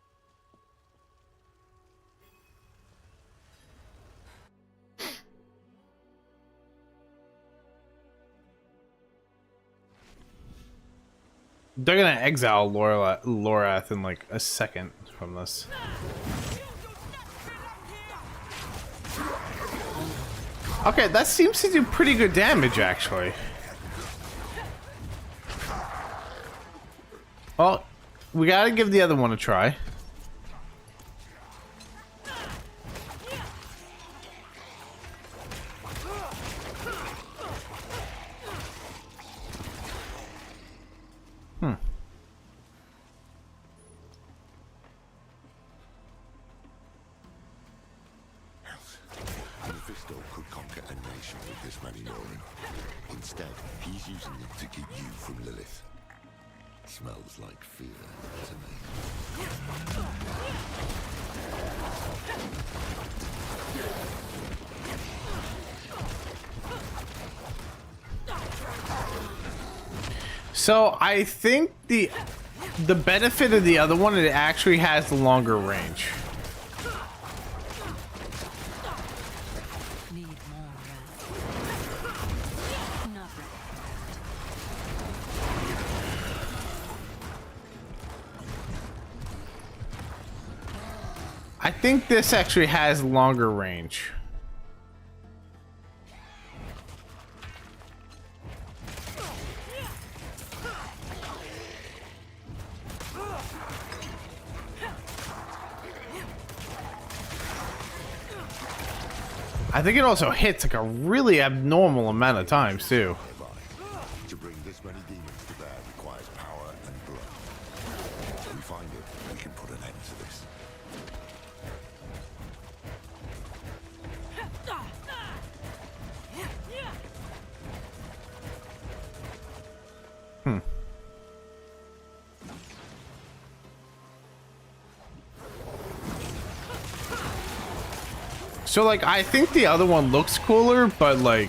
They're gonna exile Lorath in like a second from this. Okay, that seems to do pretty good damage, actually. Well, we gotta give the other one a try. Mephisto could conquer a nation with this many Norin. Instead, he's using them to keep you from Lilith. Smells like fear to me. So I think the benefit of the other one, it actually has the longer range. I think this actually has longer range. I think it also hits like a really abnormal amount of times too. To bring this many demons to bear requires power and blood. If we find it, we can put an end to this. So like I think the other one looks cooler, but like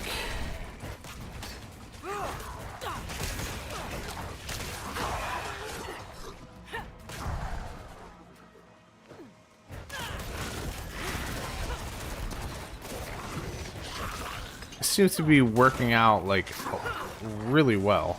it seems to be working out like really well.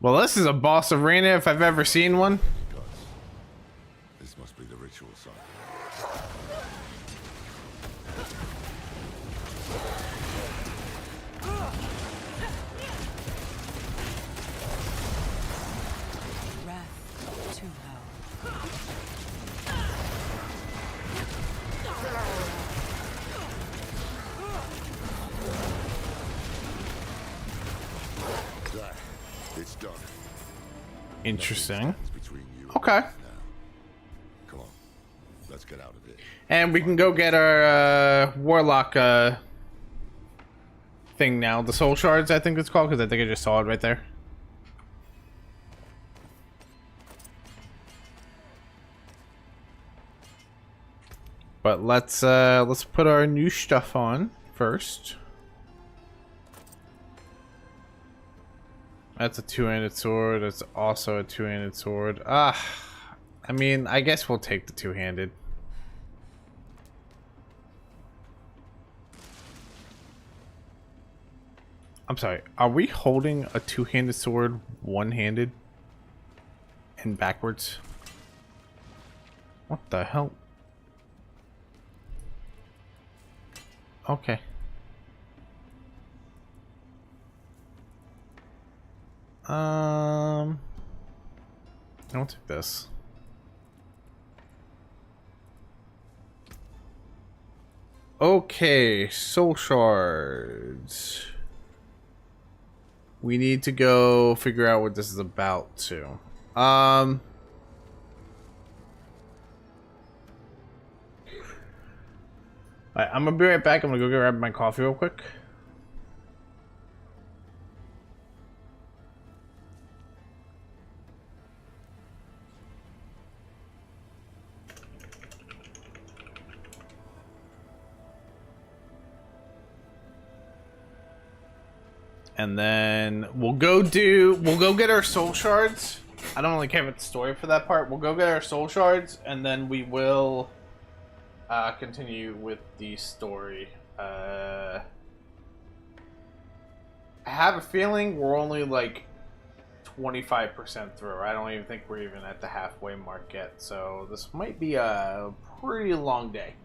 Well, this is a boss arena if I've ever seen one. This must be the ritual site. It's done. Interesting. Between you Okay. Come on. Let's get out of here. And we can go get our Warlock thing now. The Soul Shards, I think it's called, because I think I just saw it right there. But let's put our new stuff on first. That's a two-handed sword. That's also a two-handed sword. I mean, I guess we'll take the two-handed. I'm sorry. Are we holding a two-handed sword one-handed and backwards? What the hell? Okay. I'll take this. Okay, soul shards. We need to go figure out what this is about too. Alright, I'm gonna be right back. I'm gonna go grab my coffee real quick. And then we'll go get our soul shards. I don't really care about the story for that part. We'll go get our soul shards, and then we will continue with the story. I have a feeling we're only like 25% through. I don't even think we're even at the halfway mark yet. So this might be a pretty long day.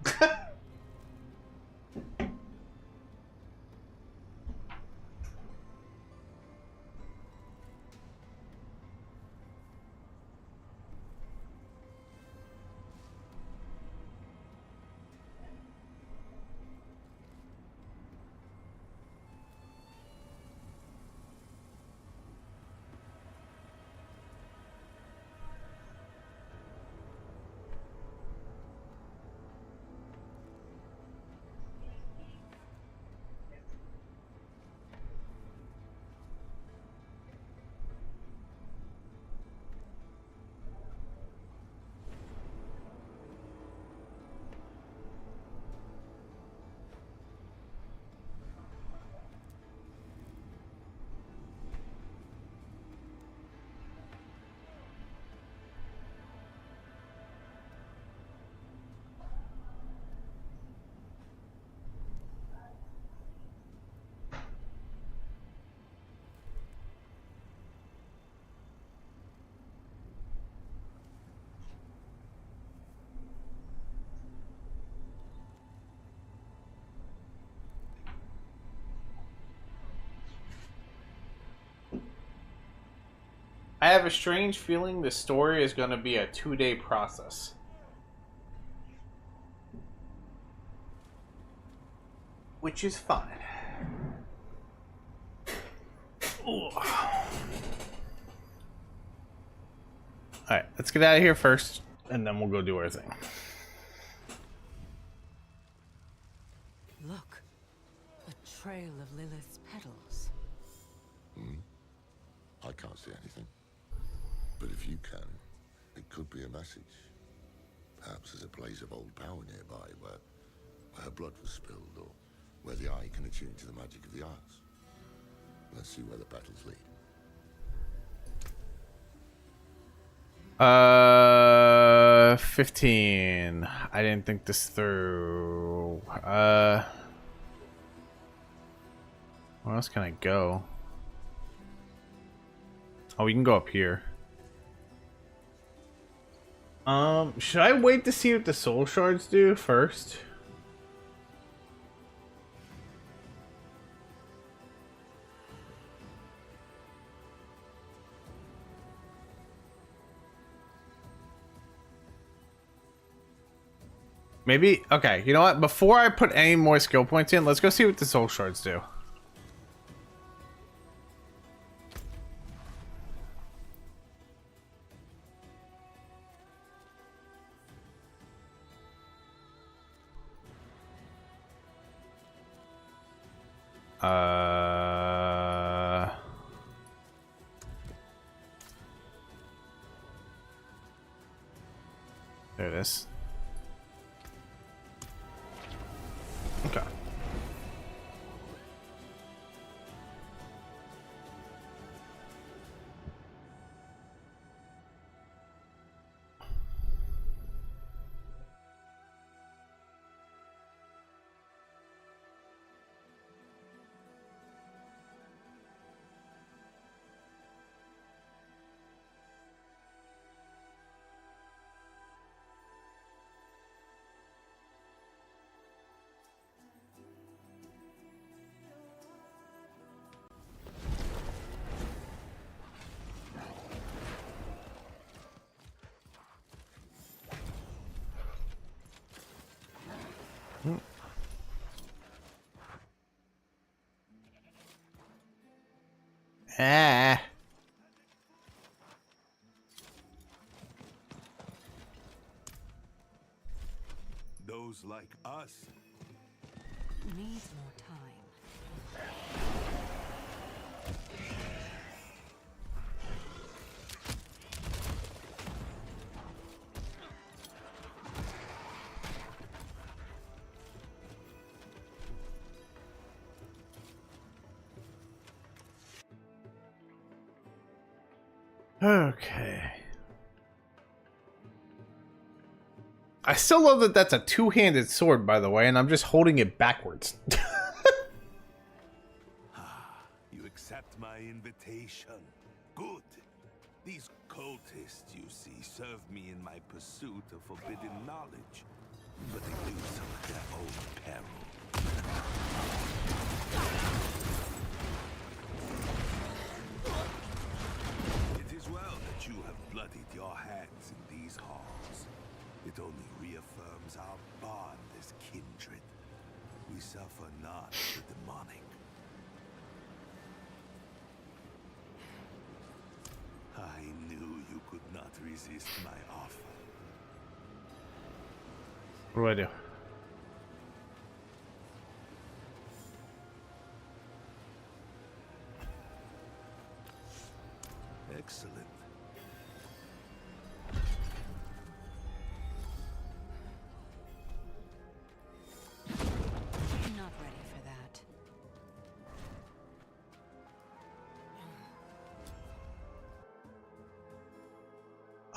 I have a strange feeling this story is going to be a 2-day process. Which is fine. Alright, let's get out of here first, and then we'll go do our thing. Look, a trail of Lilith's petals. I can't see anything. But if you can, it could be a message. Perhaps there's a place of old power nearby where her blood was spilled, or where the eye can attune to the magic of the arts. Let's see where the battles lead. 15. I didn't think this through. Where else can I go? Oh, we can go up here. Should I wait to see what the soul shards do first? Maybe, okay, you know what? Before I put any more skill points in, let's go see what the soul shards do. There it is. Okay. Ah. Those like us Needs more time. Okay. I still love that that's a two-handed sword, by the way, and I'm just holding it backwards. You accept my invitation. Good. These cultists, you see, serve me in my pursuit of forbidden knowledge. But they do so at their own peril. It is well that you have bloodied your hands in these halls. It only reaffirms our bond as kindred. We suffer not the demonic. I knew you could not resist my offer. What do I do? Excellent. Not ready for that.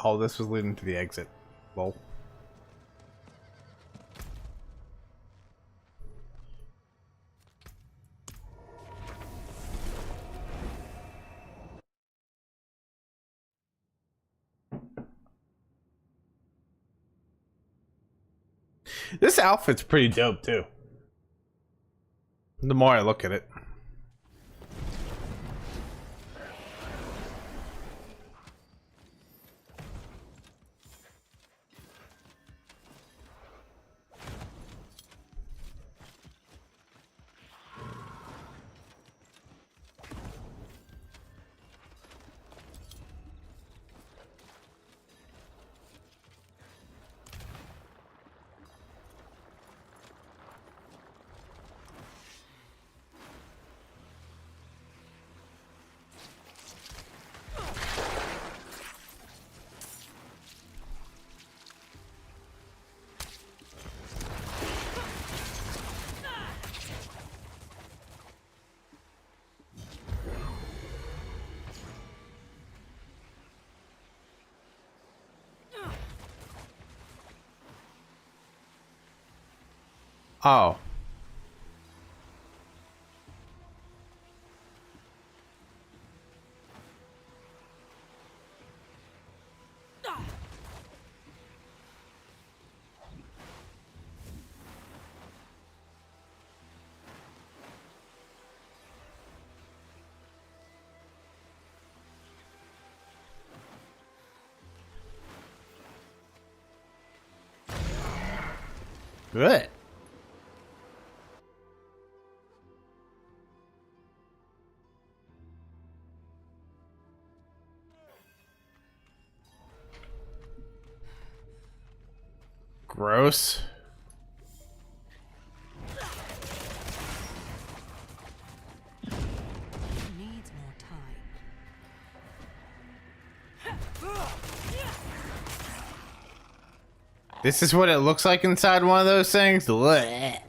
Oh, this was leading to the exit. Lol. This outfit's pretty dope too. The more I look at it. Oh. Good. Gross. This is what it looks like inside one of those things. Blech.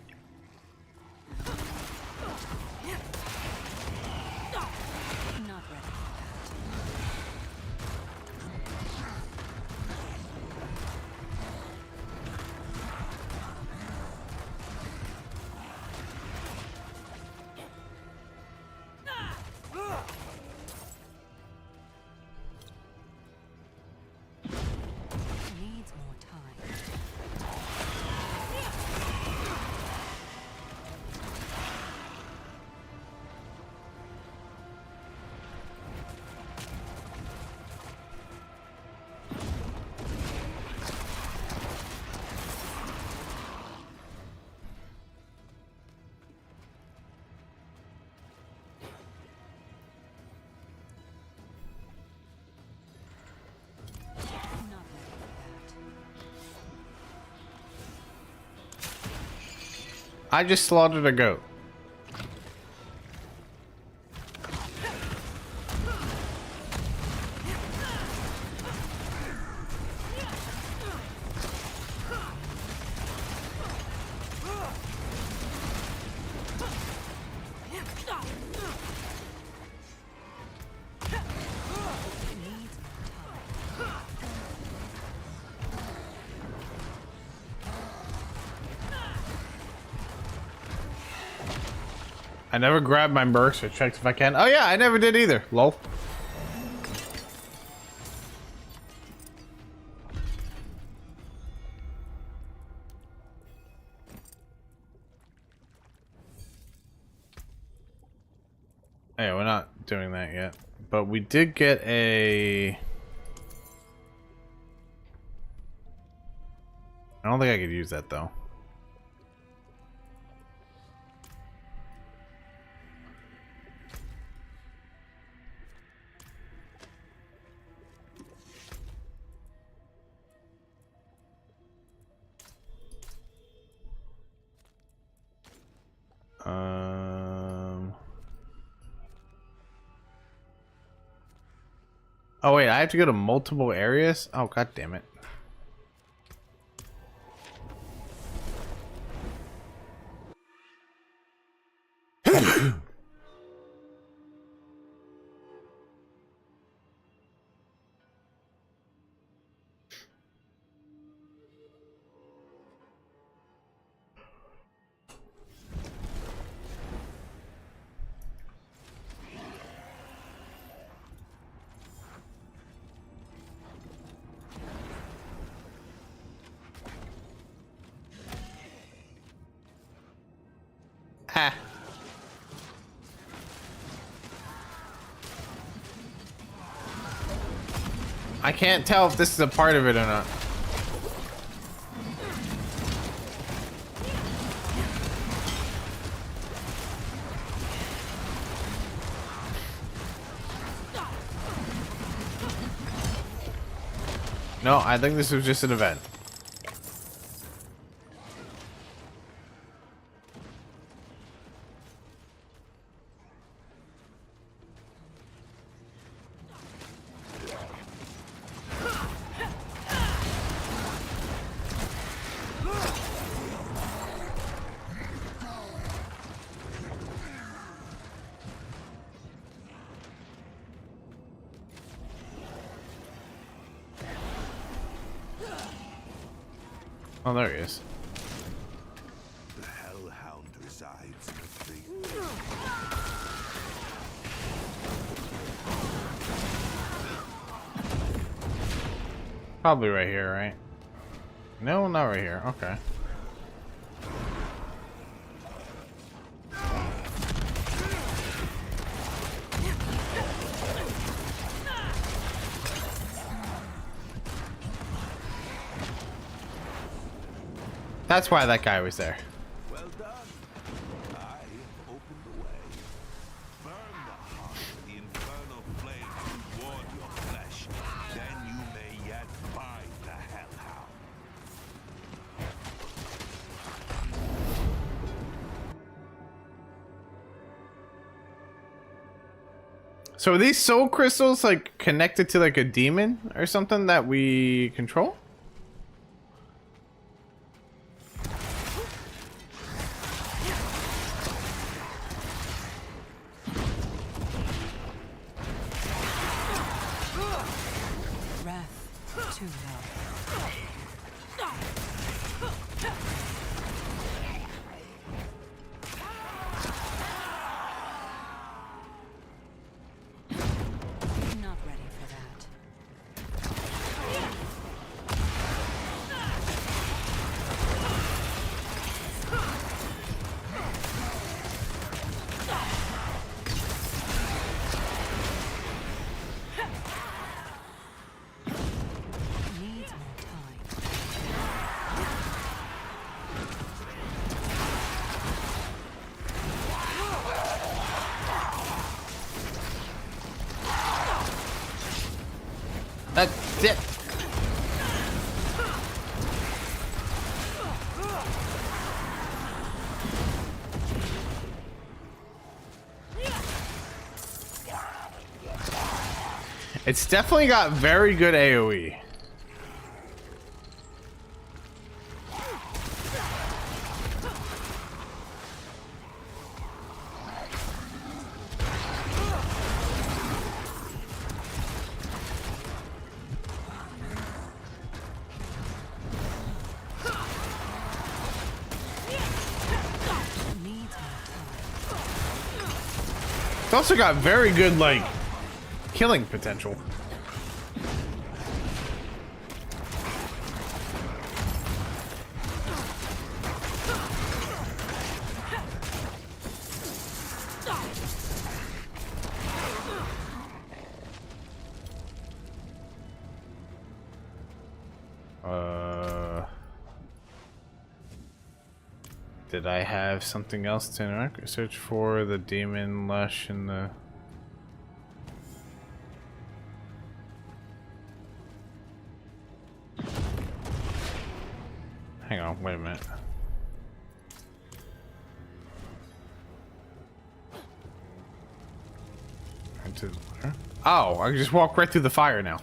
I just slaughtered a goat. I never grabbed my burst or checked if I can. Oh yeah, I never did either. Lol. Hey, we're not doing that yet. But we did get a... I don't think I could use that though. Oh wait, I have to go to multiple areas? Oh god damn it. Ha. I can't tell if this is a part of it or not. No, I think this was just an event. Oh, there he is. The Hellhound resides with the... Probably right here, right? No, not right here. Okay. That's why that guy was there. Well done. I opened the way. Burn the heart of the infernal flame toward your flesh. Then you may yet find the Hellhound. So are these soul crystals like connected to like a demon or something that we control? Wrath too low. Not ready for that. Needs more time. That's it. It's definitely got very good AoE. It's also got very good, like, killing potential. Did I have something else to interact? Search for the demon lush in the... Hang on, wait a minute. Into the fire? Oh, I can just walk right through the fire now.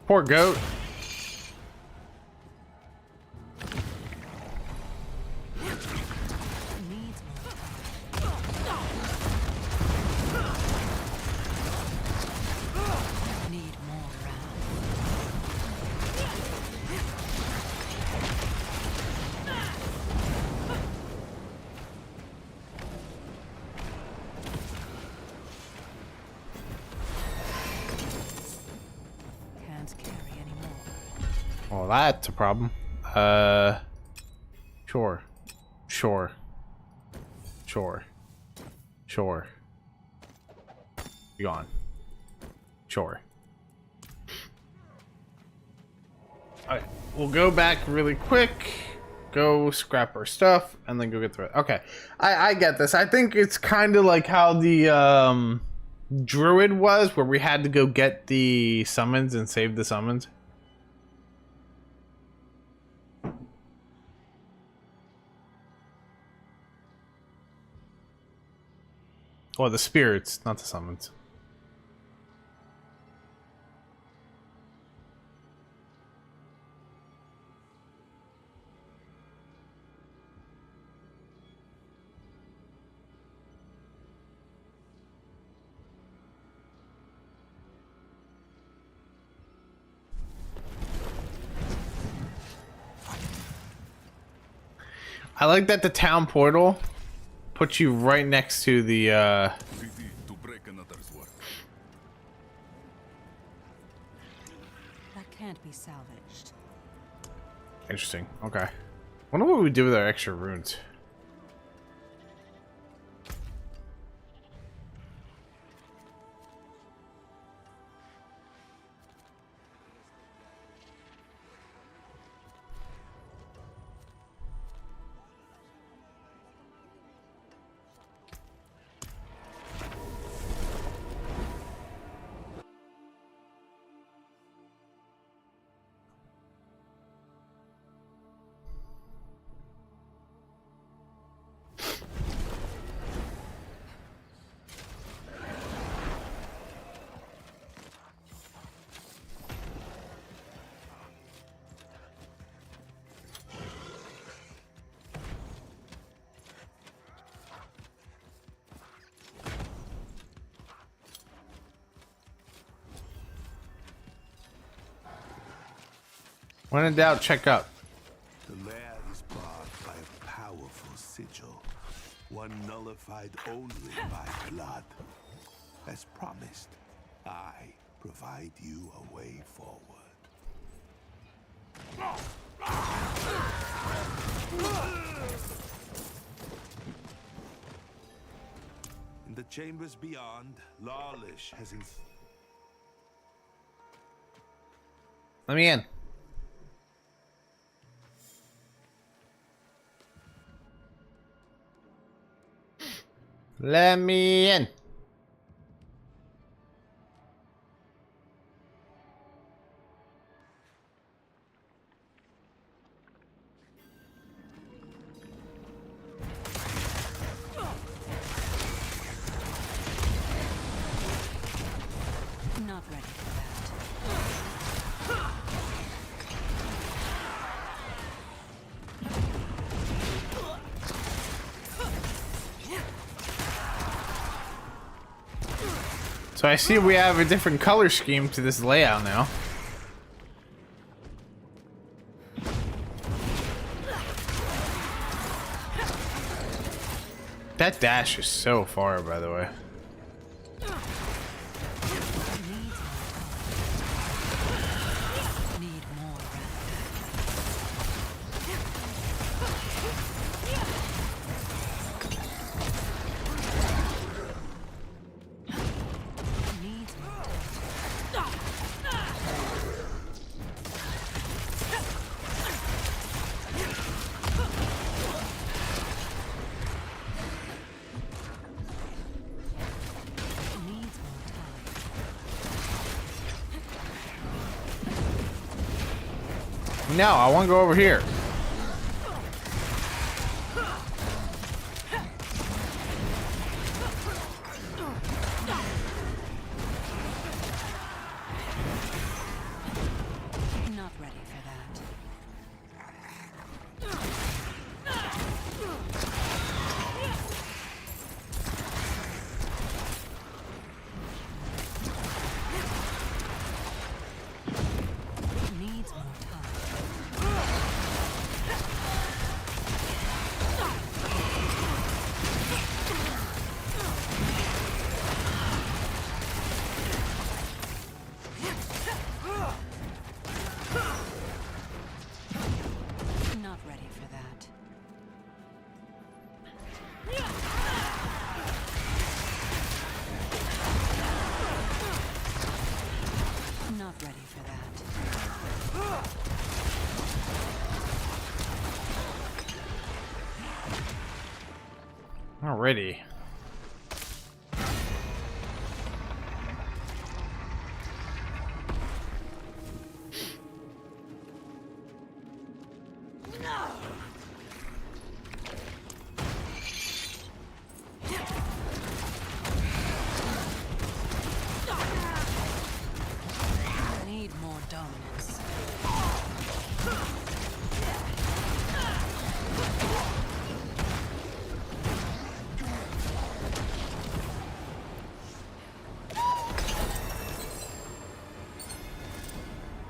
Poor goat. Well, that's a problem. Sure. Sure. Sure. Sure. Be gone. Sure. Alright, we'll go back really quick, go scrap our stuff, and then go get the... Okay, I get this. I think it's kind of like how the druid was, where we had to go get the summons and save the summons. Well, the spirits, not the summons. I like that the town portal puts you right next to the To break another's work. That can't be salvaged. Interesting. Okay. Wonder what we do with our extra runes. When in doubt, check up. The lair is barred by a powerful sigil, one nullified only by blood. As promised, I provide you a way forward. In the chambers beyond, Lawlish has Let me in. Let me in. Not ready for that. So I see we have a different color scheme to this layout now. That dash is so far, by the way. No, I want to go over here. Not ready for that. Needs more time. Not ready for that. Not ready for that. Alrighty. Need more dominance.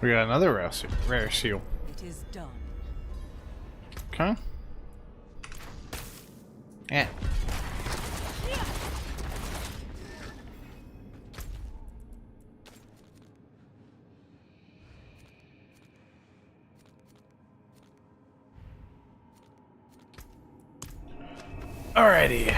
We got another rare seal. It is done. Okay. Yeah. Alrighty.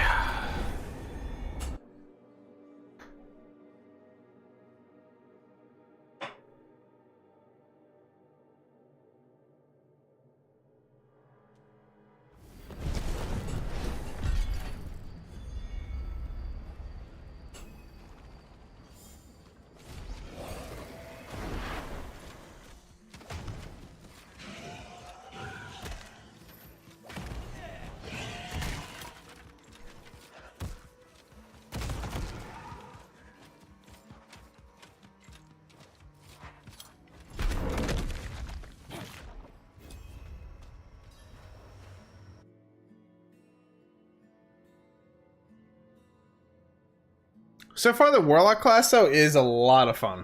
So far, the Warlock class, though, is a lot of fun.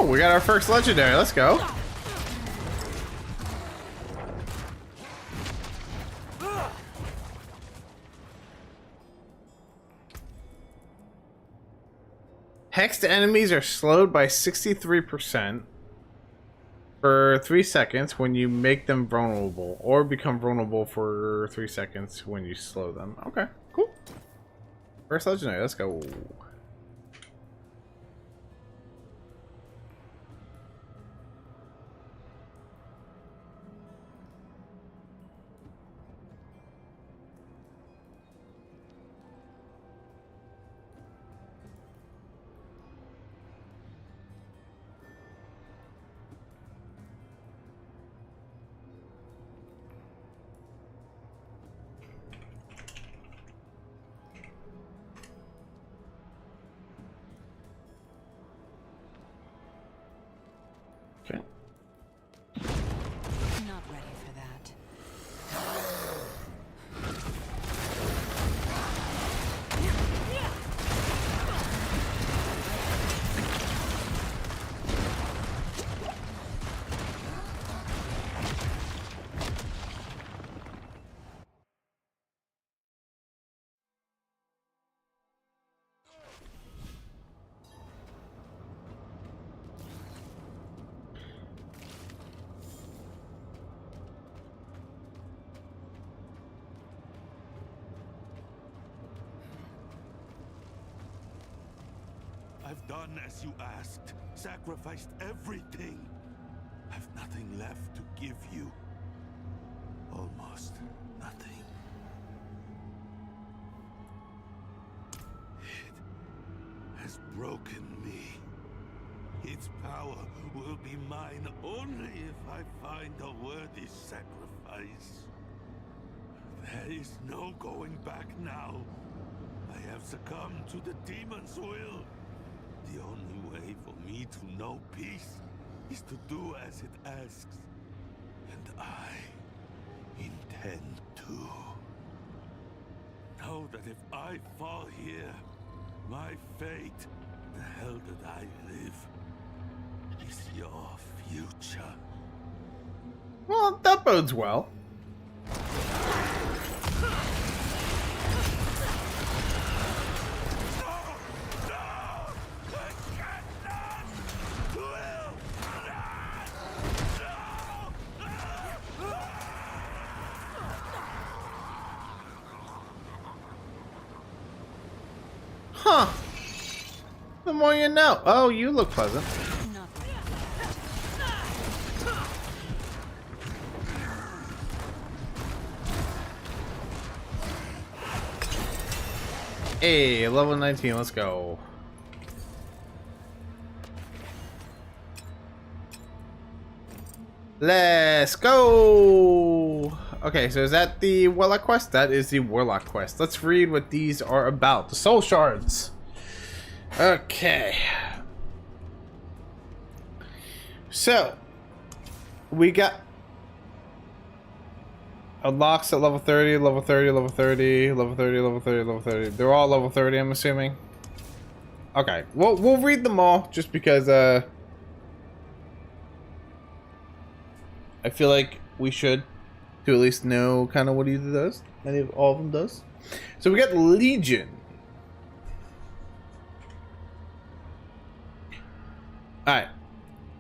Oh, we got our first legendary. Let's go. Hexed enemies are slowed by 63% for 3 seconds when you make them vulnerable, or become vulnerable for 3 seconds when you slow them. Okay, cool. First legendary, let's go. Okay. Not ready for that. I've done as you asked, sacrificed everything. I've nothing left to give you. Almost nothing. It has broken me. Its power will be mine only if I find a worthy sacrifice. There is no going back now. I have succumbed to the demon's will. The only way for me to know peace is to do as it asks. And I intend to. Know that if I fall here, my fate, the hell that I live, is your future. Well, that bodes well. Huh. The more you know. Oh, you look pleasant. Hey, level 19, let's go. Let's go! Okay, so is that the Warlock quest? That is the Warlock quest. Let's read what these are about. The Soul Shards. Okay. So, we got unlocks at level 30, level 30, level 30, level 30, level 30, level 30. They're all level 30, I'm assuming. Okay, we'll read them all just because I feel like we should to at least know kind of what either does. All of them does. So we got Legion. Alright.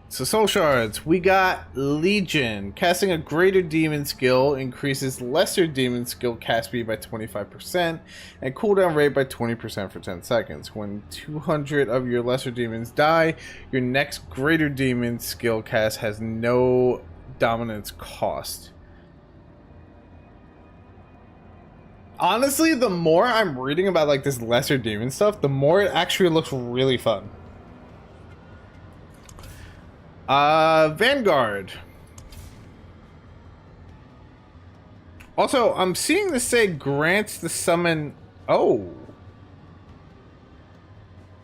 So Soul Shards. We got Legion. Casting a greater demon skill increases lesser demon skill cast speed by 25% and cooldown rate by 20% for 10 seconds. When 200 of your lesser demons die, your next greater demon skill cast has no dominance cost. Honestly, the more I'm reading about like this lesser demon stuff, the more it actually looks really fun. Vanguard. Also, I'm seeing this say grants the summon. Oh,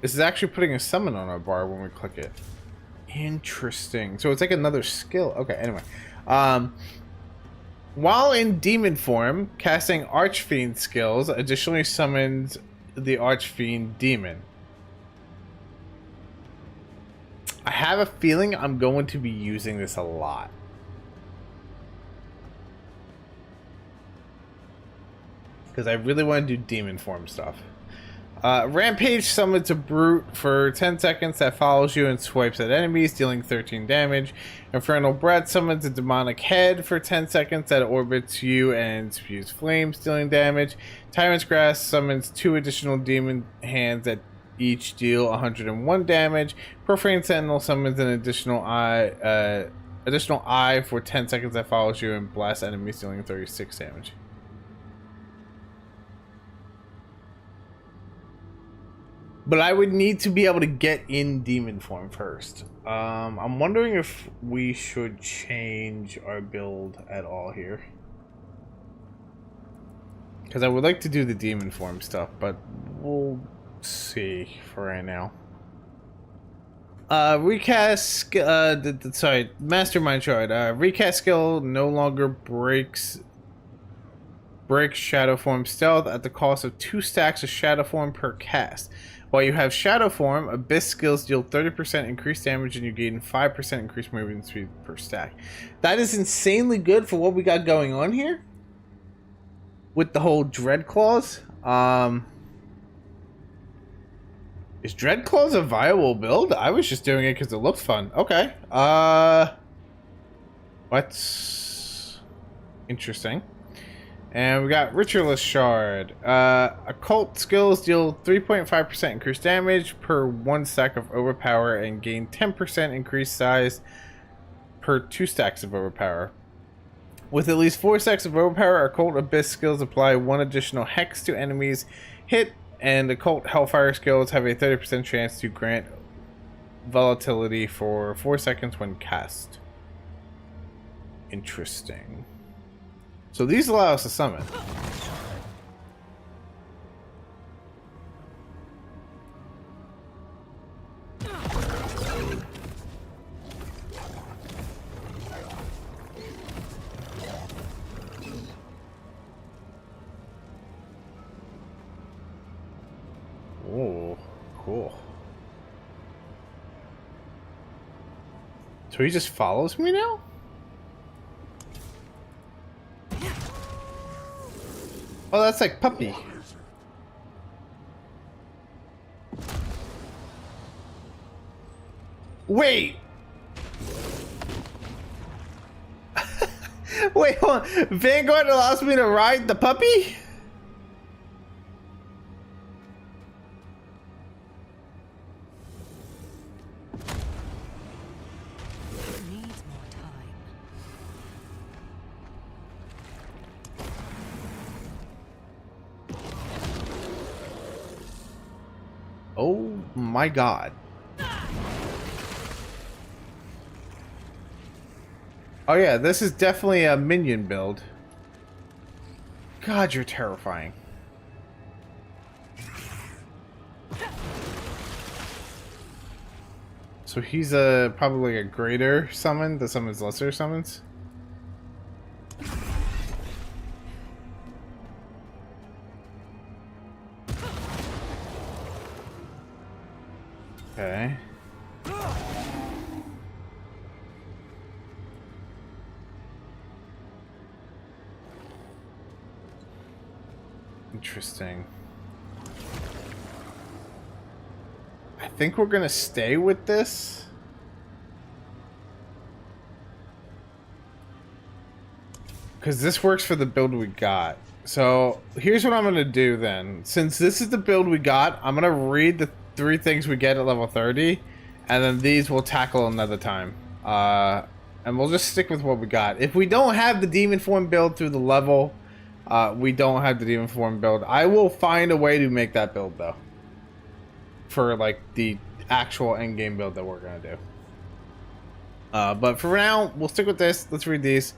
this is actually putting a summon on our bar when we click it. Interesting. So it's like another skill. Okay, anyway. While in demon form, casting Archfiend skills additionally summons the Archfiend demon. I have a feeling I'm going to be using this a lot. Because I really want to do demon form stuff. Rampage summons a brute for 10 seconds that follows you and swipes at enemies, dealing 13 damage. Infernal Breath summons a demonic head for 10 seconds that orbits you and spews flames, dealing damage. Tyrant's Grasp summons 2 additional demon hands that each deal 101 damage. Profane Sentinel summons an additional eye for 10 seconds that follows you and blasts enemies, dealing 36 damage. But I would need to be able to get in demon form first. I'm wondering if we should change our build at all here. Because I would like to do the demon form stuff, but we'll see for right now. Recast, Mastermind Shard. Recast skill no longer breaks Shadow Form stealth at the cost of 2 stacks of Shadow Form per cast. While you have Shadow Form, Abyss skills deal 30% increased damage and you gain 5% increased movement speed per stack. That is insanely good for what we got going on here. With the whole Dread Claws. Is Dread Claws a viable build? I was just doing it because it looked fun. Okay. What's interesting? And we got Ritualist Shard. Occult skills deal 3.5% increased damage per 1 stack of Overpower and gain 10% increased size per 2 stacks of Overpower. With at least 4 stacks of Overpower, Occult Abyss skills apply 1 additional Hex to enemies hit, and Occult Hellfire skills have a 30% chance to grant volatility for 4 seconds when cast. Interesting. So these allow us to summon. Oh, cool. So he just follows me now? Oh, that's like Puppy. Wait! Wait, hold on. Vanguard allows me to ride the puppy? Oh my god. Oh yeah, this is definitely a minion build. God, you're terrifying. So he's probably a greater summon that summons lesser summons. Okay. Interesting. I think we're gonna stay with this. Because this works for the build we got. So here's what I'm gonna do then. Since this is the build we got, I'm gonna read the 3 things we get at level 30, and then these we'll tackle another time. And we'll just stick with what we got. If we don't have the demon form build through the level, we don't have the demon form build. I will find a way to make that build though, for like the actual end game build that we're gonna do. But for now, we'll stick with this. Let's read these.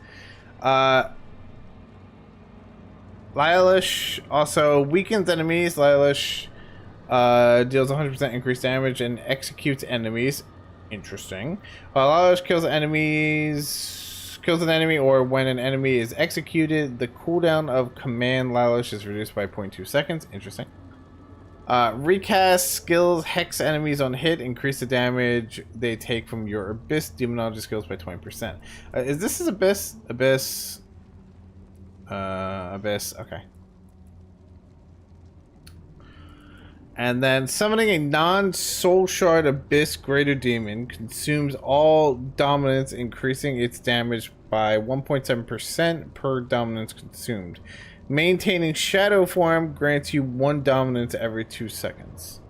Lilish also weakens enemies. Lilish deals 100% increased damage and executes enemies. Interesting. Lilish kills an enemy, or when an enemy is executed, the cooldown of command Lilish is reduced by 0.2 seconds. Interesting. Recast skills hex enemies on hit, increase the damage they take from your abyss demonology skills by 20%. Is this abyss? Abyss. Abyss. Okay. And then summoning a non-soul shard abyss greater demon consumes all dominance, increasing its damage by 1.7% per dominance consumed. Maintaining shadow form grants you 1 dominance every 2 seconds.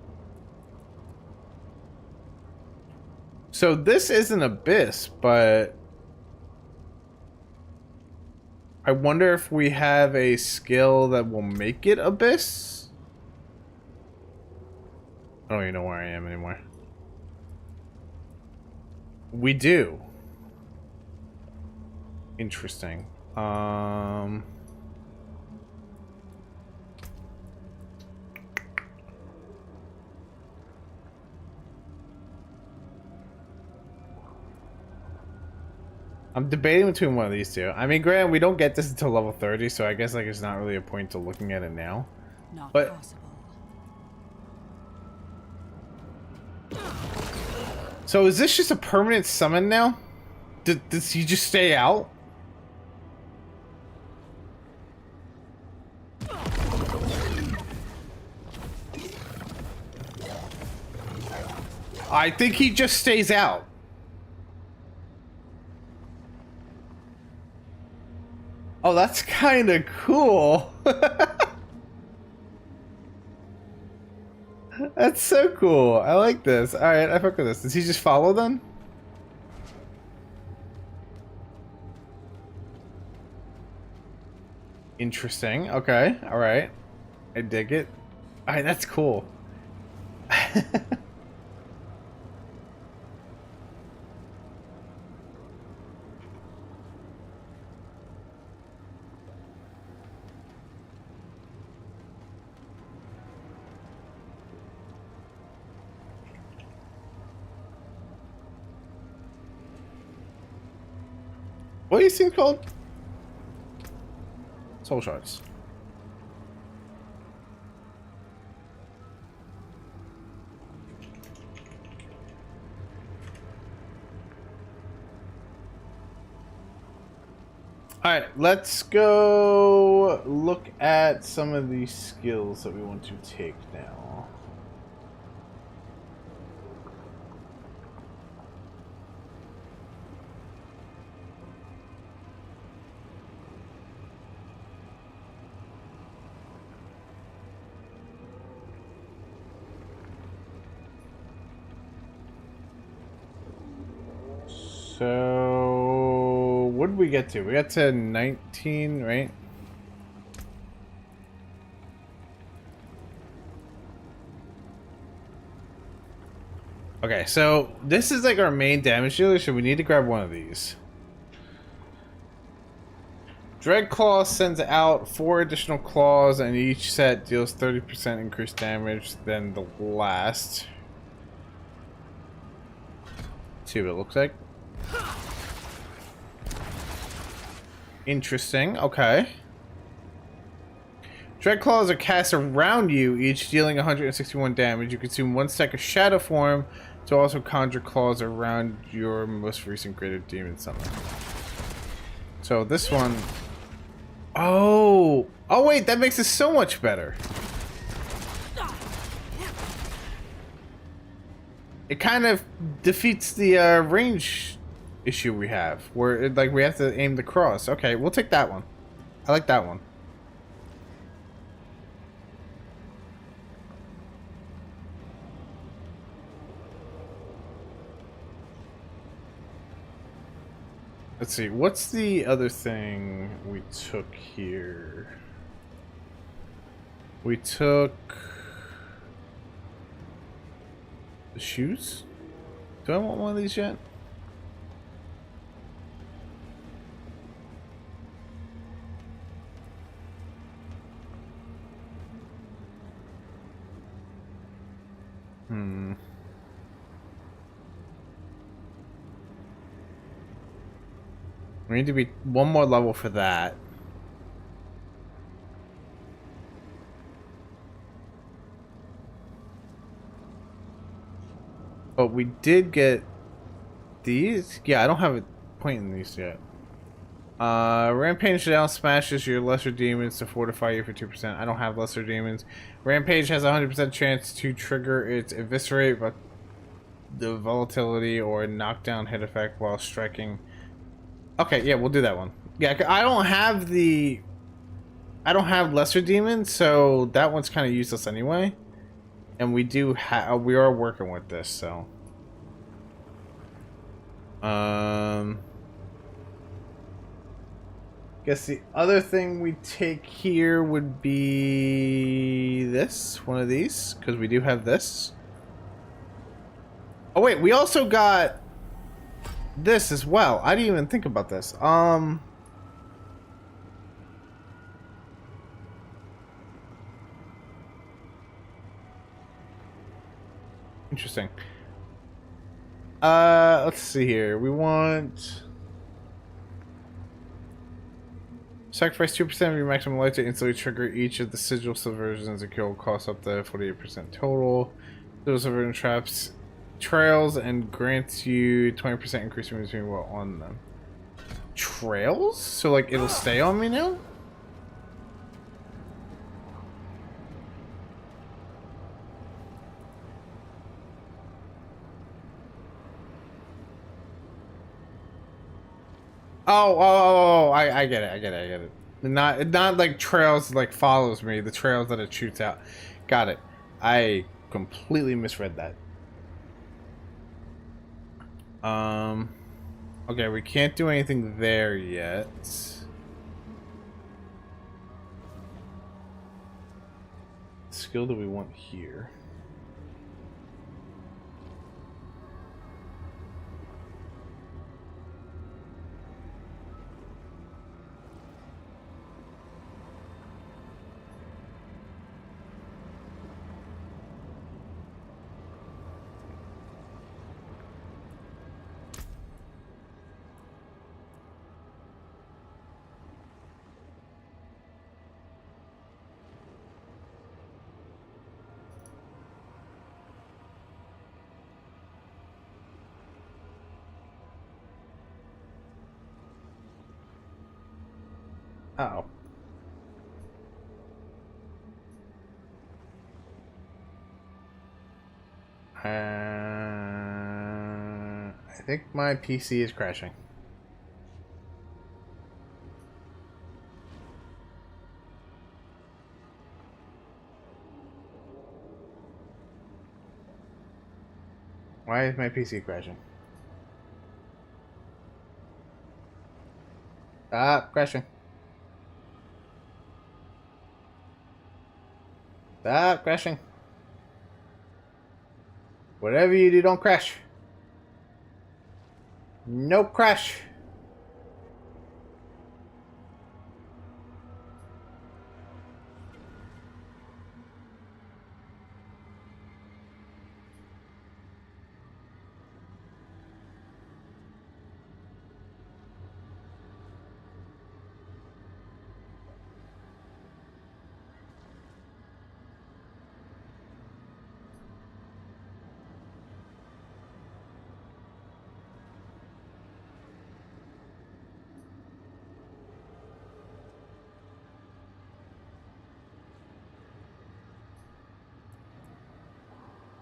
So this is an abyss, but I wonder if we have a skill that will make it abyss. I don't even know where I am anymore. We do. Interesting. I'm debating between one of these two. I mean, granted, we don't get this until level 30, so I guess like it's not really a point to looking at it now. Not but possible. So is this just a permanent summon now? Does he just stay out? I think he just stays out. Oh, that's kind of cool. That's so cool. I like this. Alright, I fuck with this. Does he just follow then? Interesting. Okay. Alright. I dig it. Alright, that's cool. What are these things called? Soul shards. Alright, let's go look at some of these skills that we want to take now. So, what did we get to? We got to 19, right? Okay, so this is like our main damage dealer, so we need to grab one of these. Dread Claw sends out 4 additional claws, and each set deals 30% increased damage than the last. Let's see what it looks like. Interesting. Okay. Dread Claws are cast around you, each dealing 161 damage. You consume 1 stack of shadow form to also conjure claws around your most recent greater demon summon. So this one... Oh! Oh wait, that makes it so much better. It kind of defeats the range issue we have, where it, like we have to aim the cross. Okay, we'll take that one. I like that one. Let's see, what's the other thing we took here? We took the shoes? Do I want one of these yet? We need to be one more level for that. But we did get these. Yeah, I don't have a point in these yet. Rampage down smashes your lesser demons to fortify you for 2%. I don't have lesser demons. Rampage has a 100% chance to trigger its eviscerate, but the volatility or knockdown hit effect while striking. Okay, yeah, we'll do that one. Yeah, I don't have lesser demons, so that one's kind of useless anyway. And we are working with this, so. Guess the other thing we take here would be this, one of these, because we do have this. Oh wait, we also got this as well. I didn't even think about this. Interesting. Let's see here. We want sacrifice 2% of your maximum life to instantly trigger each of the sigil subversions and kill costs up to 48% total. Those subversion traps trails and grants you 20% increase in between while on them. Trails? So like it'll stay on me now? Oh, I get it. Not like trails like follows me, the trails that it shoots out. Got it. I completely misread that. Okay, we can't do anything there yet. What skill do we want here? Uh-oh. I think my PC is crashing. Why is my PC crashing? Stop crashing. Stop crashing. Whatever you do, don't crash. No crash.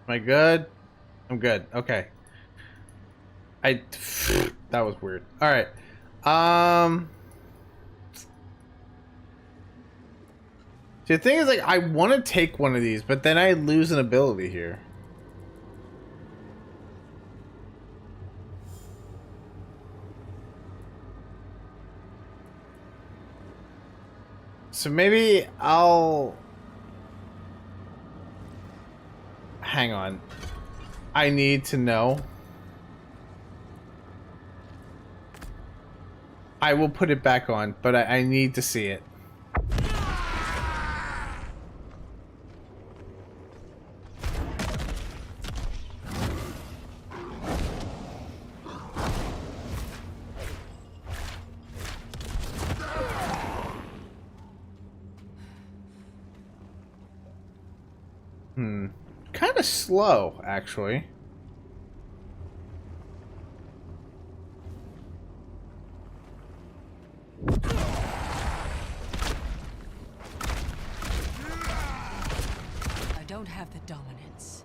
Am I good? I'm good. Okay. That was weird. All right. See, the thing is, like, I want to take one of these, but then I lose an ability here. So maybe I'll... Hang on. I need to know. I will put it back on, but I need to see it. Kind of slow, actually. don't have the dominance.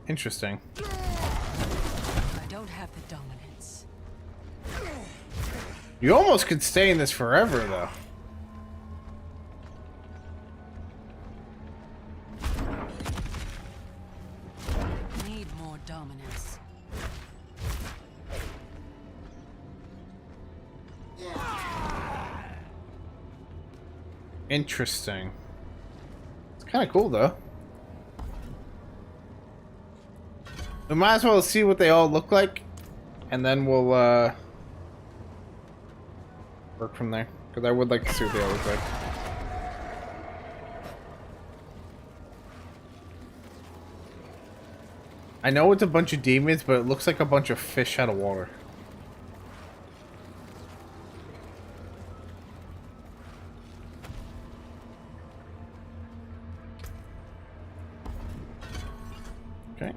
Interesting. I don't have the dominance. You almost could stay in this forever, though. Need more dominance. Interesting. It's kind of cool, though. We might as well see what they all look like, and then we'll work from there. Because I would like to see what they all look like. I know it's a bunch of demons, but it looks like a bunch of fish out of water. Okay.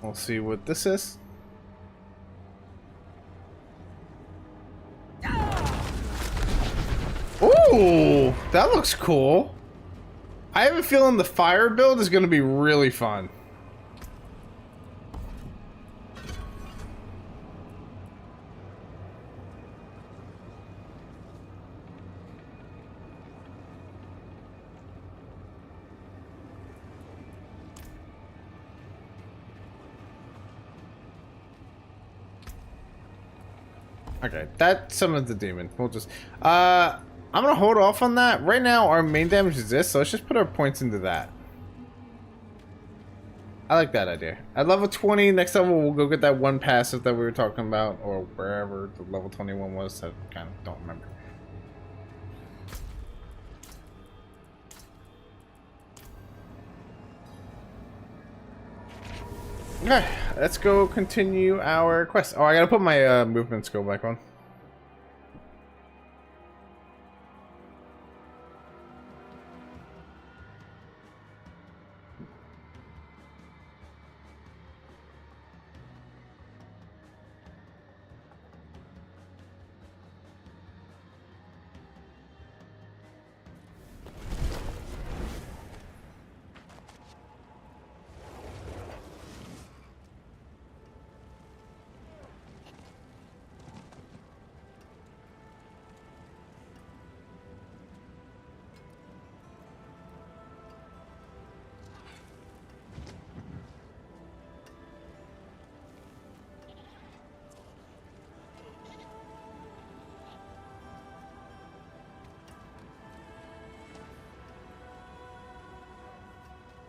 We'll see what this is. Ooh, that looks cool. I have a feeling the fire build is going to be really fun. Okay, that's some of the demon. We'll just I'm gonna hold off on that. Right now our main damage is this, so let's just put our points into that. I like that idea. At level 20, next level we'll go get that one passive that we were talking about, or wherever the level 21 was. I kind of don't remember. Okay, let's go continue our quest. Oh, I gotta put my movement skill back on.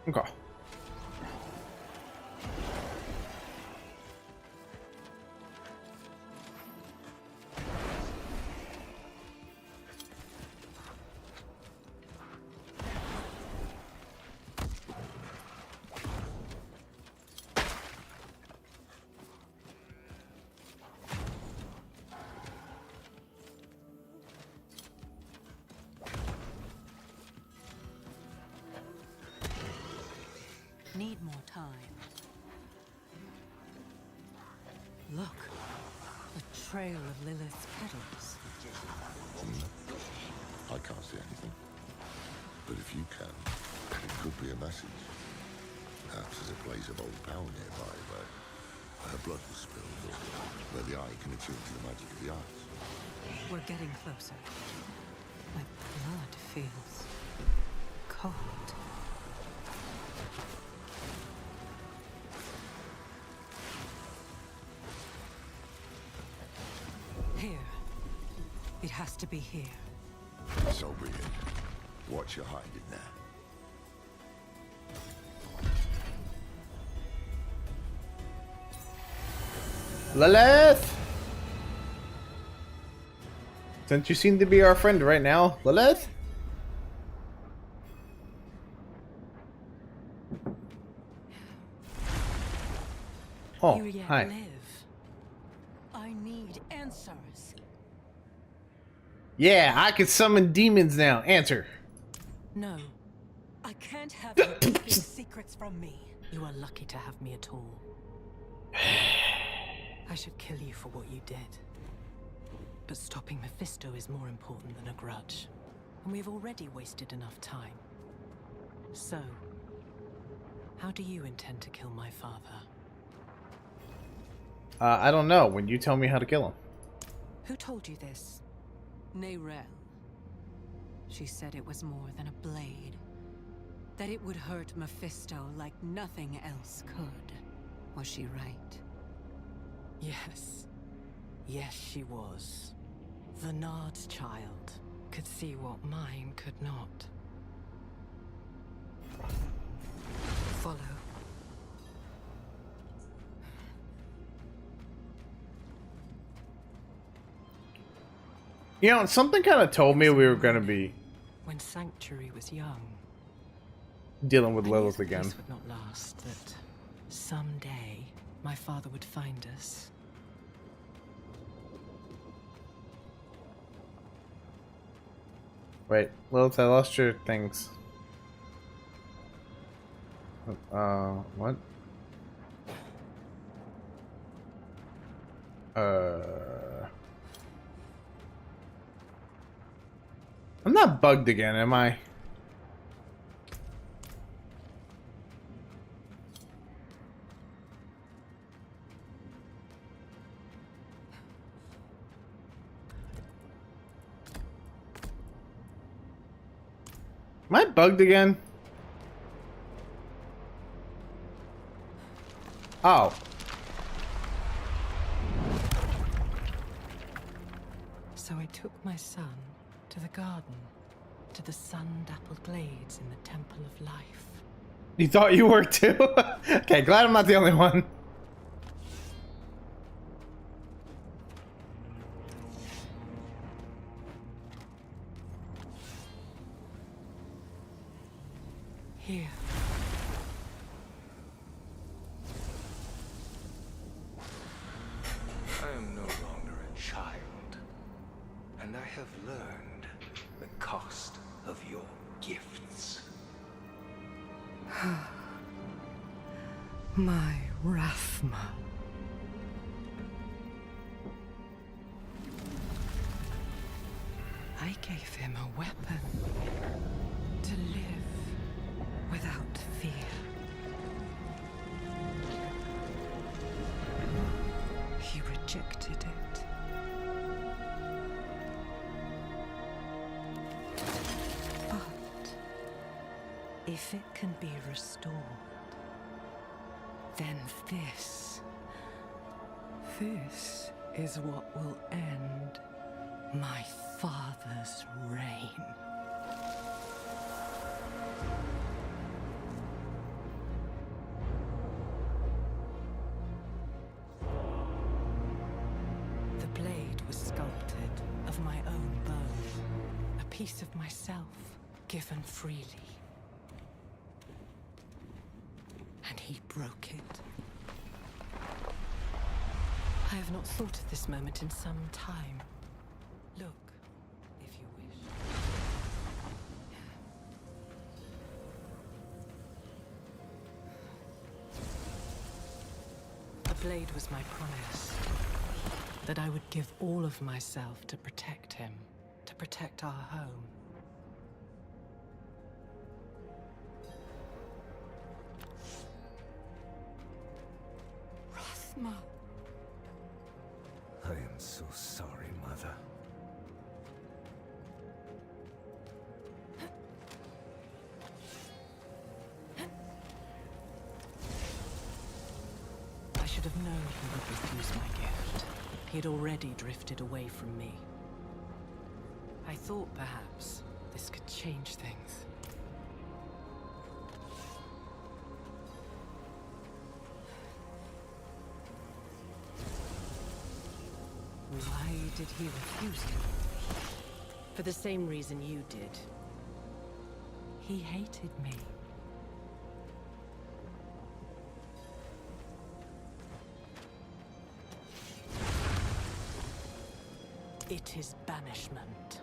Okay. Need more time. Look, a trail of Lilith's petals. I can't see anything. But if you can, it could be a message. Perhaps there's a place of old power nearby where her blood was spilled, or where the eye can attune to the magic of the arts. We're getting closer. My blood feels cold. Here. It has to be here. So be it. Watch your hiding there. Lilith! Since you seem to be our friend right now, Lilith? Oh, You yet hi. live. I need answers. Yeah, I can summon demons now. Answer. No. I can't have you keeping secrets from me. You are lucky to have me at all. I should kill you for what you did. But stopping Mephisto is more important than a grudge. And we've already wasted enough time. So, how do you intend to kill my father? I don't know. When you tell me how to kill him. Who told you this? Neyrelle. She said it was more than a blade. That it would hurt Mephisto like nothing else could. Was she right? Yes. Yes, she was. The Nard's child could see what mine could not. Follow. You know, something kind of told me we were going to be When Sanctuary was young, dealing with I knew Lilith the again. place would not last, that someday my father would find us. Wait, Lilith, I lost your things. What? I'm not bugged again, am I? Am I bugged again? Oh. So I took my son to the garden, to the sun-dappled glades in the Temple of Life. You thought you were too? Okay, glad I'm not the only one. Here. I am no longer a child, and I have learned the cost of your gifts. My Rathma. I gave him a weapon to live without fear. He rejected it. But if it can be restored, then this is what will end my father's reign. The blade was sculpted of my own bone, a piece of myself given freely. And he broke it. I have not thought of this moment in some time. Look, if you wish. The blade was my promise. That I would give all of myself to protect him, to protect our home. Rathma. I am so sorry, Mother. I should have known he would refuse my gift. He had already drifted away from me. I thought perhaps this could change things. Why did he refuse you? For the same reason you did. He hated me. It is banishment.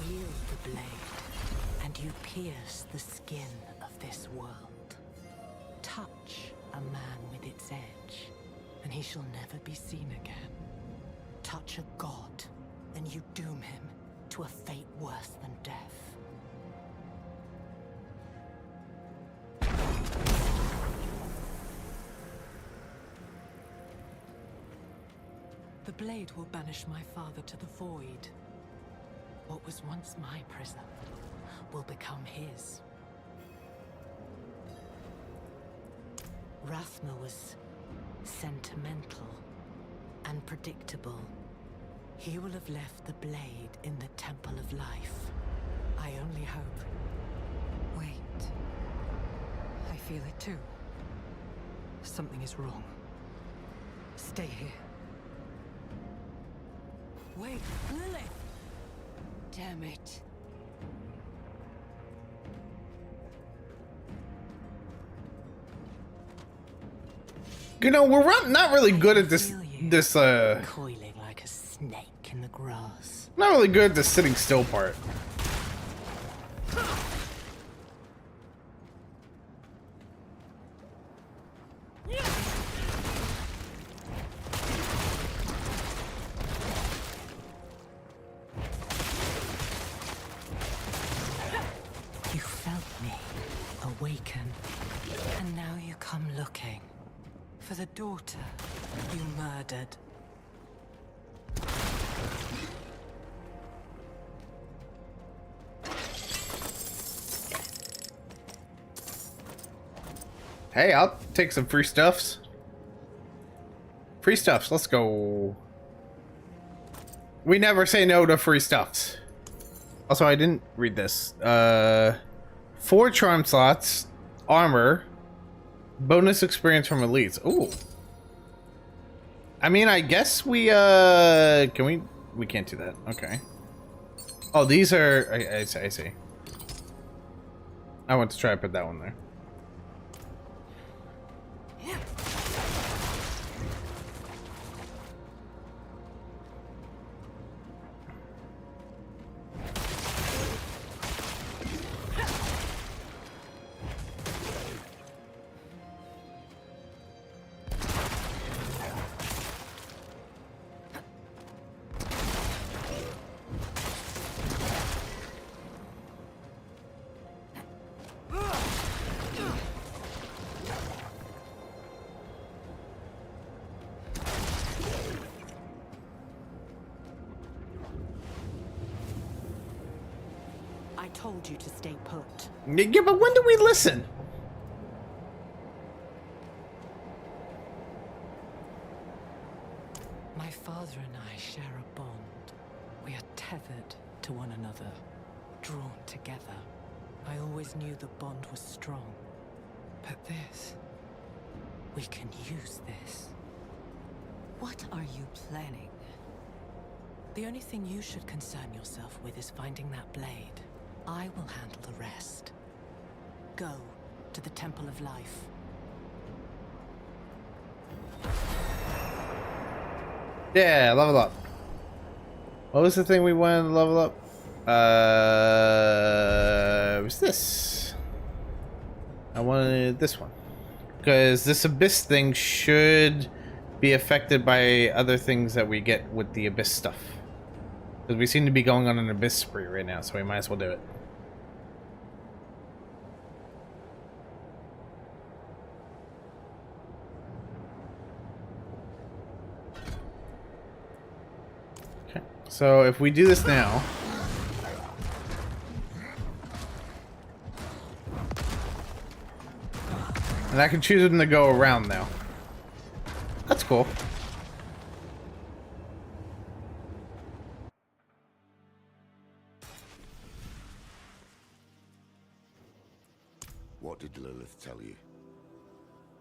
wield the blade, and you pierce the skin of this world. Touch a man with its edge, and he shall never be seen again. Touch a god, and you doom him to a fate worse than death. The blade will banish my father to the void. What was once my prison will become his. Rathma was sentimental and predictable. He will have left the blade in the Temple of Life. I only hope. Wait. I feel it too. Something is wrong. Stay here. Wait, Lilith! Damn it. You know, we're not really good at this. Coiling like a snake in the grass. Not really good at the sitting still part. You felt me awaken, and now you come looking for the daughter you murdered. Hey, I'll take some free stuffs. Free stuffs, let's go. We never say no to free stuffs. Also, I didn't read this. 4 charm slots, armor, bonus experience from elites. Ooh. I mean, I guess we, can we can't do that. Okay. Oh, these are, I see. I want to try to put that one there. I told you to stay put. Yeah, but when do we listen? My father and I share a bond. We are tethered to one another, drawn together. I always knew the bond was strong. But this... we can use this. What are you planning? The only thing you should concern yourself with is finding that blade. I will handle the rest. Go to the Temple of Life. Yeah, level up. What was the thing we wanted to level up? It was this. I wanted this one. Because this Abyss thing should be affected by other things that we get with the Abyss stuff. Because we seem to be going on an Abyss spree right now, so we might as well do it. Okay, so if we do this now... and I can choose them to go around now. That's cool. What did Lilith tell you?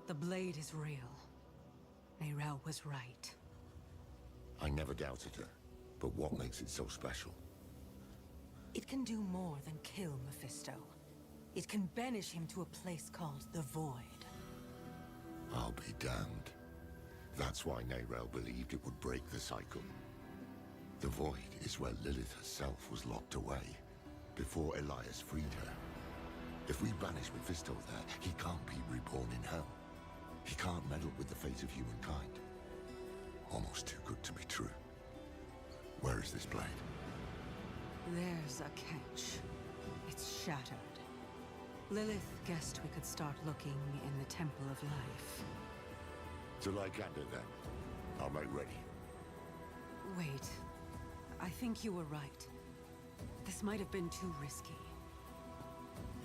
The blade is real. Neyrelle was right. I never doubted her. But what makes it so special? It can do more than kill Mephisto. It can banish him to a place called the Void. I'll be damned. That's why Neyrelle believed it would break the cycle. The void is where Lilith herself was locked away, before Elias freed her. If we banish Mephisto there, he can't be reborn in hell. He can't meddle with the fate of humankind. Almost too good to be true. Where is this blade? There's a catch. It's shattered. Lilith guessed we could start looking in the Temple of Life. To Lycander then. I'll make ready. Wait. I think you were right. This might have been too risky.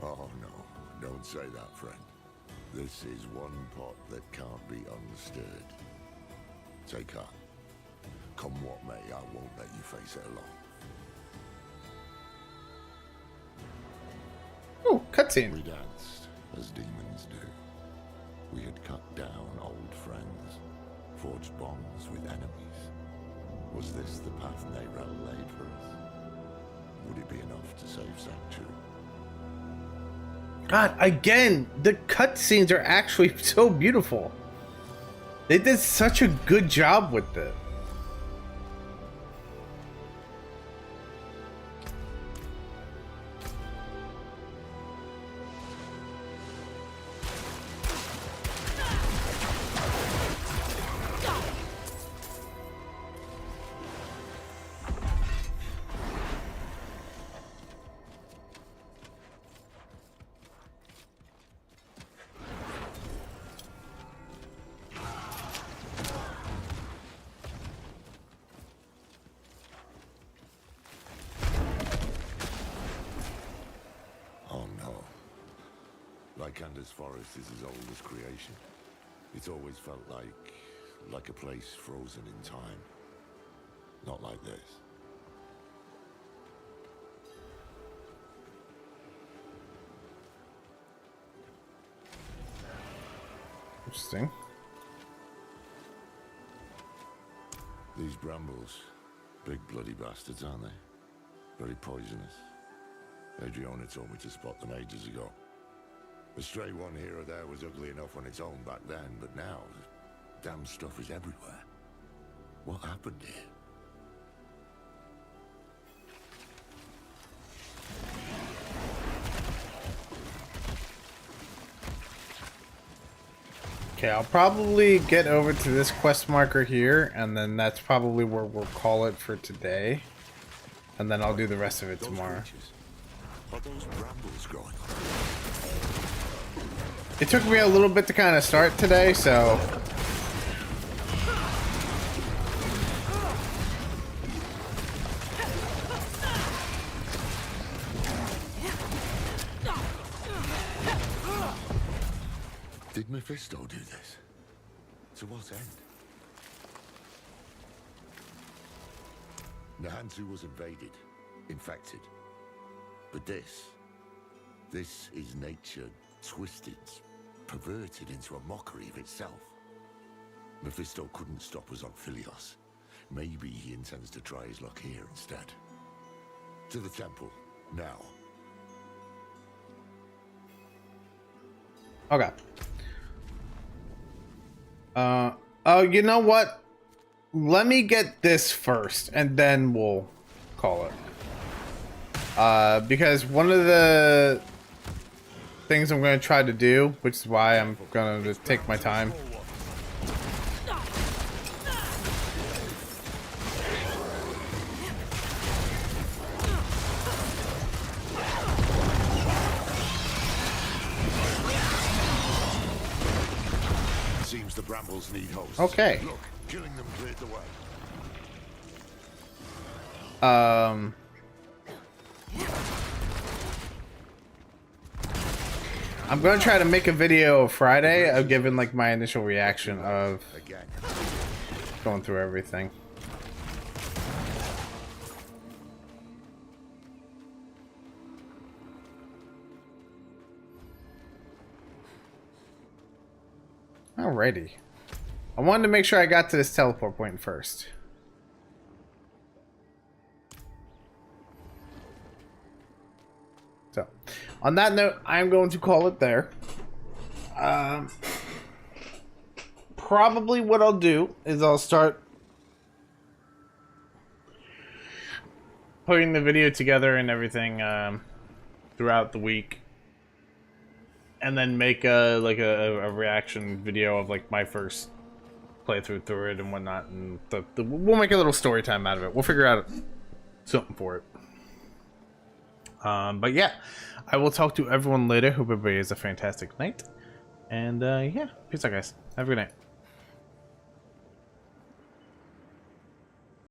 Oh no, don't say that, friend. This is one pot that can't be unstirred. Take heart. Come what may, I won't let you face it alone. Oh, cutscene. We danced, as demons do. We had cut down old friends, forged bonds with enemies. Was this the path Neyrelle laid for us? Would it be enough to save Sanctuary? God, again, the cutscenes are actually so beautiful. They did such a good job with it. Lycander's forest is as old as creation. It's always felt like a place frozen in time. Not like this. Interesting. These brambles, big bloody bastards, aren't they? Very poisonous. Adriana told me to spot them ages ago. The stray one here or there was ugly enough on its own back then, but now, the damn stuff is everywhere. What happened here? Okay, I'll probably get over to this quest marker here, and then that's probably where we'll call it for today. And then I'll do the rest of it tomorrow. Are those brambles growing? It took me a little bit to kind of start today, so... Did Mephisto do this? To what end? Nahantu was invaded, infected. But this is nature twisted, perverted into a mockery of itself. Mephisto couldn't stop us on Philios. Maybe he intends to try his luck here instead. To the temple, now. Okay. Oh, you know what? Let me get this first, and then we'll call it. Because one of the things I'm going to try to do, which is why I'm going to take my time. Seems the brambles need hosts. Okay. Look, killing them cleared the way. I'm going to try to make a video Friday of giving like my initial reaction of going through everything. Alrighty. I wanted to make sure I got to this teleport point first. So, on that note, I'm going to call it there. Probably what I'll do is I'll start putting the video together and everything throughout the week, and then make a reaction video of like my first playthrough through it and whatnot, and we'll make a little story time out of it. We'll figure out something for it. But yeah, I will talk to everyone later. Hope everybody has a fantastic night, and yeah, peace out, guys. Have a good night.